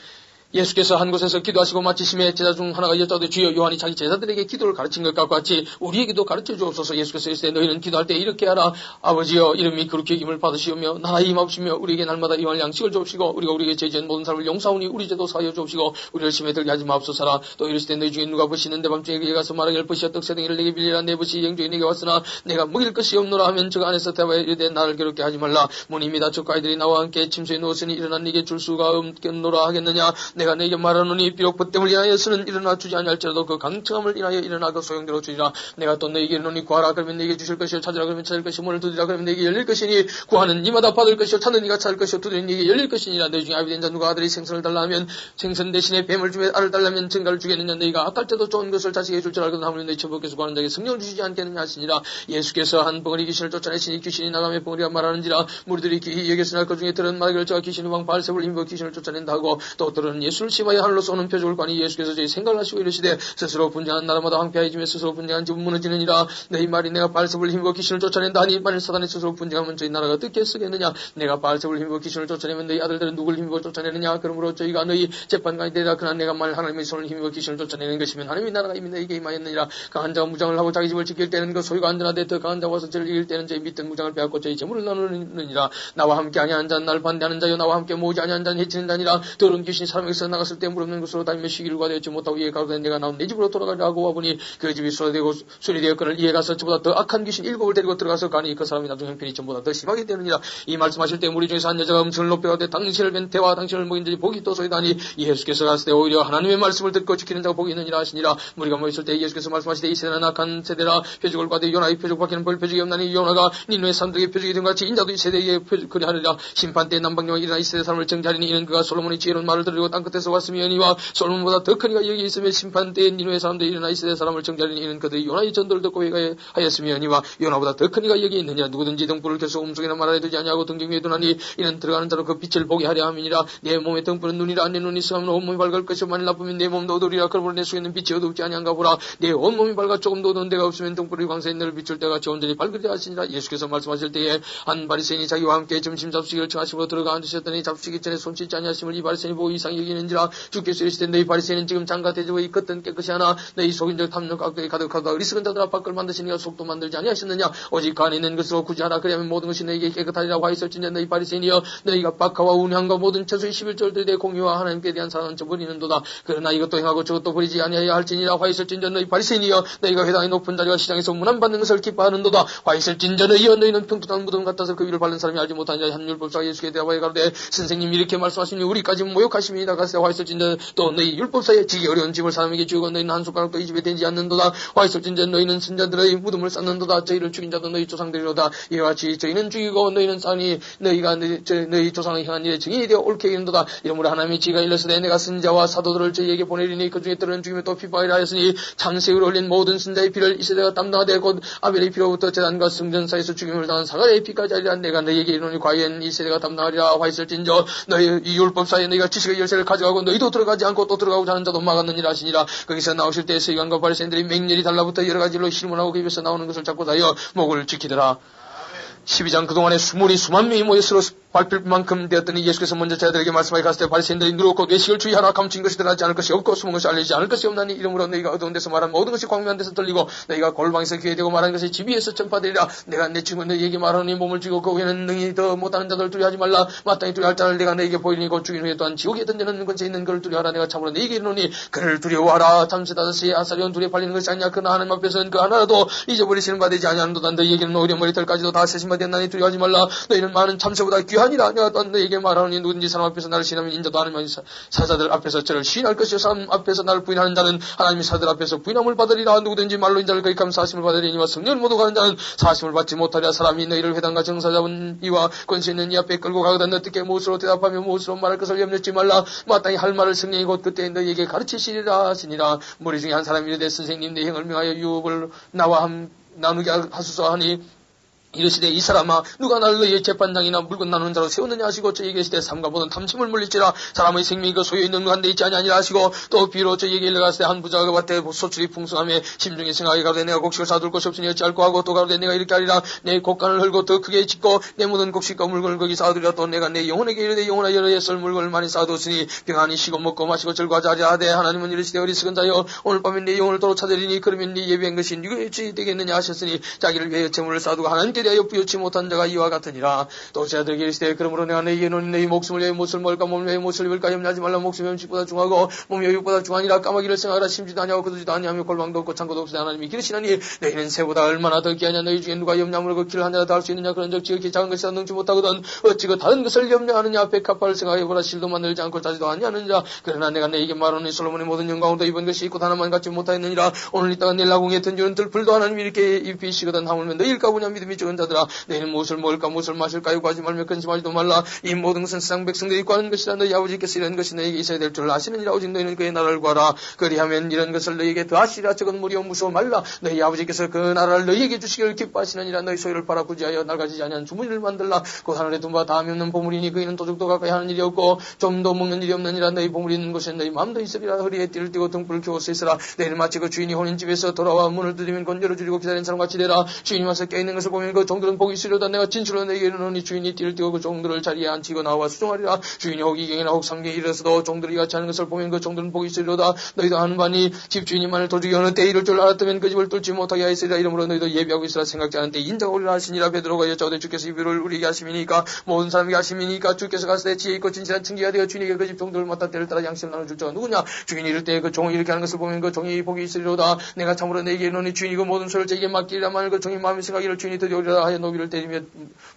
예수께서 한 곳에서 기도하시고 마치심에 제자 중 하나가 여짜오되 주여 요한이 자기 제자들에게 기도를 가르친 것과 같이 우리에게도 가르쳐 주옵소서. 예수께서 이르시되 너희는 기도할 때 이렇게 하라. 아버지여 이름이 그렇게 힘을 받으시오며 나라의 임하옵시며 우리에게 날마다 이완 양식을 주옵시고 우리가 우리에게 죄지은 모든 사람을 용서하오니 우리 죄도 사하여 주옵시고 우리를 심에 들게 하지 마옵소서라. 또 이르시되 너희 중에 누가 벗이는데 밤중에 그에 가서 말하기를 벗이여 떡새덩이를 내게 빌리라. 내 벗이 영주에 내게 왔으나 내가 먹일 것이 없노라 하면 저 안에서 대화에 이르되 나를 괴롭게 하지 말라. 문이 닫혔고 아이들이 나와 함께 침소에 누웠으니 일어나 네게 줄 수가 없겠노라 하겠느냐. 내가 네게 말하노니 비록 벗됨을 인하여서는 일어나 주지 아니할지라도 그 강청함을 인하여 일어나 그 소용대로 주리라. 내가 또 너에게 이르노니 구하라 그러면 네게 주실 것이요 찾으라 그러면 찾을 것이요 문을 두드리라 그러면 네게 열릴 것이니 구하는 이마다 받을 것이요 찾는 이가 찾을 것이요 두드리는 네게 열릴 것이니라. 너희 중에 아비된 자 누가 아들이 생선을 달라 하면 생선 대신에 뱀을 주며 알을 달라면 증가를 주겠느냐. 너희가 악할 때도 좋은 것을 자식에게 줄 줄 알거든 하물며 너희 처부께서 구하는 자에게 성령을 주시지 않겠느냐 하시니라. 예수께서 한 벙어리 귀신을 쫓아내시니 귀신이 나가며 벙어리가 말하는지라. 무리들이 귀히 여겼으나 그 중에 들은 말하기를 저가 귀신의 왕 바알세불 힘입어 귀신을 쫓아낸다 하고 또 들은 예수를 심하여 하늘로 쏘는 표적을 관이 예수께서 저희 생각을 하시고 이르시되 스스로 분쟁한 나라마다 함께하여지며 스스로 분쟁한 집은 무너지느니라. 너희 말이 내가 바알세불을 힘입어 귀신을 쫓아낸다 하니 만일 사단이 스스로 분쟁하면 저희 나라가 어떻게 쓰겠느냐. 내가 바알세불을 힘입어 귀신을 쫓아내면 너희 아들들은 누구를 힘입어 쫓아내느냐. 그러므로 저희가 너희 재판관이 되리라. 그러나 내가 만일 하나님의 손을 힘입어 귀신을 쫓아내는 것이면 하나님의 나라가 이미 너희에게 임하였느니라. 강한 자가 무장을 하고 자기 집을 지킬 때는 그 소유가 안전하되 더 강한 자가 와서 저를 이길 때는 저희 밑든 무장을 빼앗고 저희 재물을 나누느니라. 나와 함께 아니한 자는 나를 반대하는 자요 나와 함께 모으지 아니한 자는 해치는 자니라. 더러운 귀신이 사람에게서 나갔을 때 무릎는 곳으로 다니며 시기를 과되었지 못하고 이에 가로되 내가 나온 내 집으로 돌아가려고 와보니 그 집이 소리되고 술이 되었거늘 이에 가서 저보다 더 악한 귀신 7을 데리고 들어가서 가니 그 사람이 나중 형편이 전보다 더 심하게 되느니라. 이 말씀하실 때 무리 중에서 한 여자가 음성을 높여가되 당신을 뵌 대와 당신을 먹인 자니 복이 있도소이다니. 이 예수께서 갔을 때 오히려 하나님의 말씀을 듣고 지키는 자가 복이 있느니라 하시니라. 무리가 모였을 때 예수께서 말씀하시되 이 세대는 악한 세대라. 표적을 과되 요나의 표적 밖에는 볼 표적이 없나니 요나가 니누의 사람들에게 표적이 된 같이 인자도 이 세대에 그리하리라. 심판 때 남방령이 일어나 이 세대 사람을 정죄하리니 이는 그가 솔로몬의 지혜로운 말을 들으려고 땅끝에서 왔으며니와 솔로몬보다 더 크니가 여기 있으며 심판 때 니누의 사람들이 일어나 이 세대 사람을 정죄하리니 이는 그들이 요나의 전도를 듣고 회개하였으며니와 요나보다 더 크니가 여기 있느냐. 누구든지 등불을 켜서 음속이나 말하여 두지 아니하고 등경 위에 두나니 이는 들어가는 자로 그 빛을 보게 하려 함이니라. 내 몸의 등불은 눈이라. 내 눈이 있으면 온몸이 밝을 것이요 만일 나쁘면 내 몸도 어두우리라. 그러므로 내 속에 있는 빛이 어둡지 아니한가 보라. 내 온몸이 밝아 조금도 어두운 데가 없으면 등불이 광사에 너를 비출 때가 온전히 밝으리라 하시니라. 예수께서 말씀하실 때에 한 바리새인이 자기와 함께 점심 잡수기를 청하시고 들어가 앉으셨더니 잡수기 전에 손 씻지 아니하심을 이 바리새인이 보고 이상히 여기는지라. 주께서 이르시되 너희 바리새인은 지금 장과 대접의 겉은 깨끗이 하나 너희 속인 적 탐욕 악독이 가득하다. 어리석은 자들아 밖을 만드시니가 속도 만들지 아니하셨느냐. 오직 간에 있는 것으로 굳이 하라. 그리하면 모든 것이 너희에게 깨끗하리라. 화 있을진저 너희 바리새인이여 너희가 박하와 운향과 모든 처소의 11절들에 대해 공유와 하나님께 대한 사랑은 저버리는도다. 그러나 이것도 행하고 저것도 버리지 아니하여 할지니라. 화 있을진저 너희 바리새인이여 너희가 회당의 높은 자리와 시장에서 문안받는 것을 기뻐하는도다. 화 있을진저 너희는 평탄한 무덤 같아서 그 위를 바른 사람이 알지 못하니라. 한 율법사가 예수께 대답하여 가로되 선생님 이렇게 말씀하시니 우리까지 모욕하심이다. 가서 화 있을진저 또 너희 율법사에 지기 어려운 집을 사람에게 주고 너희는 한 숟가락도 이 집에 되지 않는도다. 화 있을진저 너희는 선자들의 무덤을 쌓는도다. 저희를 죽인 자도 너희 조상들이로다. 이와 같이 저희는 죽이고 너희는 싸니 너희가 너희 조상의 행한 일에 증인이 되어 옳게 이른도다. 이러므로 하나님의 지가 일렀으되 내가 선자와 사도들을 저희에게 보내리니 그 중에 들은 죽임에 또 핍박이라 하였으니 창세기로 흘린 모든 선자의 피를 이 세대가 담당하되 곧 아벨의 피로부터 제단과 성전 사이에서 죽임을 당한 사가랴의 피까지 하리라. 내가 너희에게 이르노니 과연 이 세대가 담당하리라. 화 있을진저 너희 이 율법사에 너희가 지식의 열쇠를 가져가고 너희도 들어가지 않고 또 들어가고자 하는 자도 막았느니라 하시니라. 거기서 나오실 때 서기관과 바리새인들이 맹렬히 달라붙어 여러 가지로 실문하고 그 입에서 나오는 것을 잡고 다여 목을 지키더라. 12장 그동안에 수만 명이 모여 서로 밟힐 만큼 되었더니 예수께서 먼저 자들에게 말씀하여 갔을 때 바리새인들이 누르고 외식을 주의하라. 감춘 것이 드러나지 않을 것이 없고 숨은 것이 알려지지 않을 것이 없나니 이러므로 너희가 어두운 데서 말한 모든 것이 광명한 데서 들리고 너희가 골방에서 귀에 대고 말하는 것이 집 위에서 전파되리라. 내가 내 친구 너희에게 말하니 몸을 쥐고 그 후에는 능히 더 못하는 자들 두려워하지 말라. 마땅히 두려워할 자를 내가 너희에게 보이니 곧 죽인 후에 또한 지옥에 던지는 권세 있는 그를 두려워하라. 내가 참으로 너희에게 이르노니 그를 두려워하라. 잠시 5시에 아사리온 둘이 팔리는 것이 아니냐. 그러나 하나님 앞에서는 그 하나라도 잊어버리시는 바 되지 아니하는도다. 너희에게는 오히려 머리털까지도 다 세신 바 되었나니 두려워하지 말라. 너희는 많은 참새보다 귀하니라. 내가 또한 너희에게 말하노니 누구든지 사람 앞에서 나를 시인하면 인자도 하나님의 사자들 앞에서 저를 시인할 것이요 사람 앞에서 나를 부인하는 자는 하나님의 사들 앞에서 부인함을 받으리라. 누구든지 말로 인자를 거듭하면 사심을 받으리니와 성령을 모두 가는 자는 사심을 받지 못하리라. 사람이 너희를 회당과 정사 잡은 이와 권세 있는 이 앞에 끌고 가거든 어떻게 무엇으로 대답하며 무엇으로 말할 것을 염려치 말라. 마땅히 할 말을 성령이 곧 그때 너희에게 가르치시리라 하시니라. 무리 중에 한 사람이 이르되 선생님 내 형을 명하여 유업을 나와 나누게 하소서 하니 이르시되 이 사람아 누가 나를 너희의 재판장이나 물건 나누는 자로 세우느냐 하시고 저에게 이르시되 삼가 보는 탐심을 물릴지라. 사람의 생명이 그 소유에 있는 한데 있지 아니하니라 하시고 또 비로 저에게 일러갔을 때 한 부자가 밭에 소출이 풍성하며 심중에 생각하게 가로되 내가 곡식을 사둘 곳이 없으니 어찌할꼬 하고 또 가로되 내가 이렇게 하리라. 내 곡간을 헐고 더 크게 짓고 내 묻은 곡식과 물건을 거기 쌓아두리라. 또 내가 내 영혼에게 이르되 영혼아 여러 예설 물건을 많이 쌓아두었으니 평안히 쉬고 먹고 마시고 즐거워하자 하되 하나님은 이르시되 어리석은 자여 오늘 밤에 내 영혼을 도로 찾으리니 그러면 네 예비한 것이 네가 어찌 되겠느냐 하셨으니 자기를 위하여 재물을 쌓아두고 하나님께 대하여 부여치 못한 자가 이와 같으니라. 또 제자들에게 이르시되 그러므로 내가 너희에게 이르노니 너희 목숨을 위하여 무엇을 먹을까 몸을 위하여 무엇을 입을까 염려하지 말라. 목숨이 음식보다 중하고 몸이 의육보다 중하니라. 까마귀를 생각하라. 심지도 아니하고 거두지도 아니하며 골방도 없고 창고도 없으되 하나님이 기르시나니 너희는 새보다 얼마나 더 귀하냐. 너희 중에 누가 염려함을 그 길을 한 자라도 할 수 있느냐. 그런즉 지극히 작은 것이라 능치 못하거든 어찌 그 다른 것을 염려하느냐. 백합화를 생각해보라. 실도 만들지 않고 짜지도 아니하느니라. 그러나 내가 너희에게 말하노니 솔로몬의 모든 영광으로 입은 것이 있고 하나만 갖지 못하였느니라. 오늘 이따가 내일 나궁에 던지는 들풀도 하나님이 이렇게 입히시거든 하물며 너희일까 보냐. 믿음이 적은 자들아 내일은 무엇을 먹을까 무엇을 마실까 요구하지 말며 근심하지도 말라. 이 모든 것은 세상 백성들이 구하는 것이라. 너희 아버지께서 이런 것이 너희에게 있어야 될 줄 아시느니라. 오직 너희는 그의 나라를 구하라. 그리하면 이런 것을 너희에게 더하시리라. 적은 무리여 무서워 말라. 너희 아버지께서 그 나라를 너희에게 주시기를 기뻐하시느니라. 너희 소유를 팔아 구제하여 낡아지지 아니한 주머니를 만들라. 곧 하늘의 둠바 다음이 없는 보물이니 그이는 도둑도 가까이 하는 일이 없고 좀도 먹는 일이 없느니라. 너희 보물이 있는 곳에 너희 마음도 있으리라. 허리에 띠를 띠고 등불을 켜고 서 있으라. 내일 마치 그 주인이 혼인 집에서 돌아와 문을 두드리면 곧 열어주리고 기다리는 사람같이 되라. 주인이 와서 깨있는 것을 보면 그 종들은 복이 있으려다. 내가 진실로 너희에게 이르노니 주인이 띠를 띠고 그 종들을 자리에 앉히고 나와 수종하리라. 주인이 혹 이경이나 혹 삼경에 이르러서도 종들이 같이 하는 것을 보면 그 종들은 복이 있으리로다. 너희도 하는 바니 집주인이 만일 도둑이 어느 때 이럴 줄 알았다면 그 집을 뚫지 못하게 하였으리라. 이러므로 너희도 예비하고 있으라. 생각지 않은 때 인자가 오리라 하시니라. 베드로가 여짜오되 주께서 이비를 우리에게 하심이니까 모든 사람에게 하심이니까 주께서 가시되 지혜 있고 진실한 증기가 되어 주인에게 그 집 종들을 맡아 때를 따라 양식을 나눠줄 자가 누구냐. 주인이 이를 때 그 종이 이렇게 하는 것을 보면 그 종이 복이 있으리로다. 내가 참으로 너희에게 이르노니 주인이 그 모든 소를 저에게 맡기리라. 만일 그 종이 마음에 생각이를 주인이 드디어 오리라 하여 노비를 때리며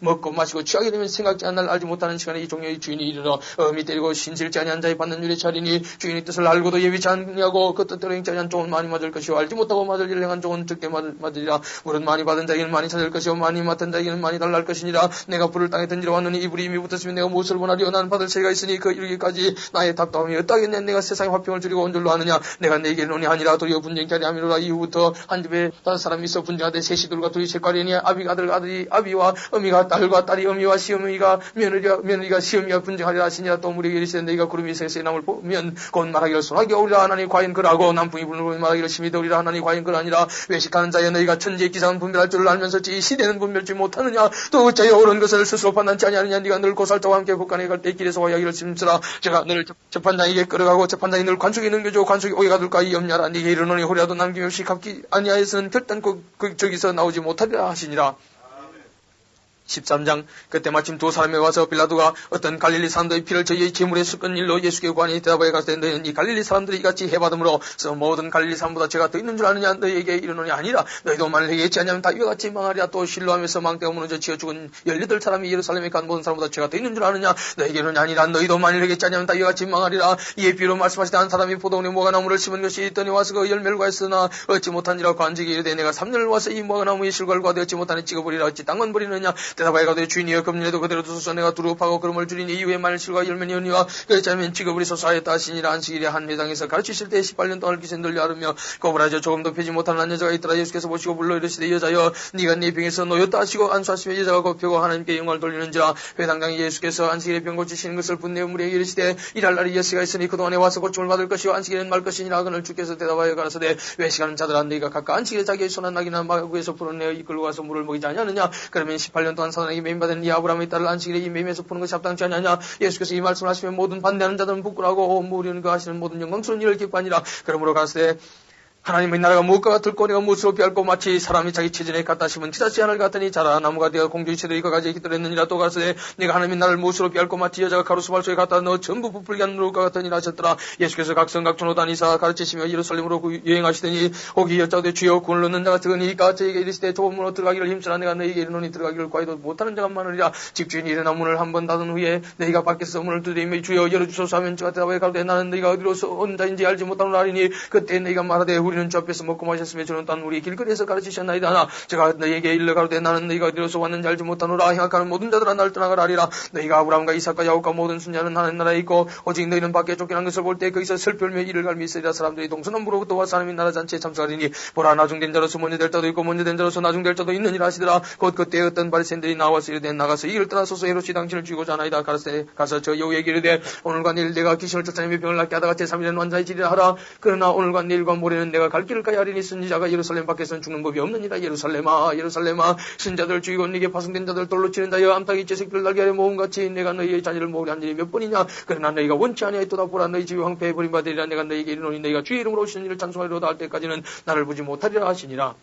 먹고 마시고 취하게 되면 생각지 않는 날 알지 못하는 시간에 이 종의 주인이 이르러 어미 때리고 신실지 아니한 자의 받는 일에 차리니 주인의 뜻을 알고도 예비치 않냐고 그 뜻대로 행치 아니한 종은 많이 맞을 것이요 알지 못하고 맞을 일을 행한 종은 적게 맞으리라. 물은 많이 받은 자에게는 많이 찾을 것이요 많이 맡은 자에게는 많이 달랄 것이니라. 내가 불을 땅에 던지러 왔느니 이 불이 이미 붙었으면 내가 무엇을 원하리요. 나는 받을 세가 있으니 그 이르기까지 나의 답답함이 어떠하겠냐. 내가 세상의 화평을 줄이고 온줄로 하느냐. 내가 내게 이르노니 아니라 도리어 분쟁케 하리 함이로라. 이후부터 한 집에 다섯 사람이 있어 분쟁하되 셋이 둘과 둘이 셋과리니 아비가 아들 아들이 아비와 어미가 딸과 딸이 어미와 시어미가 며느리가 시어미가 분쟁하리라 하시니라. 또 우리에게 이르시되 너희가 구름이 세세 남을 보면 곧 말하기를 소나기 오리라 하나니 과연 그라고 남풍이 부는 말하기를 심히 더우리라 하나니 과연 그라니라. 외식하는 자여 너희가 천지의 기상은 분별할 줄을 알면서 이 시대는 분별지 못하느냐. 또 어찌하여 옳은 것을 스스로 판단치 아니하느냐. 네가 늘 고살자와 함께 북한에 갈 때 길에서 이야기를 심쓰라. 제가 너를 재판장에게 끌어가고 재판장이 늘 관속에 넘겨주고 관속이 오해가 될까 이 염려하라. 네게 이르노니 호리라도 남김없이 갚기 아니하여서는 결단코 저기서 나오지 못하리라 하시니라. 13장. 그때 마침 두 사람이 와서 빌라도가 어떤 갈릴리 사람들의 피를 저희의 제물에 섞은 일로 예수께 구하니 대답하여 가시되 너희는 이 갈릴리 사람들이 이같이 해받음으로 모든 갈릴리 사람보다 죄가 더 있는 줄 아느냐. 너희에게 이르노니 아니라. 너희도 만일 회개치 아니하면 다 이와 같이 망하리라. 또 실로하면서 망대가 무너져 지어 죽은 18사람이 예루살렘에 간 모든 사람보다 죄가 더 있는 줄 아느냐. 너희에게 이르노니 아니라. 너희도 만일 회개치 아니하면 다 이와 같이 망하리라. 이에 비유로 말씀하시되 한 사람이 포도원에 무화과나무를 심은 것이 있더니 와서 그 열매를 과했으나 얻지 못한지라. 관직이 이르되 내가 3년을 와서 이 무화과나무의 실과를 얻지 못하니 찍어버리라. 어찌 땅만 버리느냐. 대답하여 가되 주인이여 금년에도 그대로 두소서. 내가 두루파고 그름을 줄이니 이후에 만일 실과 열매니 오니와 그렇지 않으면 찍어버리소서 하였다 하시니라. 안식일에 한 회당에서 가르치실 때 18년 동안 기세 늘려 하르며 거부라져 조금도 펴지 못하는 한 여자가 있더라. 예수께서 보시고 불러 이르시되 여자여 네가 네 병에서 놓였다 하시고 안수하시며 여자가 곱펴고 하나님께 영광을 돌리는지라. 회당장이 예수께서 안식일에 병 고치시는 것을 분내 우리에게 이르시되 일할 날이 예수가 있으니 그동안에 와서 고침을 받을 것이요 안식일에는 말 것이니라. 그는 주께서 대답하여 가라사대 외식하는 자들아 너희가 각각 안식일에 자기의 손한 낙이나 마구에서 풀어내어 이끌고 가서 물을 먹이지 아니하느냐. 그러면 18년 동안 사단에게 매임받은 이 아브라함의 딸을 안식일에 이 매임에서 푸는 것이 합당치 아니하냐. 예수께서 이 말씀을 하시면 모든 반대하는 자들은 부끄러워하고 우리는 그 하시는 모든 영광스러운 일을 기뻐하니라. 그러므로 가라사대 하나님의 나라가 무엇과 같을꼬 내가 무엇으로 비할꼬 마치 사람이 자기 체전에 갖다 심은 지자치 하늘 같더니 자라 나무가 되어 공중의 채들이 그가지에 깃들었느니라. 또 가라사대 내가 하나님의 나라를 무엇으로 비할꼬 마치 여자가 가루수 발소에 갖다 넣어 전부 부풀게 하는 것과 같더니라 하셨더라. 예수께서 각성 각촌으로 다니사 가르치시며 예루살렘으로 여행하시더니 혹이 여짜오되 주여 구원을 얻는 자가 적으니까 저에게 이르시되 좁은 문으로 들어가기를 힘쓰라. 내가 너희에게 이르노니 들어가기를 구하여도 못하는 자가 많으리라. 집주인이 일어나 문을 한 번 닫은 후에 너희가 밖에서 문을 두드리며 주여 열어주소서 하면 저가 대답하여 가로되 나는 너희가 어디로서 온 자인지 알지 못하노라 하리니 그때 너희가 말하되 우리는 주 앞에서 먹고 마셨으며 주는 또한 우리 길거리에서 가르치셨나이다 하나 제가 너희에게 일러 가로되 나는 너희가 어디로서 왔는지 알지 못하노라. 행악하는 모든 자들아 나를 떠나가라 하리라. 너희가 아브라함과 이삭과 야곱과 모든 순자는 하나님 나라에 있고 오직 너희는 밖에 쫓겨난 것을 볼 때 거기서 슬퍼하며 이를 갈미 있으리라. 사람들이 동서남부로부터 와서 하나님의 나라 잔치에 참석하리니 보라 나중된 자로서 먼저 될 자도 있고 먼저 된 자로서 나중될 자도 있느니라 하시더라. 곧 그때 어떤 바리새인들이 나와서 이르되 나가서 이를 떠나소서 헤롯이 당신을 죽이고자 하나이다. 가라사대 가서 저 여우에게 이르되 오늘과 내일 내가 귀신을 쫓아내며 병을 낫게 하다가 제3일에는 완전해지리라 하라. 그러나 오늘과 내일과 모레는 내가 갈 길을 가야 하리니 선지자가 예루살렘 밖에서는 죽는 법이 없느니라. 예루살렘아 예루살렘아 신자들을 죽이고 네게 파송된 자들을 돌로 치는 자여 암탉이 쥐새끼를 날게 하려 모음같이 내가 너희의 자녀를 모으려 한 일이 몇 번이냐. 그러나 너희가 원치 아니하였도다. 보라 너희 집이 황폐해 버림받으리라. 내가 너희에게 이르노니 너희가 주의 이름으로 오시는 일을 찬송하리로다 할 때까지는 나를 보지 못하리라 하시니라.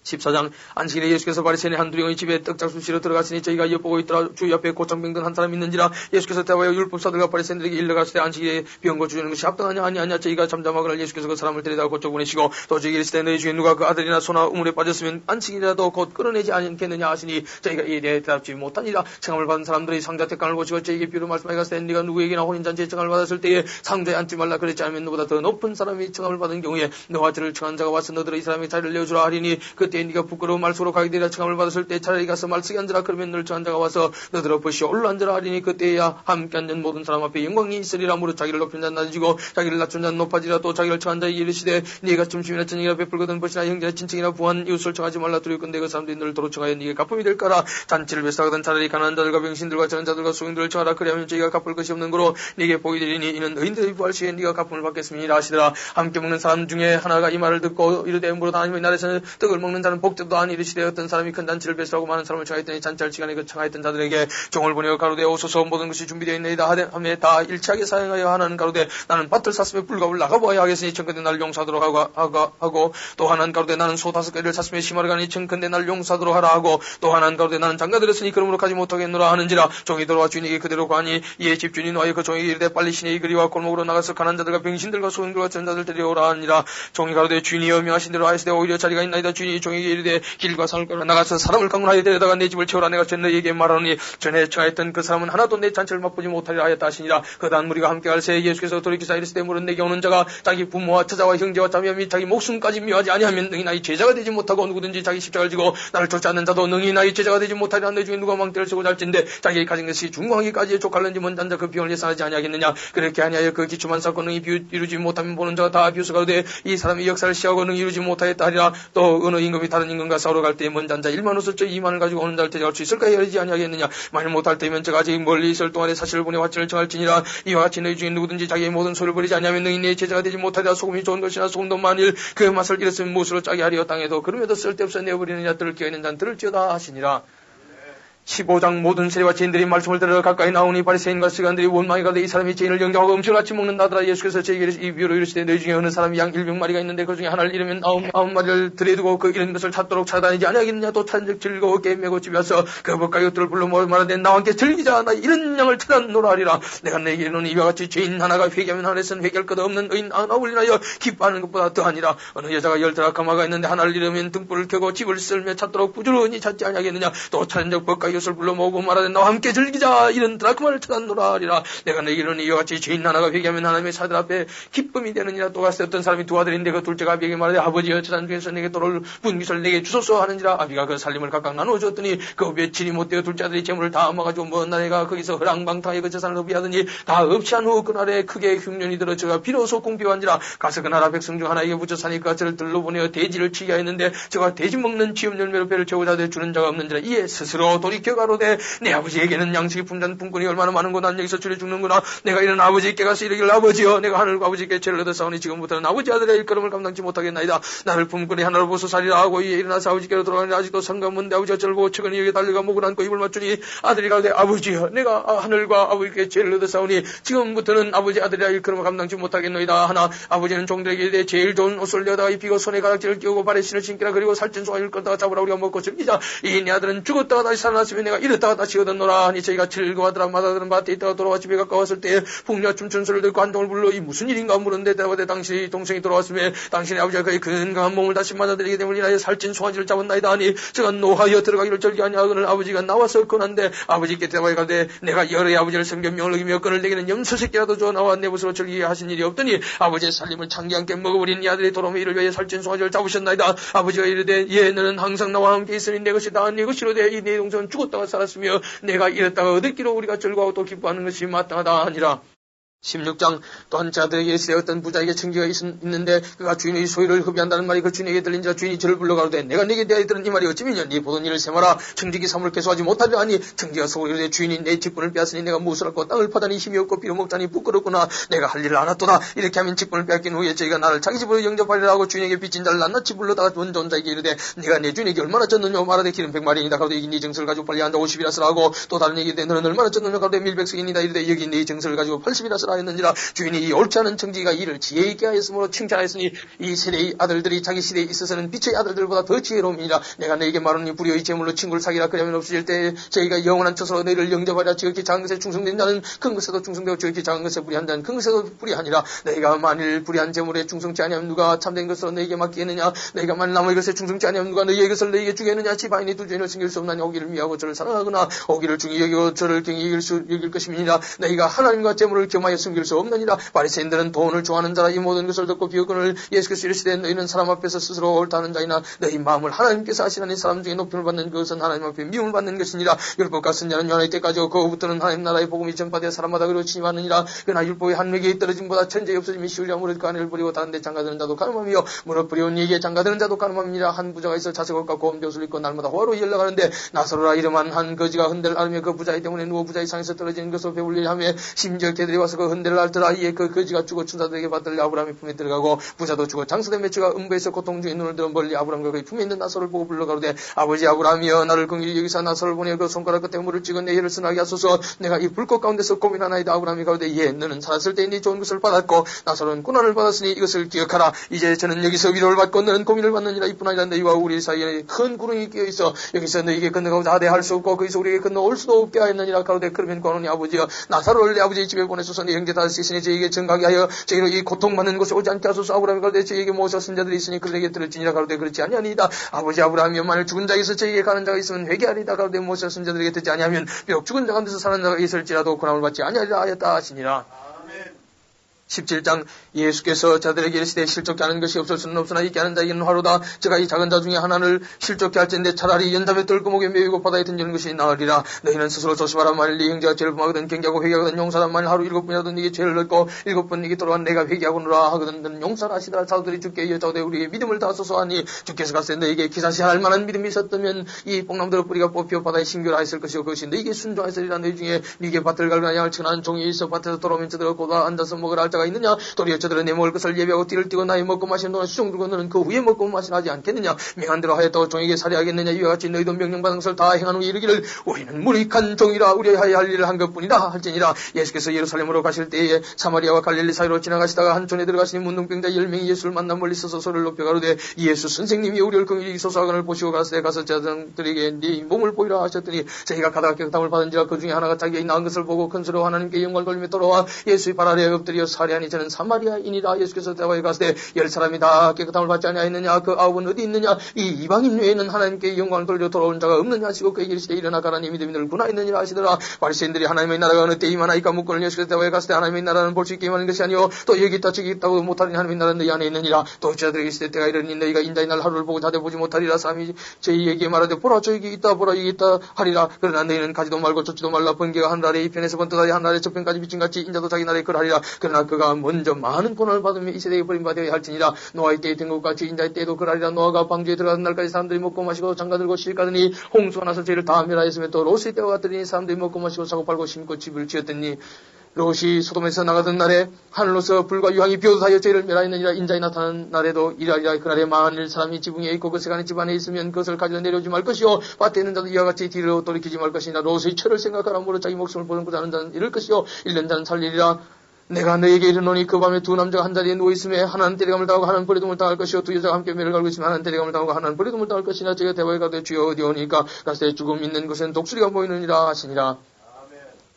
14장. 안식일에 예수께서 바리새인의 한 두령의 집에 떡장수 실어 들어갔으니 저희가 엿보고 있더라. 주 옆에 고창병 든 한 사람이 있는지라. 예수께서 대하여 율법사들과 바리새인들에게 일러가시되 안식일에 병 고쳐주는 것이 합당하냐 아니하냐. 저희가 잠잠하거늘 예수께서 그 사람을 데려다가 고쳐 보내시고 또 저희에게 이르시되 너희 중에 누가 그 아들이나 소나 우물에 빠졌으면 안식일이라도 곧 끌어내지 않겠느냐 하시니 저희가 이에 대해 대답지 못하니라. 청함을 받은 사람들이 상자 택강을 고치고 저희에게 비유로 말씀하여 가시되 네가 누구에게나 혼인잔치에 청함을 받았을 때에 상자에 앉지 말라. 그렇지 않으면 너보다 더 높은 사람이 청함을 받은 경우에 너와 저를 청한 자가 와서 너들의 이 사람의 자리를 내어주라 하리니 그때 때에 네가 부끄러운 말소로 가게 되리라. 청함을 받았을 때 차라리 가서 말석에 앉으라. 그러면 널 저한 자가 와서 너더러 보시오 올라 앉으라 하리니 그때야 함께 앉은 모든 사람 앞에 영광이 있으리라. 무릇 자기를 높인 자는 낮아지고 자기를 낮춘 자는 높아지리라. 또 자기를 청한 자에게 이르시되 네가 점심이나 저녁이나 베풀거든 벗이나 형제나 친척이나 부한 이웃을 청하지 말라. 두려건대 그 사람들이 너를 도로 청하여 네게 갚음이 될까라. 잔치를 배사하거든 차라리 가난한 자들과 병신들과 저런 자들과 소인들을 청하라. 그리하면 저희가 갚을 것이 없는 거로 네게 복이 되리니 이는 의인들의 부활 시에 네가 갚음을 받겠습니다 하시더라. 함께 먹는 사람 중에 하나가 이 말을 듣고 이르되 무릇 하나님의 나라에서는 떡을 먹는 자는 복되도 아니. 이르시되 어떤 사람이 큰 잔치를 배설하고 많은 사람을 청하였더니 잔치할 시간에 그 청하였던 자들에게 종을 보내어 가로되 오소서 모든 것이 준비되어 있나이다 하매 다 일치하게 사용하여 하나는 가로되 나는 밭을 샀으며 불갑을 나가보아야 하겠으니 청컨대 날 용서하도록 하고 또 하나는 가로되 나는 소 5개를 샀으며 심하러 가니 청컨대 날 용서하도록 하라 하고 또 하나는 가로되 나는 장가들었으니 그러므로 가지 못하겠노라 하는지라. 종이 돌아와 주인에게 그대로 가니 이에 집주인이 노하여 그 종에게 이르되 빨리 시내의 거리와 골목으로 나가서 가난한 자들과 병신들과 소인들과 전자들 데려오라 하니라. 종이 가로되 주인이여 명하신 대로 하시되 오히려 자리가 있나이다. 주인이 종에게 이르되 길과 산을 걸어 나가서 사람을 강론하여 데려다가 내 집을 채우라. 내가 전 너희에게 말하노니 전에 청하였던 그 사람은 하나도 내 잔치를 맛보지 못하리라 하였다 하시니라. 그다음 무리가 함께 갈새 예수께서 돌이키사 이르시되 물은 내게 오는 자가 자기 부모와 처자와 형제와 자매 및 자기 목숨까지 미워하지 아니하면 능히 나의 제자가 되지 못하고 누구든지 자기 십자가를 지고 나를 쫓지 않는 자도 능히 나의 제자가 되지 못하리라. 너 중에 누가 망대를 쓰고자 할진대 자기의 가진 것이 중공하기까지 족할는지 먼저 그 비용을 예산하지 아니하겠느냐. 그렇게 아니하여 그 기초만 쌓고 능히 이루지 못하면 보는 자가 다 비웃어가 되되 이 사람이 역사를 시하고 능히 이루지 못하였다 하리라. 또 어느 임금이 다른 임금과 싸우러 갈 때에 먼저 앉아 1만 옷을 저 2만을 가지고 오는 자를 데려갈 수 있을까 여리지 아니하겠느냐. 만일 못할 때면 저가 아직 멀리 있을 동안에 사실을 보내 화친을 정할지니라. 이와 같이 너희 중에 누구든지 자기의 모든 소를 버리지 아니하면 능히 내 제자가 되지 못하리라. 소금이 좋은 것이나 소금도 만일 그 맛을 잃었으면 무엇으로 짜게 하리요. 땅에도 그럼에도 쓸데없어 내어버리는 자들을 끼어있는 자는 들을지어다 하시니라. 15장 모든 세리와 죄인들이 말씀을 들으러 가까이 나오니 바리새인과 서기관들이 원망이 가되 이 사람이 죄인을 영접하고 음식같이 먹는다더라. 예수께서 저에게 이 비유로 이르시되 너희 중에 어느 사람이 양 100마리가 있는데 그 중에 하나를 잃으면 9마리를 들여두고 그 잃은 것을 찾도록 찾아다니지 아니하겠느냐. 또 찾은즉 즐거웠게 메고 집에 와서 그 법과 이웃들을 불러 말하되 나와 함께 즐기자. 나 이런 양을 찾았노라 하리라. 내가 너에게 이르노니 이와 같이 죄인 하나가 회개하면 하늘에서는 회개할 것 없는 의인 9을 인하여 기뻐하는 것보다 더하니라. 어느 여자가 10대라 가마가 있는데 하나를 잃으면 등불을 켜고 집을 쓸며 찾도록 부지런히 찾지 아니하겠느냐. 또 찾은즉 법과 이웃을 불러 모으고 말하되 나와 함께 즐기자. 이런 드라크마를 찾았노라 하리라. 내가 너에게 이르노니 이와 같이 죄인 하나가 회개하면 하나님의 사들 앞에 기쁨이 되느니라. 또 갔을 때 어떤 사람이 두 아들인데 그 둘째가 아비에게 말하되 아버지여 저산 중에서 내게 돌을 분깃을 내게 주소서 하는지라. 아비가 그 살림을 각각 나누어 줬더니 그 며칠이 못되어 둘째 아들이 재물을 다 모아가지고 먼 나라가 거기서 허랑방탕하게 그 재산을 흡의하더니 다 없이한 후 그날에 크게 흉년이 들어 저가 비로소 공피한지라. 가서 그 나라 백성 중 하나에게 붙여 사니까 저를 들러 보내어 돼지를 치게 하였는데 저가 돼지 먹는 지음 열매로 배를 채우자 되 주는 자가 없는지라. 이에 스스로 돌이켜 가로되 내 아버지에게는 양식이 품잔 품꾼이 얼마나 많은고 난 여기서 줄여 죽는구나. 내가 이런 아버지께 가서 이르기를 아버지여 내가 하늘과 아버지께 죄를 얻었사오니 지금부터는 아버지 아들의 일걸음을 감당치 못하겠나이다. 나를 품꾼이 하나로 보소 살리라 하고 이에 일어나서 아버지께로 돌아가니 아직도 상관문데 아버지가 저를 보고 측은히 여기 달려가 목을 안고 입을 맞추니 아들이 가되 아버지여 내가 하늘과 아버지께 죄를 얻었사오니 지금부터는 아버지 아들의 일걸음을 감당치 못하겠노이다 하나 아버지는 종들에게 이르되 제일 좋은 옷을 내다가 입히고 손에 가락지를 끼우고 발에 신을 신기라. 그리고 살찐 송아지를 끌다가 잡으라. 우리가 먹고 즐기자. 이 내 아들은 죽었다가 다시 살아났으면 내가 이랬다가 다시 얻었노라 하니 저희가 즐거워하더라. 마다들은 밭에 있다가 돌아와 집에 가까웠을 때 풍류와 춤춘 소리를 듣고 한동을 불러 이 무슨 일인가 물었는데 대답하되 당신의 동생이 돌아왔으며 당신의 아버지가 그의 건강한 몸을 다시 맞아들이게 됨을 인하여 살찐 송아지를 잡았나이다 하니 저가 노하여 들어가기를 절기하냐거늘 아버지가 나와서 건한데 아버지께 대답하여 가되 내가 여러의 아버지를 섬겨 명을 어기며 그를 내게는 염소새끼라도 줘 나와 내 붓으로 절기게 하신 일이 없더니 아버지의 살림을 창기 함께 먹어버린 이 아들이 돌아오며 이를 위하여 살찐 송아지를 잡으셨나이다. 아버지가 이르되 예 너는 항상 나와 함께 있으니 내 것이다. 내 것이로되 이 내 동생은 죽었다가 살았으며 내가 이랬다가 얻었기로 우리가 즐거워하고 또 기뻐하는 것이 마땅하다 하니라. 16장 또한 자들에게 이르시되 어떤 부자에게 청지가 있는데 그가 주인의 소유를 흡의한다는 말이 그 주인에게 들린지라. 주인이 저를 불러 가로되 내가 네게 대하여 들은 이 말이 어찌미냐. 네 보던 일을 세마라. 청지기 사물을 계속하지 못하려 하니 청지가 속으로 이르되 주인이 내 직분을 빼앗으니 내가 무엇을 할꼬. 땅을 파다니 힘이 없고 비로 먹자니 부끄럽구나. 내가 할 일을 안 했도다. 이렇게 하면 직분을 빼앗긴 후에 저희가 나를 자기 집으로 영접하리라 하고 주인에게 빚진 자를 낱낱이 불러다가 원전 자에게 이르되 네가 내 주인에게 얼마나 졌느냐 말하되 기름 100마리이다. 가로되 이기 네 정서를 가지고 빨리 앉아 50이라 쓰라 하고 또 다른 얘기에 너는 얼마나 졌느냐 가로되 밀백석이니다. 이르되 여기 네 정서를 가지고 80이라 쓰라 했는지라. 주인이 이 옳지 않은 청지기가 이를 지혜 있게 하였으므로 칭찬하였으니 이 세대의 아들들이 자기 시대에 있어서는 빛의 아들들보다 더 지혜로움이니라. 내가 너에게 말하니 불의의 재물로 친구를 사귀라. 그러면 없어질 때에 저희가 영원한 처소로 너희를 영접하리라. 지극히 작은 것에 충성된 자는 큰 것에도 충성되고 지극히 작은 것에 불의한 자는 큰 것에도 불의하니라. 너희가 만일 불의한 재물에 충성치 아니하면 누가 참된 것으로 너희에게 맡기겠느냐. 너희가 만일 남의 것에 충성치 아니하면 누가 너희의 것을 너희에게 주겠느냐. 지방인이 두 죄인을 숨길 수 없나니 오기를 미워하고 저를 사랑하거나 오기를 중히 여기고 저를 경히 여길 것임이니라. 너희가 하나님과 재물을 겸하여 숨길 수 없느니라. 바리새인들은 돈을 좋아하는 자라. 이 모든 것을 듣고 비어근을 예수께서 이르시되 너희는 사람 앞에서 스스로 옳다는 자이나 너희 마음을 하나님께서 아시나니 사람 중에 높임을 받는 그것은 하나님 앞에 미움을 받는 것이니라. 율법과 선지자는 요한의 때까지 그후부터는 하나님 나라의 복음이 전파되어 사람마다 그리고 침하느니라. 그러나 율법의 한 명이 떨어짐보다 천재의 없어짐이 쉬우려 무릇 그 안을 버리고 다른 데 장가드는 자도 가늠하며 무릇 버리온 이에게 장가드는 자도 가늠함이니라. 한 부자가 있어 자색옷과 고운 벼슬을 입고 날마다 호화로 연락하는데 나사로라 이름한 한 거지가 흔들을 앓으며 그 부자의 때문에 누워 부자의 상에서 떨어지는 것을 배울리려 하며 심지어 개들이 와서 그 흔들을 앓더라. 이에 그 거지가 죽어 천사들에게 받들려 아브라함의 품에 들어가고 부자도 죽어 장사된 매추가 음부에서 고통 중에 눈을 들어 멀리 아브라함과 그의 품에 있는 나사로를 보고 불러가로되 아버지 아브라함이여 나를 긍휼히 여기사 나사로를 보내 그 손가락 끝에 물을 찍어 내 혀를 선하게 하소서. 내가 이 불꽃 가운데서 고민하나이다. 아브라함이 가로되 예 너는 살았을 때 네 좋은 것을 받았고 나사로는 고난을 받았으니 이것을 기억하라. 이제 저는 여기서 위로를 받고 너는 고민을 받느니라. 이뿐 아니라 너희와 우리 사이에 큰 구름이 끼어 있어 여기서 너희에게 건너가고자 하되 할 수 없고 거기서 우리에게 건너올 수도 없게 하였느니라. 가로되 그러면 고노니 아버지여 나사로를 내 아버지의 집에 보내소서. 내 형제 다섯이 있으니 저에게 정하게 하여 저희로 이 고통받는 곳에 오지 않게 하소서. 아브라함이 가로되 저에게 모셔 선자들이 있으니 그들에게 들을지니라. 가로되 그렇지 아니하니이다. 아버지 아브라함이여 만일 죽은 자에게서 저에게 가는 자가 있으면 회개하리이다. 가로되 모셔 선자들에게 듣지 아니하면 비록 죽은 자 가운데서 사는 자가 있을지라도 고난을 받지 아니하리라 하였다 하시니라. 17장 예수께서 자들에게 이르시되 실족케 하는 것이 없을 수는 없으나 있게 하는 자에게는 화로다. 제가 이 작은 자 중에 하나를 실족케 할진데 차라리 연담에 뜰구멍에 메이고 바다에 던지는 것이 나으리라. 너희는 스스로 조심하라. 만일 네 형제가 죄를 범하거든 경계하고 회개하거든 용서하라. 만일 하루 7번이라도 네게 죄를 넣고 7번 네게 돌아와 내가 회개하고노라 하거든 너는 용서를 하시더라. 사도들이 주께 여짜오되 우리의 믿음을 다하소서 하니 주께서 가서 너희에게 기사시할 만한 믿음이 있었다면 이 뽕나무들의 뿌리가 뽑혀 바다에 심겨라 했을 것이요 그것이 너희에게 순종하였으리라. 너희 중에 네게 밭을 갈거나 양을 치거나 종이 있어 밭에서 돌아오면 저들과 고다 앉아서 먹으라 할 자가 있느냐. 도리어 저들은 내 먹을 것을 예비하고 띠를 띠고 나의 먹고 마시는 동안 수종 들고 너는 그 후에 먹고 마시나 하지 않겠느냐. 명한 대로 하였다고 종에게 살해하겠느냐. 이와 같이 너희도 명령받은 것을 다 행한 후에 이르기를 우리는 무익한 종이라 우리하여 할 일을 한 것뿐이라 할지니라. 예수께서 예루살렘으로 가실 때에 사마리아와 갈릴리 사이로 지나가시다가 한 촌에 들어가시니 문둥병자 10명이 예수를 만나 멀리 서서 소리를 높여 가로되 예수 선생님이 우리를 긍휼히 여기소서 하거늘 보시고 가서 자들에게 네 몸을 보이라 하셨더니 저희가 가다가 깨끗함을 받은지라. 그 중에 하나가 자기가 낳은 것을 보고 큰 소리로 하나님께 영광을 돌리며 돌아와 예수의 발 아래에 엎드려 살해하니 저는 사마리아인이라. 예수께서 대답하여 가시되 10사람이 다 깨끗함을 받지 아니하였느냐. 그 9은 어디 있느냐. 이 이방인 외에는 하나님께 영광을 돌려 돌아온 자가 없느냐 하시고 그에게 이르시되 일어나 가라. 네 믿음이 늘 구나있느니라 하시더라. 바리새인들이 하나님의 나라가 어느 때 임하나이까 묻고는 예수께서 대답하여 가시되 하나님의 나라는 볼 수 있게 임하는 것이 아니요 또 여기 있다 저기 있다고 못하리니 하나님의 나라는 너희 안에 있느니라. 또 제자들에게 이르시되 때가 이르니 너희가 인자의 날 하루를 보고 자대 보지 못하리라. 사람이 저희에게 말하되 보라 저기 있다 보라 여기 있다 하리라. 그러나 너희는 가지도 말고 쫓지도 말라. 번개가 하늘아래 이편에서 번떠다리 하늘아래 저편까지 비침같이 인자도 자기 나라에 그러하리라. 그러나 그가 먼저 많은 고난을 받으며 이 세대에 버림받아야 할지니라. 노아의 때에 된 것같이 인자의 때에도 그러하리라. 노아가 방주에 들어가는 날까지 사람들이 먹고 마시고 장가들고 시집가더니 홍수가 나서 죄를 다 멸하였으며 또 롯의 때와 같더니 사람들이 먹고 마시고 사고 팔고 심고 집을 지었더니 롯이 소돔에서 나가던 날에 하늘로서 불과 유황이 비오듯하여 죄를 멸하였느니라. 인자에 나타나는 날에도 이러하리라. 그날에 만일 사람이 지붕에 있고 그 세간의 집안에 있으면 그것을 가지러 내려오지 말 것이요 밭에 있는 자도 이와 같이 뒤로 돌이키지 말 것이니라. 롯의 철을 생각하라. 무릇 자기 목숨을 보존하고자 하는 자는 이럴 것이요 잃는 자는 살리리라. 내가 너에게 이르노니 그 밤에 두 남자가 한 자리에 누워있으며 하나는 때리감을 당하고 하나는 버리둠을 당할 것이요 두 여자가 함께 매를 갈고 있으며 하나는 때리감을 당하고 하나는 버리둠을 당할 것이나 저희가 대화에 가되 주여 어디 오니까 가서 죽음 있는 곳에는 독수리가 보이느니라 하시니라.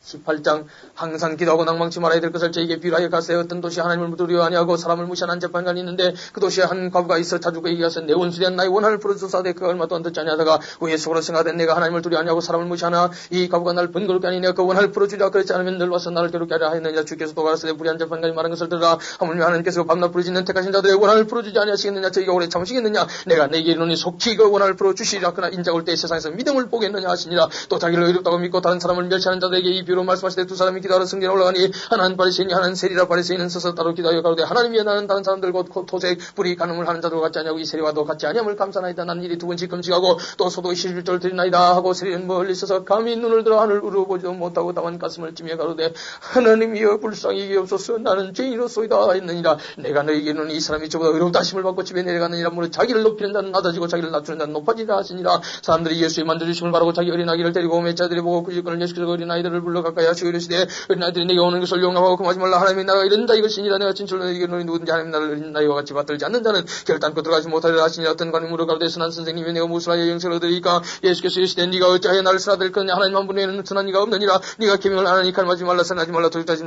18장 항상 기도하고 낭망치 말아야 될 것을 저에게 비유하여 가세. 어떤 도시에 하나님을 두려워 아니하고 사람을 무시하는 재판관이 있는데 그 도시에 한 과부가 있어 자주 그에게 가서 내 원수된 나의 원한을 풀어주소서 하되 그가 얼마 동안 듣지 아니하다가 후에 속으로 생각하되 내가 하나님을 두려워 아니하고 사람을 무시하나 이 과부가 나를 번거롭게 하니 내가 그 원한을 풀어주리라. 그렇지 않으면 늘 와서 나를 괴롭게 하려 하였느니라. 주께서 또 가라사대 불의한 재판관이 말한 것을 들으라. 하물며 하나님께서 밤낮 부르짖는 택하신 자들의 원한을 풀어주지 아니하시겠느냐. 저희가 오래 참으시겠느냐. 내가 내게 이르노니 속히 그 원한을 풀어주시리라. 그러나 인자가 올 때 세상에서 믿음을 보겠느냐 하시니라. 또 자기를 의롭다고 믿고 다른 사람을 멸시하는 자들에게 이 비유로 말씀하시되 두 사람이 기도하러 성전에 올라가니 하나는 바리새인이 하나는 세리라. 바리새인은 서서 따로 기도하여 가로되 하나님이여 나는 다른 사람들 곧 토색 불의 간음을 하는 자들과 같지 아니하고 이 세리와도 같지 아니함을 감사나이다. 나는 일이 2번씩 금식하고 또 소도 11조를 드리나이다 하고 세리는 멀리 서서 감히 눈을 들어 하늘 우러보지도 못하고 다만 가슴을 찌며 가로되 하나님이여 불쌍히 여기옵소서. 나는 죄인으로소이다 했느니라. 내가 너에게 이르노니 이 사람이 저보다 의롭다 하심을 받고 집에 내려가느니라. 무릇 자기를 높이는 자는 낮아지고 자기를 낮추는 자는 높아지리라 하시니라. 사람들이 예수의 만져주심을 바라고 자기 어린아기를 데리고 오매 자들이 보고 그 일꾼을 예수께서 어린아이들을 불러 가까이 하시고 이르시되 어린아이들이 내게 오는 것을 용납하고 금하지 말라. 하나님의 나라가 이런 자 이것이니라. 내가 진실로 너에게 이르노니 누구든지 하나님의 나라를 이런 나이와 같이 받들지 않는 자는 결단코 들어가지 못하리라 하시니라. 어떤 관이 물어 가로되 선한 선생님이 내가 무엇을 하여 영생을 얻으리까. 예수께서 이르시되 네가 어찌하여 나를 선하될 거냐. 하나님 한 분에는 선한 이가 없느니라. 네가 계명을 안 하니 갈망하지 말라 선하지 말라 도둑하지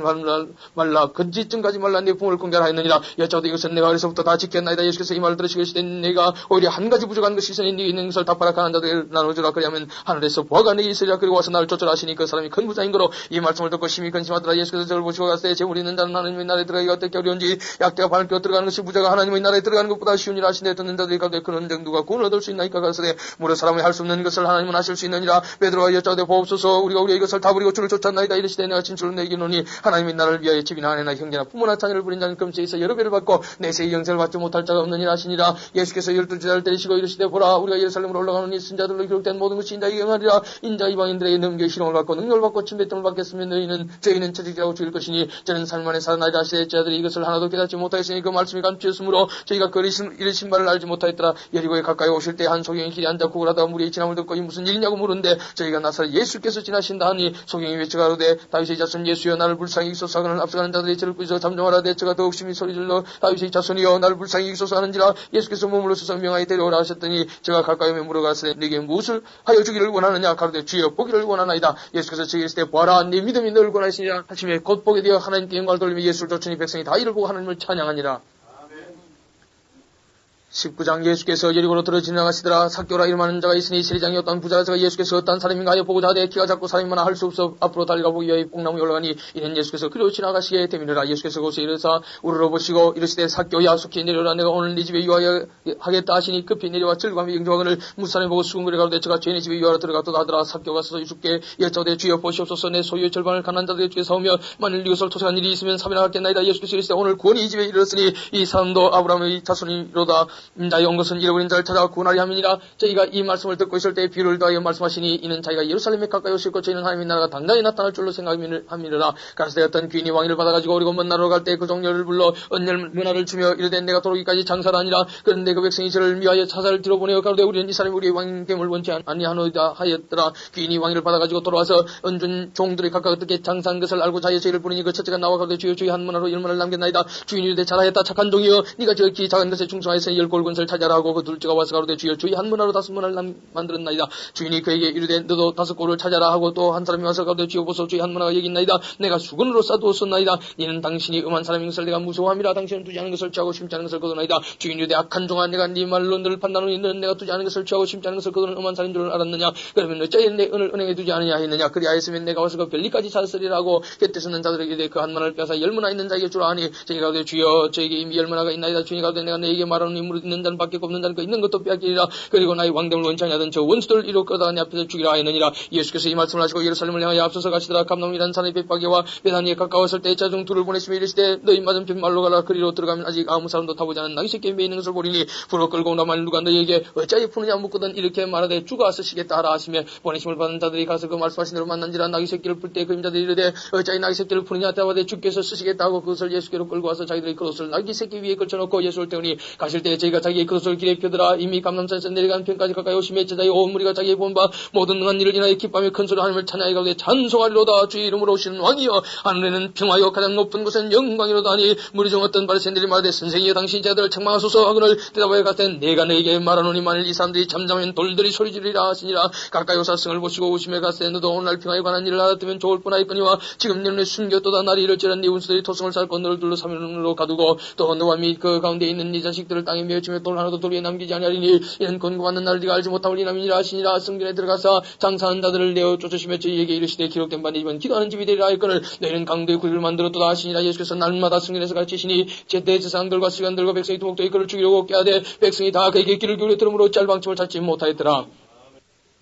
말라 거짓증 가지 말라 내 품을 공개하라 했느니라. 여짜오되 이것은 내가 어려서부터 다 지켰나이다. 예수께서 이 말을 들으시고 이르시되 네가 오히려 한 가지 부족한 것이 있으니 네게 있는 것을 다 팔아 가난한 자들에게 나눠주라. 그리하면 하늘에서 보화가 내게 있으리라. 그리고 와서 나를 쫓으라 하시니 그 사람이 큰 부자인 거로 말씀으로 이 말씀을 듣고 심히 근심하더라. 예수께서 저를 보시고 가시되 재물이 있는 자는 하나님의 나라에 들어가기가 어떻게 어려운지 약대가 발을 끼워 들어가는 것이 부자가 하나님의 나라에 들어가는 것보다 쉬운 일 하시네. 듣는 자들이 가되 그런 누가 구원을 얻을 수 있나이까 가시되 무릇 사람이 할 수 없는 것을 하나님은 하실 수 있느니라. 베드로가 여짜오되 보옵소서 우리가 우리의 이것을 다 버리고 주를 쫓았나이다. 이르시되 내가 진실로 내게 이르노니 하나님의 나라를 위하여 집이나 아내나 형제나 부모나 자녀를 부린 자는 금세에서 여러 배를 받고 내세의 영생을 받지 못할 자가 없느니라 하시니라. 예수께서 12제자를 데리시고 이르시되 보라 우리가 예루살렘으로 올라가노니 쓴자들로 기록된 모든 것이 인자에게 응하리라. 인자 이방인들에게 넘겨 희롱을 받고 능력을 받고 침뱉음을 받겠으며 저희는 처직이라고 죽일 것이니 저는 삶 안에 살아나리라 하시되 제자들이 이것을 하나도 깨닫지 못하였으니 그 말씀이 감추었으므로 저희가 그 이르신 바를 알지 못하였더라. 여리고에 가까이 오실 때 한 소경이 길에 앉아 구걸하다가 무리의 지남을 듣고 이 무슨 일이냐고 물은데 저희가 나사렛 예수께서 지나신다 하니 소경이 외쳐가로되 다윗의 자손 예수여 나를 불쌍히 여기소서 하거늘 앞서가는 자들이 저를 꾸짖어 잠잠하라. 내처가 더욱 심히 소리질러 다윗의 자손이여 나를 불쌍히 여기소서 하는지라. 예수께서 몸으로 서서 명하여 데려오라 하셨더니 제가 가까이 오며 물어가시되 네게 무엇을 하여 주기를 원하느냐. 가로되 주여 보기를 원하나이다. 예수께서 저에게 이르시되 보아라 네 믿음이 너를 권하시니라 하시며 곧 보게 되어 하나님께 영광을 돌리며 예수를 쫓으니 백성이 다 이를 보고 하나님을 찬양하니라. 19장 예수께서 여리고로 들어 지나가시더라. 삭개오라 이름하는 자가 있으니 세리장이 어떤 부자가 예수께서 어떤 사람인가 하여 보고자 하되 키가 작고 사람이 많아 할 수 없어 앞으로 달려가 보기 위하여 뽕나무에 올라가니 이는 예수께서 그리로 지나가시게 되미니라. 예수께서 그곳에 이르사 우르르 보시고 이르시되 삭개오야 속히 내려라. 내가 오늘 네 집에 유하여 하겠다 하시니 급히 내려와 즐거움이 영접하거늘 무사람이 보고 수군거려 가로되 저가 죄인의 집에 유하러 들어갔도다 하더라. 삭개오가 서서 주께 여짜오되 주여 보시옵소서 내 소유의 절반을 가난한 자들에게 주께 사오며 만일 이것을 토색한 일이 있으면 사면하겠나이다. 예수께서 이르시되 오늘 구원이 이 집에 이르렀으니 이 사람도 아브라함의 자손이로다. 인자의 온 것은 잃어버린 자를 찾아 구원하려 함이니라. 저희가 이 말씀을 듣고 있을 때 비유를 더하여 말씀하시니 이는 자기가 예루살렘에 가까이 오실 것 저희는 하나님의 나라가 당장히 나타날 줄로 생각함이니라. 가시되 어떤 귀인이 왕위를 받아가지고 어리고 먼 나라로 갈 때 그 종려를 불러 언열 문화를 주며 이르되 내가 도로기까지 장사를 하니라. 그런데 그 백성이 저를 미하여 차사를 뒤로보내어 가로되 우리는 이 사람이 우리의 왕됨을 원치 아니하노이다 하였더라. 귀인이 왕위를 받아가지고 돌아와서 언준 종들이 각각 어떻게 장사한 것을 알고 자기의 저희를 부르니 그 첫째가 나와 가로되 주여 주의 한 문화로 10문화를 남겼나이다. 주인이 이르되 잘하였다 착한 종이여 네가 저기 작은 것에 충성하여서 10골근을 찾아라 하고 그 둘째가 와서 가로되 주여 주의 한 문화로 5문화를 만들었나이다. 주인이 그에게 이르되 너도 5골을 찾아라 하고 또 한 사람이 와서 가로되 주여 보소 주의 한 문화가 여기 있나이다. 내가 수건으로 싸두었었나이다. 이는 당신이 음한 사람인 것을 내가 무서워함이라. 당신은 두지 않은 것을 취하고 심지 않은 것을 거두나이다. 주인이 이르되 악한 종아 내가 네 말로 너를 판단하노니 너는 내가 두지 않은 것을 취하고 심지 않은 것을 거두는 음한 사람인 줄 알았느냐. 그러면 어찌하여 내 은을 은행에 두지 않으냐 했느냐. 그리하였으면 내가 와서 그 별리까지 찾았으리라 하고 곁에 서는 자들에게 이르되 그 한 문화를 빼앗아 10문화 있는 자에게 주라 하니 저희가 가로되 주여 저에게 이미 10문화가 있나이다. 주인이 가로되 내가 너에게 말하노니 무릇 있는 자는 밖에 없는 자는 그 있는 것도 빼앗기리라. 그리고 나의 왕됨을 원치 아니하던 저 원수들을 이로 끌어다가 내 앞에서 죽이라 하였느니라. 예수께서 이 말씀을 하시고 예루살렘을 향하여 앞서서 가시더라. 감람이라는 산의 벳바게와 베다니에 가까웠을 때 자중 둘을 보내시며 이르시되 너희 맞은편 말로 가라. 그리로 들어가면 아직 아무 사람도 타보지 않은 나귀 새끼에 매이는 것을 보리니 불을 끌고 오나 만일 누가 너희에게 어찌하여 푸느냐 묻거든 이렇게 말하되 주가 쓰시겠다 하라 하시며 보내심을 받은 자들이 가서 그 말씀하신 대로 만난지라. 나귀 새끼를 풀 때 그 임자들이 이르되 어찌하여 나귀 새끼를 푸느냐 대답하되 주께서 쓰시겠다 하고 그것을 예수께로 끌고 와서 자기들의 그것을 나귀 새끼 위에 걸쳐놓고 예수를 태우니 가실 때 저희가 자기의 그것을 길에 펴더라. 이미 감람산에서 내려가는 편까지 가까이 오시며 제자의 온 무리가 자기의 본 바 모든 능한 일을 인하여 기뻐하며 큰 소리로 하나님을 찬양하여 가로되 찬송하리로다. 주의 이름으로 오시는 왕이여 하늘에는 평화여 가장 높은 곳엔 영광이로다 하니 무리 중 어떤 바리새인들이 말하되 선생이여 당신이 제자들을 책망하소서 하거늘 대답하여 가로되 내가 너에게 말하노니 만일 이 사람들이 잠잠하면 돌들이 소리지르리라 하시니라. 가까이 오사 성을 보시고 오시며 가로되 너도 오늘날 평화에 관한 일을 알았으면 좋을 뻔하였거니와 지금 네 눈에 숨겼도다. 날이 이럴지라 네 운수들이 토성을 쌓고 너를 둘러 사면으로 가두고 또 너와 및 그 가운데 있는 네 자식들을 땅에 메어치며 돌 하나도 돌 위에 남기지 아니하리니 이는 권고받는 날을 네가 알지 못하고 이남이니라 하시니라. 성전에 들어가서 장사하는 자들을 내어 쫓으시며 저희에게 이르시되 기록된 바 네 집은 기도하는 집이 되리라 하였거늘 너희는 강도의 구리를 만들었도다 하시니라. 예수께서 날마다 성전에서 가르치시니 제대제사장들과 서기관들과 백성이 두목도에 그를 죽이려고 꾀하되 백성이 다 그에게 귀를 기울여 들으므로 짤방침을 찾지 못하였더라.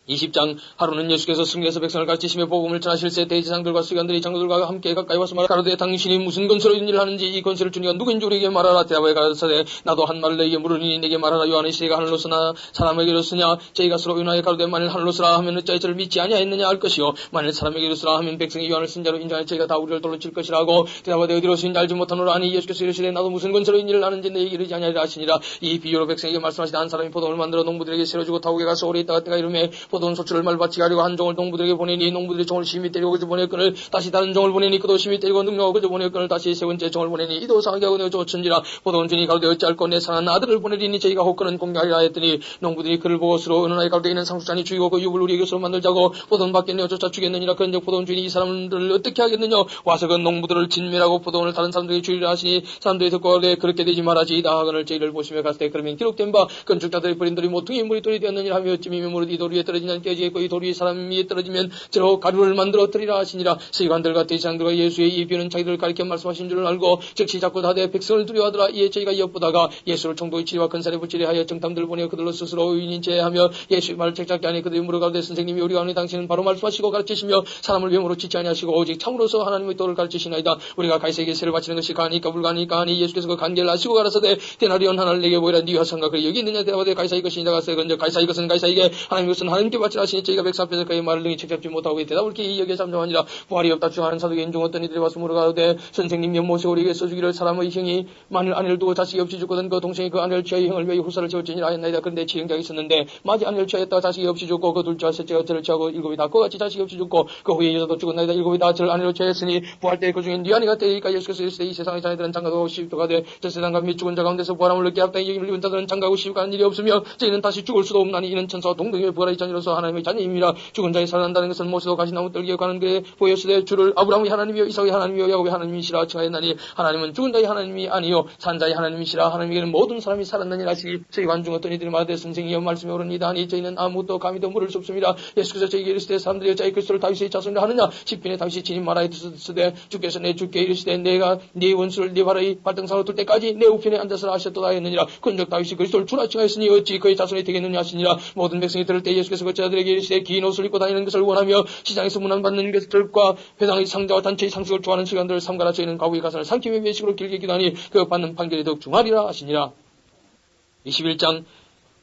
20장 하루는 예수께서 승리해서 백성을 가르치시며 복음을 전하실세 대제사장들과 서기관들이 장로들과 함께 가까이 와서 말하되 가로되 당신이 무슨 권세로 이런 일을 하는지 이 권세를 주니가 누구인지 우리에게 말하라. 대답하여 가로되 나도 한 말을 너희에게 물으니 내게 말하라. 요한의 시대가 하늘로서나 사람에게로 쓰냐. 저희가 서로 요한에게 가로되 만일 하늘로 쓰라 하면 어찌하여 저를 믿지 아니하였느냐 할 것이요 만일 사람에게로 쓰라 하면 백성이 요한을 쓴자로 인정하여 저희가 다 우리를 돌로 칠 것이라 하고 대답하되 어디로 쓰인지 알지 못하노라 하니 예수께서 이르시되 나도 무슨 권세로 이런 일을 하는지 너희에게 이르지 아니하리라 하시니라. 이 비유로 백성에게 말씀하시되 한 사람이 포도원을 만들어 농부들에게 세워주고 타국에 가서 오래 있다가 때가 이르매 포도원 소출을 말받 하려고 한 종을 농부들에게 보내니 농부들이 종을 심히 때리고 그저 보냈거늘 다시 다른 종을 보내니 그도 심히 때리고 능력하고 그저 보냈거늘 다시 세 번째 종을 보내니 이도 상하게 하고 내어 쫓은지라. 포도원 주인이 가로되 어찌할꼬 내 사랑하는 아들을 보내리니 저희가 혹그는 공개하리라 했더니 농부들이 그를 보고 서로 어느 날 가로되 이는 상속자니 죽이고 그 육을 우리의 것으로 만들자고 포도원 밖에 내어 쫓아 죽였느니라. 그런즉 포도원 주인이 이 사람들을 어떻게 하겠느냐. 와서 그 농부들을 진멸하고 포도원을 다른 사람들에게 주리라 하시니 사람들이 듣고 가로되 그렇게 되지 말아지이다 하거늘 저희를 보시며 갔을 때 그러면 기록된 바 건축자들의 버림들이 모퉁이 무리돌이 되었느니라 하며 어찌미며 무릇 이 돌 위에 떨어진 깨지면 깨지겠고 이 돌이 사람 위에 떨어지면 저로 가루를 만들어뜨리라 하시니라. 서기관들과 대제사장들과 예수의 이 비유는 자기들을 가리켜 말씀하신 줄을 알고 즉시 자꾸 다대 백성을 두려워하더라. 이에 저희가 엿보다가 예수를 총독의 치리와 근살에 붙이려 하여 정탐들을 보내어 그들로 스스로 의인인 제하며 예수의 말을 책잡게 하니 그들이 물어가로되 선생님이 우리가 아니 당신은 바로 말씀하시고 가르치시며 사람을 외모로 지지 아니하시고 오직 참으로서 하나님의 도를 가르치시나이다. 우리가 가이사에게 세를 바치는 것이 가하니까 불가하니까 하니 예수께서 그 관계를 아시고 가라사대 데나리온 하나를 내게 보이라. 네가 생각하기를 여기 있느냐 대답하되 가이사의 것이니라. 가서 건져 가이사의 것은 가이사에게 하나님의 것은 하나님께 바치라 하시니 저희가 백성 앞에서 그의 말을 능히 책잡지 못하고 대답을 기이 여기에 잠잠하니라. 부활이 없다 주하는 사두개인 중 어떤 이들이 와서 물어가로되 선생님 연못에 우리에게 써주기를 사람의 형이 만일 아내를 두고 자식이 없이 죽거든 그 동생이 그 아내를 취하여 형을 위하여 후사를 채울지니라 하였나이다. 그런데 지형자가 있었는데 마지 아내를 취하였다가 자식이 없이 죽고 그 둘째와 셋째가 저를 취하고 일곱이 다 그같이 자식이 없이 죽고 그 후에 여자도 죽었나이다. 일곱이 다 저를 아내로 취하였으니 부활 때 그 중에 네 아내가 때이니까 예수께서 이르시되 이 세상의 자녀들은 장가가고 시집도 되저 세상과 및 죽은 자 가운데서 부활함을 얻게 합당히 여김을 입은 자들은 장가가고 시집가는 일이 없으며 저희는 다시 죽을 수도 없나니 이는 천사와 동등의 부활의 자녀로서 하나님의 자녀임이라. 죽은 자의 살아난다는 것은 모세도 가시나무 떨기에 가는 그에 보였으되 주를 아브라함의 하나님이요 이삭의 하나님이요 야곱의 하나님이시라 칭하였나니 하나님은 죽은 자의 하나님이 아니요 산 자의 하나님이시라. 하나님에게는 모든 사람이 살았느니라 하시기 저희관 중 어떤 이들이 말하되 선생이여 말씀에 오르니이다 하니 저희는 아무것도 감히도 물을 수 없습니다. 예수께서 저희에게 이르시되 사람들이 어찌하여 그리스도를 다윗의 자손이라 하느냐. 시편에 다윗이 진임 말하여 쓰되 주께서 내 주께 이르시되 내가 네 원수를 네 발의 발등상으로 둘 때까지 내 우편에 앉아서라 하셨도다 하였느니라. 근적 다윗이 그리스도를 주라 칭하였으니 어찌 그의 자손이 되겠느냐 하시니라. 모든 백성이 들을 때 예수께서 그 제자들에게 이르시되 긴 옷을 입고 다니는 것을 원하며 시장에서 문안받는 것들과 회당의 상자와 단체의 상속을 좋아하는 시간들을 삼가라. 저희는 과부의 가산을 삼키며 외식으로 길게 기도하니 그 받는 판결이 더욱 중하리라 하시니라. 21장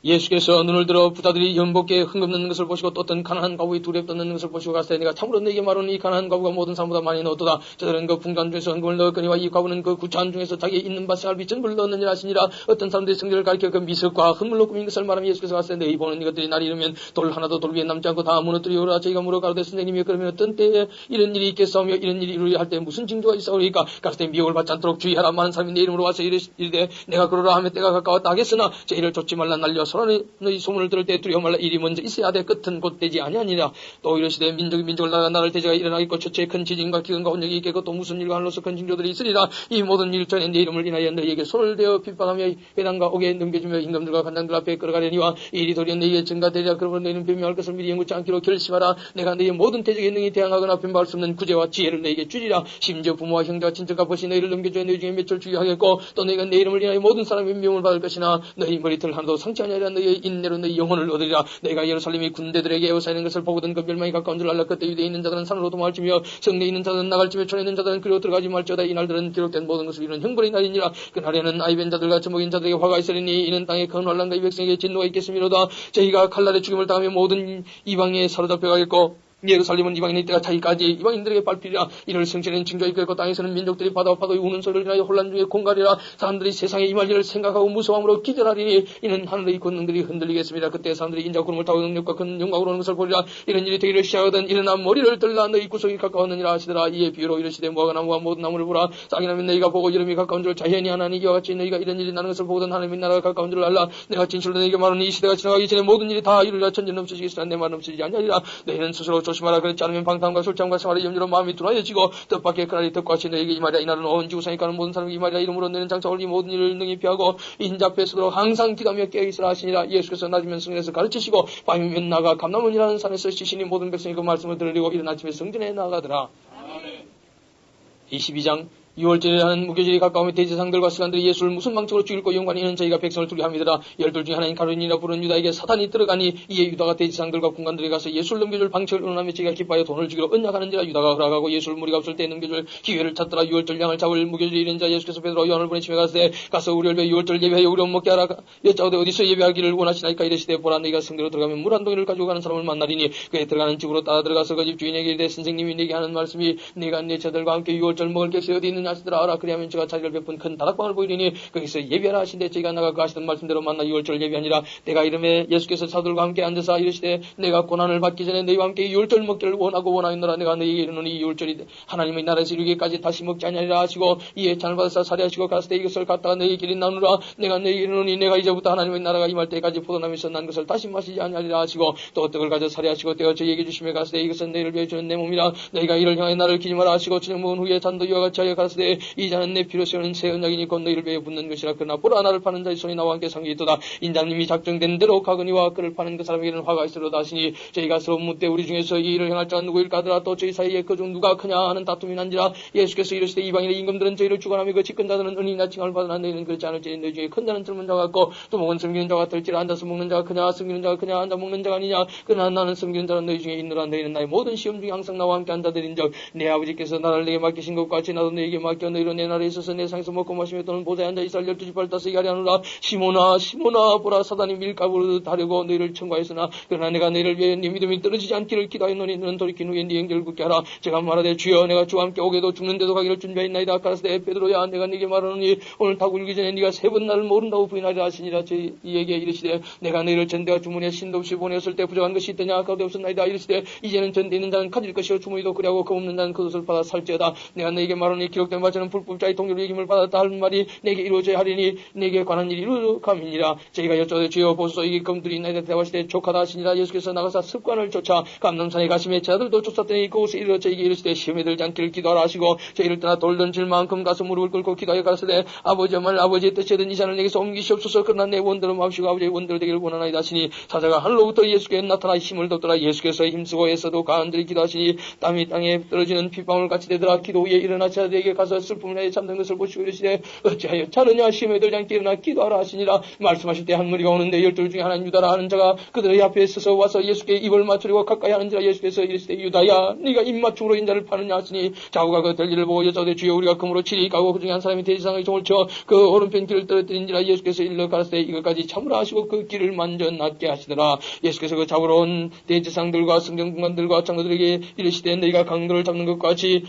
예수께서 눈을 들어 부자들이 연복에 흥금 넣는 것을 보시고 또 어떤 가난한 과부의 두렵 넣는 것을 보시고 가시되 내가 참으로 내게 말하는 이 가난한 과부가 모든 사람보다 많이 넣었도다. 저들은 그 풍간 중에서 흥금을 넣었거니와 이 과부는 그 구찬 중에서 자기 있는 밭에 알비 전부를 넣었느니라 하시니라. 어떤 사람들이 성전을 가리켜 그 미석과 흙물로 꾸민 것을 말하며 예수께서 가시되 너희 보는 이것들이 날이 이르면 돌 하나도 돌 위에 남지 않고 다 무너뜨리오라. 저희가 물어가로되 선생님이 그러면 어떤 때에 이런 일이 있겠사오며 이런 일이 이루려 할 때 무슨 징조가 있사오리까. 가시되 미혹을 받지 않도록 주의하라. 많은 사람이 내 이름으로 와서 이르되 내가 그러라 하며 때가 가까웠다 하겠으나 저희를 쫓지 말라. 날려 소란의 소문을 들을 때 두려워 말라. 일이 먼저 있어야 돼 끝은 곧 되지 아니하니라. 또 이르시되 민족이 민족을 나가 나를 대제가 일어나겠고 첫째 큰 지진과 기근과 온역이 있겠고 또 무슨 일과 한로서 큰 징조들이 있으리라. 이 모든 일 전에 내 이름을 인하여 너희에게 손을 대어 핍박하며 회당과 옥에 넘겨주며 임금들과 관장들 앞에 끌어가려니와 이 일이 도리어 너희에게 증가되리라. 그러므로 너희는 변명할 것을 미리 연구치 않기로 결심하라. 내가 너희의 모든 대적에 능히 대항하거나 변박할 수 없는 구제와 지혜를 너희에게 주리라. 심지어 부모와 형제와 친척과 벗이 너희를 넘겨줘 너희 중에 몇을 주의하겠고 또 너희가 내 이름을 인하여 모든 사람의 미움을 받을 것이나 너희 머리털 하나도 상치 아니하리라. 너희의 인내로 너희 영혼을 얻으리라. 내가 예루살렘이 군대들에게 에워싸이는 것을 보거든 그 멸망이 가까운 줄 알라. 그때 유대에 있는 자들은 산으로 도망할지며 성내에 있는 자들은 나갈지며 촌에 있는 자들은 그리로 들어가지 말지어다. 이 날들은 기록된 모든 것을 이루는 형벌의 날이니라. 그날에는 아이벤 자들과 젖먹인 자들에게 화가 있으리니 이는 땅에 큰 환난과 이 백성에게 진노가 있겠음이로다. 저희가 칼날의 죽임을 당하며 모든 이방에 사로잡혀가겠고 예루살렘은 이방인의 때가 차기까지 이방인들에게 밟히리라. 이를 성전에는 징조가 있겠고 땅에서는 민족들이 바다와 파도의 우는 소리를 인하여 혼란 중에 공갈이라. 사람들이 세상에 임할 일을 생각하고 무서움으로 기절하리니 이는 하늘의 권능들이 흔들리겠습니다. 그때 사람들이 인자 구름을 타고 능력과 큰 영광으로 오는 것을 보리라. 이런 일이 되기를 시작하거든 일어나 머리를 들라 너희 구속이 가까웠느니라 하시더라. 이에 비유로 이르시되 무화과 나무와 모든 나무를 보라. 싹이 나면 너희가 보고 이름이 가까운 줄 자연히 하나니 이와 같이 너희가 이런 일이 나는 것을 보거든 하나님의 나라가 가까운 줄 알라. 내가 진실로 너희에게 말하는 이 시대가 지나가기 전에 모든 일이 다 이루리라. 천지 넘치시겠으나 내 말 넘치지 아니하리라. 너희는 스스로 조심하라. 그렇지 않으면 방탕과 술장과 생활의 염려로 마음이 둔하여지고 뜻밖의 그날이 덕과시 너희에게 이 말이야. 이날은 온 지구상에 가는 모든 사람이 이 말이야 이름으로 너희는 장차 올 이 모든 일을 능히 피하고 인자앞에 서도록 항상 기도하며 깨어있으라 하시니라. 예수께서 낮이면 성전에서 가르치시고 밤이면 나가 감람원이라는 산에서 쉬시니 모든 백성이 그 말씀을 들으려고 이른 아침에 성전에 나가더라. 22장 6월절에 하는 무교절이 가까우며 대제사장들과 서기관들이 예수를 무슨 방책으로 죽일고 영관이 있는 저희가 백성을 두려워함이더라. 12 중에 하나인 가룟이라 부른 유다에게 사탄이 들어가니 이에 유다가 대제사장들과 군관들에 가서 예수를 넘겨줄 방책을 의논하며 저희가 기뻐하여 돈을 주기로 언약하는지라. 유다가 허락하고 예수를 무리가 없을 때 넘겨줄 기회를 찾더라. 6월절 양을 잡을 무교절이 이른 자 예수께서 베드로와 요한을 보내시며 가서 가서 우리를 위해 6월절 예배하여 우리 옷 먹게 하라. 여짜오되 어디서 예배하기를 원하시나이까. 이르시되 보라 너희가 성대로 들어가면 물 한 동이를 가지고 가는 사람을 만나리니 그에 들어가는 집으로 따라 들어가서 그 집 주인에게 이르되 선생님이 네게 하는 말씀이 네가 내 저들과 함께 6월절 먹을 객이 어디 있느냐 하시더라. 알아. 그리하면 제가 자기를 베푼 큰 다락방을 보이리니 거기서 예배하라 하신대 저희가 나가 그 하시던 말씀대로 만나 6월절 예배하니라. 내가 이름에 예수께서 사도들과 함께 앉아서 이르시되 내가 고난을 받기 전에 너희와 함께 6월절 먹기를 원하고 원하였노라. 내가 너희에게 이르노니 6월절이 하나님의 나라에서 이루기까지 다시 먹지 아니하리라 하시고 이에 잔을 받아서 살해하시고 가스되 이것을 갖다가 너희 길이 나누라. 내가 너희에게 이르노니 내가 이제부터 하나님의 나라가 임할 때까지 포도나무에서 난 것을 다시 마시지 아니하리라 하시고 또 떡을 가져 살해하시고 떼어 저희에게 주시며 가스되 이것은 너희를 위해 주는 내 몸이라. 너희가 이를 향하여 나를 기념하라 하시고 저녁 먹은 후에 잔도 이와 같이 하여 가라사대 가라사대 이 자는 내 피로 세우는 새 언약이니 곧 너희를 위해 붙는 것이라. 그러나 보라 나를 파는 자의 손이 나와 함께 상기있도다. 인자님이 작정된 대로 가거니와 그를 파는 그 사람에게는 화가 있으로다 하시니 저희가 서로 묻되 우리 중에서 이 일을 행할 자가 누구일까 하더라. 또 저희 사이에 그중 누가 크냐 하는 다툼이 난지라. 예수께서 이르시되 이방인의 임금들은 저희를 주관하며 그 집권자들은 은혜나 칭함을 받으나 너희는 그렇지 않을지. 너희 중에 큰 자는 젊은 자가 같고 또 먹은 섬기는 자가 같을지라. 앉아서 먹는 자가 크냐 섬기는 자가 크냐 앉아 먹는 자가 아니냐. 그러나 나는 섬기는 자는 너희 중에 있노라. 너희는 나의 모든 시험 중에 항상 나와 함께 앉아들인적 내 아버지께서 나를 내게 맡기신 것 같이 나도 너에게 맡겨 너희로 내 나라에 있어서 내 상에서 먹고 마시며 또는 보좌에 앉아 이스라엘 12지파를 다스리게 하려 하노라. 시몬아 시몬아 보라 사단이 밀가부로 다려고 너희를 청구하였으나 그러나 내가 너희를 위해 네 믿음이 떨어지지 않기를 기도하였노니 너는 돌이킨 후에 네 행적을 굳게 하라. 제가 말하되 주여 내가 주와 함께 오게도 죽는데도 가기를 준비하였나이다. 가라사대 베드로야 내가 네게 말하노니 오늘 다 굴기 전에 네가 세 번 나를 모른다고 부인하리라 하시니라. 이에게 이르시되 내가 너희를 전대와 주머니에 신도 없이 보내었을 때 부족한 것이 있더냐. 가운데 없었나이다. 이르시되 이제는 전대 있는 자는 가질 것이요 주머니도 그리하고 그 없는 자는 그것을 받아 살지어다. 내가 너에게 말하노니 기록된 바처럼 불법자의 동료로 이김을 받았다 할 말이 내게 이루어져야 하리니 내게 관한 일이 이루어감이니라. 저희가 여쭤되 주여 보소서 이게 검들이 있나이다. 대답하시되 족하다 하시니라. 예수께서 나가사 습관을 쫓아 감람산에 가시며 제자들도 쫓았더니 그곳에 이르러 저에게 이르시되 시험에 들지 않기를 기도하라 하시고 저희를 떠나 돌 던질 만큼 가서 무릎을 꿇고 기도하여 가라사대 아버지 말 아버지의 뜻이든 이 잔을 내게서 옮기시옵소서. 그러나 내 원대로 마옵시고 아버지의 원대로 되기를 원하나이다 하시니 사자가 하늘로부터 예수께 나타나 힘을 뒀더라. 예수께서 힘쓰고 애써도 간절히 기도하시니 땀이 땅에 떨어지는 핏방울 같이 되더라. 기도 후에 일어나 제자들에게 가서 슬픔을 내에 잠든 것을 보시고 이르시되 어찌하여 자느냐 시험에 들지 않게 일어나 기도하라 하시니라. 말씀하실 때 한 무리가 오는데 12 중에 하나는 유다라 하는 자가 그들의 앞에 서서 와서 예수께 입을 맞추려고 가까이 하는지라. 예수께서 이르시되 유다야 네가 입맞춤으로 인자를 파느냐 하시니 자구가 그 될 일을 보고 여자되 주여 우리가 금으로 치리 가고 그 중에 한 사람이 대지상의 종을 쳐 그 오른편 길을 떨어뜨린지라. 예수께서 일러 가라사대 이것까지 참으라 하시고 그 길을 만져 낫게 하시더라. 예수께서 그 잡으러 온 대지상들과 성경군관들과 장로들에게 이르시되 너희가 강도를 잡는 것과 같이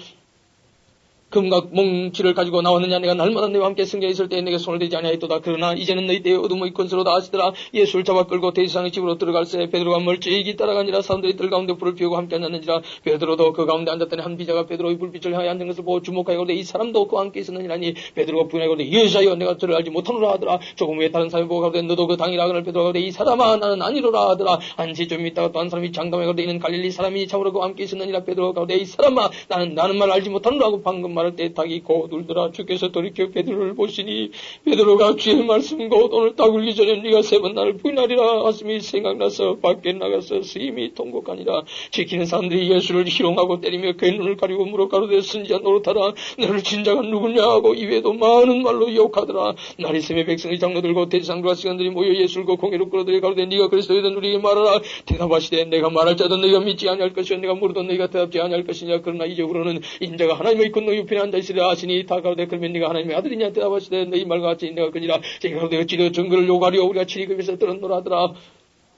금각 몽치를 가지고 나왔느냐. 내가 날마다 너희와 함께 성경에 있을 때에 내게 손을 대지 아니하였도다. 그러나 이제는 너희 때에 어둠의 권세로다 하시더라. 예수를 잡아 끌고 대지상의 집으로 들어갈새 베드로가 멀찍이 따라가니라. 사람들이 뜰 가운데 불을 피우고 함께 앉았는지라. 베드로도 그 가운데 앉았더니 한 비자가 베드로의 불빛을 향해 앉은 것을 보고 주목하여 그러되 이 사람도 그와 함께 있었느니라니. 베드로가 부인하여 그러되 여자여 내가 저를 알지 못하노라 하더라. 조금 후에 다른 사람이 보고 가로되 너도 그 당이라 하거늘 베드로가 그러되 이 사람아 나는 아니로라 하더라. 한시 좀 있다가 또 한 사람이 장담하여 그러되 이는 갈릴리 사람이 참으로 그와 함께 있었느니라. 베드로가 그러되 이 사람아 나는 말 알지 못하노라 하고 방금 말할 때 닭이 곧 울더라. 주께서 돌이켜 베드로를 보시니 베드로가 주의 말씀 곧 오늘 딱 울기 전에 네가 세 번 나를 부인하리라 하심이 생각나서 밖에 나가서 스임이 통곡하니라. 지키는 사람들이 예수를 희롱하고 때리며 그의 눈을 가리고 물어 가로되 선지자 노릇하라. 너를 진자가 누구냐 하고 이외에도 많은 말로 욕하더라. 나리샘의 백성의 장로들과 대지상들과 시간들이 모여 예수를 그 공회로 끌어들여 가로되 네가 그리스도이든 우리에게 말하라. 대답하시되 내가 말할 자도 너희가 믿지 아니할 것이요 내가 물어도 너희가 대답지 아니할 것이냐. 그러나 이제후로는 인자가 하나님의 곧 너희 옆에 앉아 있으리라 하시니 다 가로되 그러면 네가 하나님의 아들이냐. 대답하시되 너희 말과 같이 내가 그니라. 제가 가로되 어찌되어 증거를 요구하려 우리가 치리급에서 들었노라 하더라.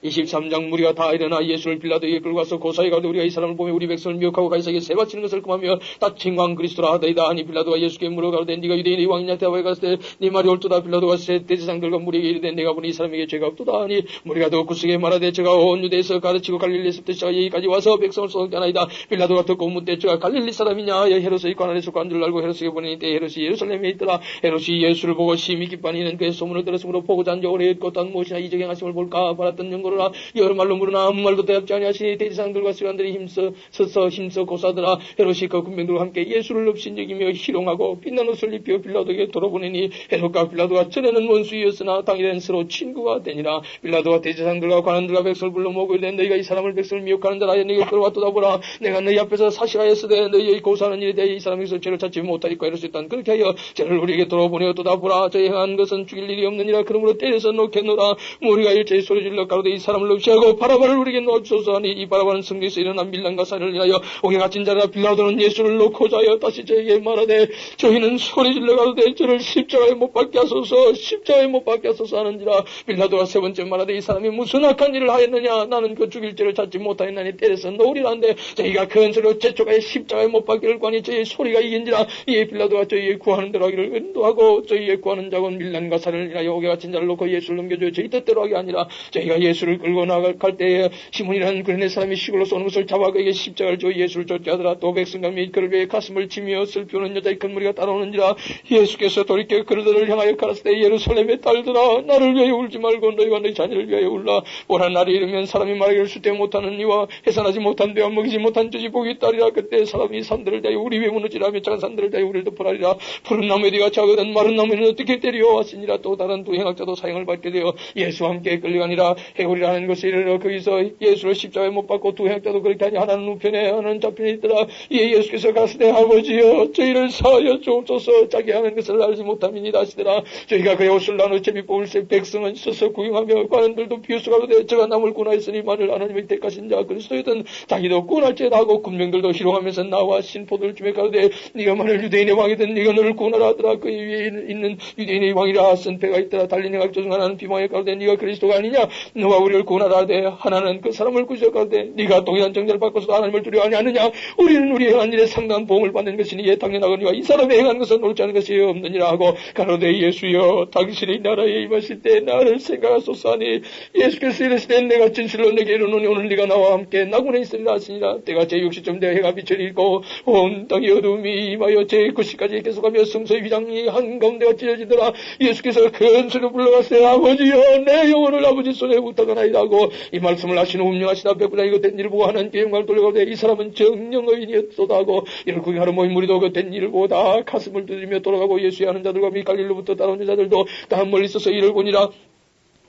23장 무리가 다 일어나 예수를 빌라도에게 끌고 가서 고사에 가로되 우리가 이 사람을 보며 우리 백성을 미혹하고 가이사에게 세바치는 것을 금하며 다친 왕 그리스도라 하더이다 하니 빌라도가 예수께 물어 가로되 네가 유대인의 왕이냐. 대답하여 가로되 네 말이 옳도다. 빌라도가 세 대제사장들과 무리에게 이르되 내가 보니 이 사람에게 죄가 없도다 하니 무리가 더 굳세게 말하되 저가 온 유대에서 가르치고 갈릴리에서부터 시작하여 여기까지 와서 백성을 소독게 하나이다. 빌라도가 듣고 묻되 저가 갈릴리 사람이냐. 헤롯의 관할에 속한 줄 알고 헤롯에게 보내니 때 헤롯이 예루살렘에 있더라. 헤롯이 예수를 보고 심히 기뻐하니 이는 그의 소문을 들었으므로 보고자 한자 오래 있고 또 무엇이나 이적의 행하심을 볼까 바랐던 연고로라. 여러 말로 물으나 아무 말도 대답지 아니하시니 대지상들과 시관들이 힘써 고사더라. 헤롯이 그 군병들과 함께 예수를 업신여기며 희롱하고 빛난 옷을 입혀 빌라도에게 돌아보내니 헤롯과 빌라도가 전에는 원수이었으나 당일엔 서로 친구가 되니라. 빌라도가 대지상들과 관원들과 백성을 불러 모으고 이르되 너희가 이 사람을 백성을 미혹하는 자라. 너희가 끌어왔도다 보라. 내가 너희 앞에서 사실하였으되 너희의 고사하는 일에 대해 이 사람에게서 죄를 찾지 못하리까. 이럴 수 있단 그렇게 하여 죄를 우리에게 돌아보내었도다 보라. 저희 행한 것은 죽일 일이 없느니라. 그러므로 때려서 놓겠노라. 우리가 일제히 소리질러 가로되 이 사람을 납치하고 바라바를 우리에게 놓아주소서 하니 이 바라바는 성경에서 일어난 밀란과 살인을 인하여 옥에 갇힌 자라. 빌라도는 예수를 놓고자 하여 다시 저에게 말하되 저희는 소리질러 가로되 저를 십자가에 못 박게 하소서 십자가에 못 박게 하소서 하는지라. 빌라도가 세 번째 말하되 이 사람이 무슨 악한 일을 하였느냐. 나는 그 죽일 죄를 찾지 못하였나니 때려서 놓으리라 한데 저희가 큰 소리로 재촉하여 십자가에 못 박기를 구하니 저희의 소리가 이긴지라. 이에 빌라도가 저희의 구하는 대로 하기를 인도하고 저희의 구하는 자곤 밀란과 살인을 인하여 옥에 갇힌 자를 놓고 예수를 넘겨줘 저희 뜻대로 하게 아니라 저희가 예수 예수를 끌고 나갈 때에 시몬이라는 그네 사람이 시골로 쏘는 것을 잡아 그에게 십자가를 줘 예수를 쫓겨하더라. 또 백성과 및 그를 위해 가슴을 치며 슬피우는 여자의 큰 무리가 따라오는지라. 예수께서 돌이켜 그들을 향하여 가라사대 때 예루살렘의 딸들아 나를 위하여 울지 말고 너희와 너희 자녀를 위하여 울라. 오라 날이 이르면 사람이 말하기를 수대 못하는 이와 해산하지 못한 데와 먹이지 못한 젖이 복이 있다리라. 그때 사람이 산들을 대하여 우리 위에 무너지라며 작은 산들을 대하여 우리를 덮으라리라. 푸른 나무에 네가 작거든 마른 나무에는 어떻게 때려왔으니라. 또 다른 두 행악자도 사형을 받게 되어 예수와 함께 끌려가니라. 해골이라는 것을 이르러 거기서 예수를 십자가에 못 박고 두 행악자도 그렇게 하니 하나는 우편에 하나는 좌편에 있더라. 이에 예수께서 가시되 아버지여 저희를 사하여 주옵소서 자기 하는 것을 알지 못함이니이다 하시더라. 저희가 그의 옷을 나누어 제비 뽑을새 백성은 있어서 구경하며 관원들도 비웃어가로되 저가 남을구나 했으니 만일 하나님의 택하신 자 그리스도였던 자기도 구원할지다 하고 군병들도 희롱하면서 나와 신포도를 주며 가로되 네가 만일 유대인의 왕이든 네가 너를 구원하라 하더라. 그 위에 있는 유대인의 왕이라 쓴 배가 있더라. 달린 행악자 중 하나는 비방에 가로되 네가 그리스도가 아니냐 너와 우리를 구원하라 하되 하나는 그 사람을 꾸짖어 가로되 네가 동일한 정죄를 받고서도 하나님을 두려워하지 않느냐. 우리는 우리 행한 일에 상당한 보응을 받는 것이니 이에 당연하거니와 이 사람이 행한 것은 옳지 않은 것이 없느니라 하고 가로되 예수여 당신이 나라에 임하실 때 나를 생각하소서 하니 예수께서 이르시되 내가 진실로 내게 이르노니 오늘 네가 나와 함께 나군에 있으리라 하시니라. 때가 제60쯤 되어 해가 빛을 잃고 온 땅이 어둠이 임하여 제9시까지 계속하며 성소의 휘장이 한가운데가 찢어지더라. 예수께서 큰 소리로 불러가시되 아버지여 내 영혼을 아버지 손에 부탁하나이다 하고 이 말씀을 하신 후 운명하시다 백부장 이거 된 일을 보고 하나님께 영광을 돌려가되 이 사람은 정령 의인이었도다 하고 이를 구경하러 모인 무리도 그 된 일을 보고 다 가슴을 두드리며 돌아가고 예수의 하는 자들과 및 갈릴리로부터 따라온 여자들도 다 멀리 있어서 이를 보니라.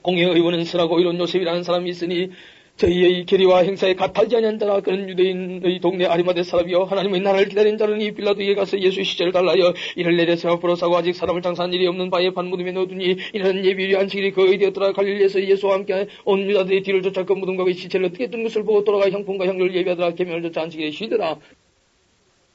공의 의원은 스라고 이런 요셉이라는 사람이 있으니 저희의 계리와 행사에 같하지 아니한 자라. 그는 유대인의 동네 아리마대 사람이요 하나님의 나라를 기다리는 자라니 빌라도에게 가서 예수의 시체를 달라여 이를 내려서 앞으로 사고 아직 사람을 장사한 일이 없는 바에 반무덤에 넣어두니 이는 예비일이 안식일이 거의 되었더라. 갈릴리에서 예수와 함께 온 유다들이 뒤를 쫓아 그 무덤과 그 시체를 어떻게 뜬 것을 보고 돌아가 향품과 향료를 예비하더라. 계명을 쫓아 안식일에 쉬더라.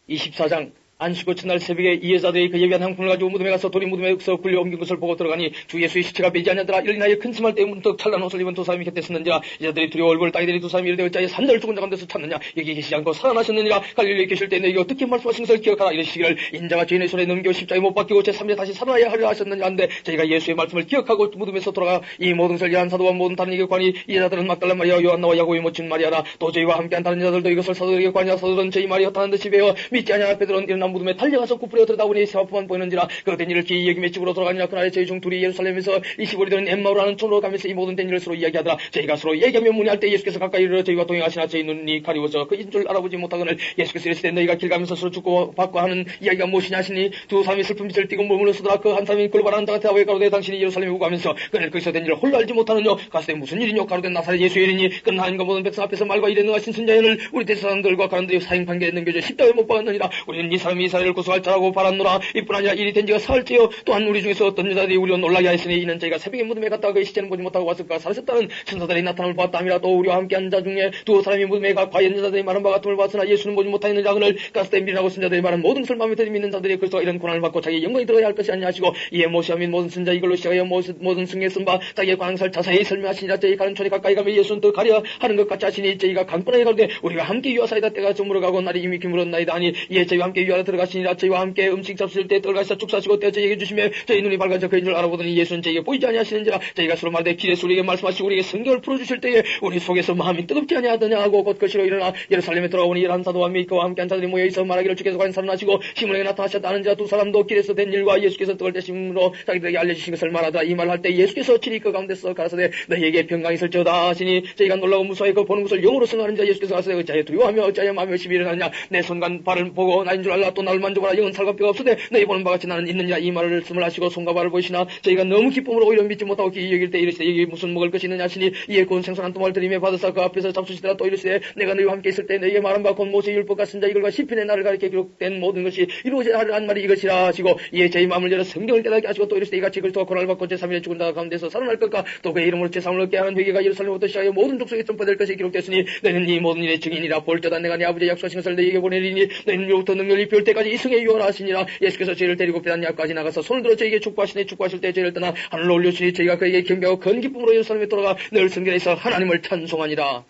24장 안식구 첫날 새벽에 이 여자들이 그 예비한 향품을 가지고 무덤에 가서 돌이 무덤에서 굴려 옮긴 것을 보고 들어가니 주 예수의 시체가 빼지 않냐더라. 이를 인하여 큰 스말 때 문득 찬란 옷을 입은 두 사람이 곁에 섰는지라. 여자들이 두려워 얼굴을 따게 되니 두 사람이 이르되 어찌하여 산자를 죽은 자 가운데서 찾느냐. 여기 계시지 않고 살아나셨느니라. 갈릴리에 계실 때 너희가 어떻게 말씀하신 것을 기억하라. 이르시기를 인자가 죄인의 손에 넘겨 십자가에 못 박히고 제3일 다시 살아나야 하려 하셨느냐 한데 저희가 예수의 말씀을 기억하고 무덤에서 돌아가 이 모든 것을 이한 사도와 모든 다른 이게 관이 이 여자들은 막달라 마리아 요한나와 야고보의 모친 마리아라. 또 저희와 함께한 다른 여자들도 이것을 사도들에게 관이라. 사도들은 저희 말이 허탄한 듯이 배워 믿지 아니하나 베드로는 일어난 무덤에 달려가서 부풀어 들여다보니 세화포만 보이는지라. 그 된 일을 기이 여김에 집으로 돌아가니라. 그날에 저희 중 둘이 예루살렘에서 20월이 되는 엠마오라는 촌으로 가면서 이 모든 된 일을 서로 이야기하더라. 저희가 서로 얘기하며 문의할 때 예수께서 가까이 이르러 저희와 동행하시나 저희 눈이 가리워져 그인 줄 알아보지 못하거늘 예수께서 이르시되 너희가 길 가면서 서로 죽고 받고 하는 이야기가 무엇이냐 하시니 두 사람이 슬픈 빛을 띠고 머물러 서더라. 그 한 사람이 그를 바라는 자가 대답하여 가로되 당신이 예루살렘에 오고 가면서 그날 거기서 된 일을 홀로 알지 못하느냐. 가서되 무슨 일이뇨. 가로되 나사렛 예수의 일이니 그는 하나님과 모든 백성 앞에서 말과 일에 능하신 선자연을 우리 대사장들과 가람들이 사형 판결에 넘겨져 십자가에 못 박았느니라. 우리는 이 사람이 이스라엘을 구속할 자라고 바랐노라. 이뿐 아니라 일이 된 지가 사흘째요. 또한 우리 중에서 어떤 여자들이 우리와 놀라게 하였으니 이는 저희가 새벽에 무덤에 갔다가 그의 시체는 보지 못하고 왔을까 사라졌다는 천사들이 나타남을 보았다 함이라. 또 우리와 함께한 자 중에 두 사람이 무덤에 가 과연 여자들이 말한 바 같음을 봤으나 예수는 보지 못하였느냐. 그를 가스대 미련하고 선자들이 말한 모든 것을 마음에 들이 믿는 자들이 그리스도가 이런 고난을 받고 자기의 영광이 들어야 할 것이 아니냐 하시고 이에 모세와 및 모든 선자 이걸로 시작하여 모든 승리에 쓴 바 자기의 관항사를 자세히 설명하시니라. 저희 가는 촌에 가까이 가면 예수는 더 가려 하는 것 같이 하시니 저희가 강권하게 가로되 우리가 함께 유하사이다. 때가 저물어가고 날이 이미 기물었나이다 하니 이에 저희와 함께 유하러 들어가시니라. 저희와 함께 음식 잡수실 때 들어가시다 축사하시고 떼어 저희에게 주시며 저희 눈이 밝아져 그인 줄 알아보더니 예수는 저희에게 보이지 아니하시는지라. 저희가 서로 말하되 길에서 우리에게 말씀하시고 우리에게 성경을 풀어주실 때에 우리 속에서 마음이 뜨겁지 아니하더냐 하고 곧 거시로 일어나 예루살렘에 들어가오니 열한 사도와 및 그와 함께한 자들이 모여있어 말하기를 주께서 관살하시고 시몬에게 나타나셨다는 자 두 사람도 길에서 된 일과 예수께서 떡을 떼심으로 자기들에게 알려주신 것을 말하더라. 이 말을 할 때 예수께서 친히 그 가운데서 가라사대 너희에게 평강이 있을지어다 하시니 저희가 놀라고 무서워해 그 보는 것을 영으로 승하는 자 예수께서 가라사대 어찌하여 두려워하며 어찌하여 마음에 의심이 일어나느냐. 내 손과 발을 보고 나인 줄 알라. 또 나를 만져보라. 영은 살과 뼈가 없으되 너희 보는 바같이 나는 있느니라. 이 말을 말씀을 하시고 손과 발을 보이시나 저희가 너무 기쁨으로 오히려 믿지 못하고 기이 여길 때 이르시되 여기 무슨 먹을 것이 있느냐 하시니 이에 곧 생선한 토막을 들이며 받으사 그 앞에서 잡수시더라. 또 이르시되 내가 너희와 함께 있을 때 너희에게 말한 바 곧 모세의 율법과 선자 이글과 시편의 나를 가리켜 기록된 모든 것이 이루어져야 하는 말이 이것이라 하시고 이에 저희 마음을 열어 성경을 깨닫게 하시고 또 이르시되 이같이 그리스도가 고난을 받고 제3일에 죽은 자 가운데서 살아날 것과 또 그의 이름으로 제3을 얻게 하는 회개가 예루살렘부터 시작하여 모든 족속에 전파될 것이 기록됐으니 너희는 이 모든 일의 증인이라. 볼때다 내가 네 아버지의 약속하신 것을 너희에게 보내리니 너희는 이로부터 능력을 입혀올 때까지 이승에 유언 하시니라. 예수께서 저희를 데리고 베다니아까지 나가서 손을 들어 저희에게 축복하시니 축복하실 때 저희를 떠나 하늘로 올려주니 저희가 그에게 경배하고 큰 기쁨으로 예루살렘에 돌아가 늘 성전에서 하나님을 찬송하니라.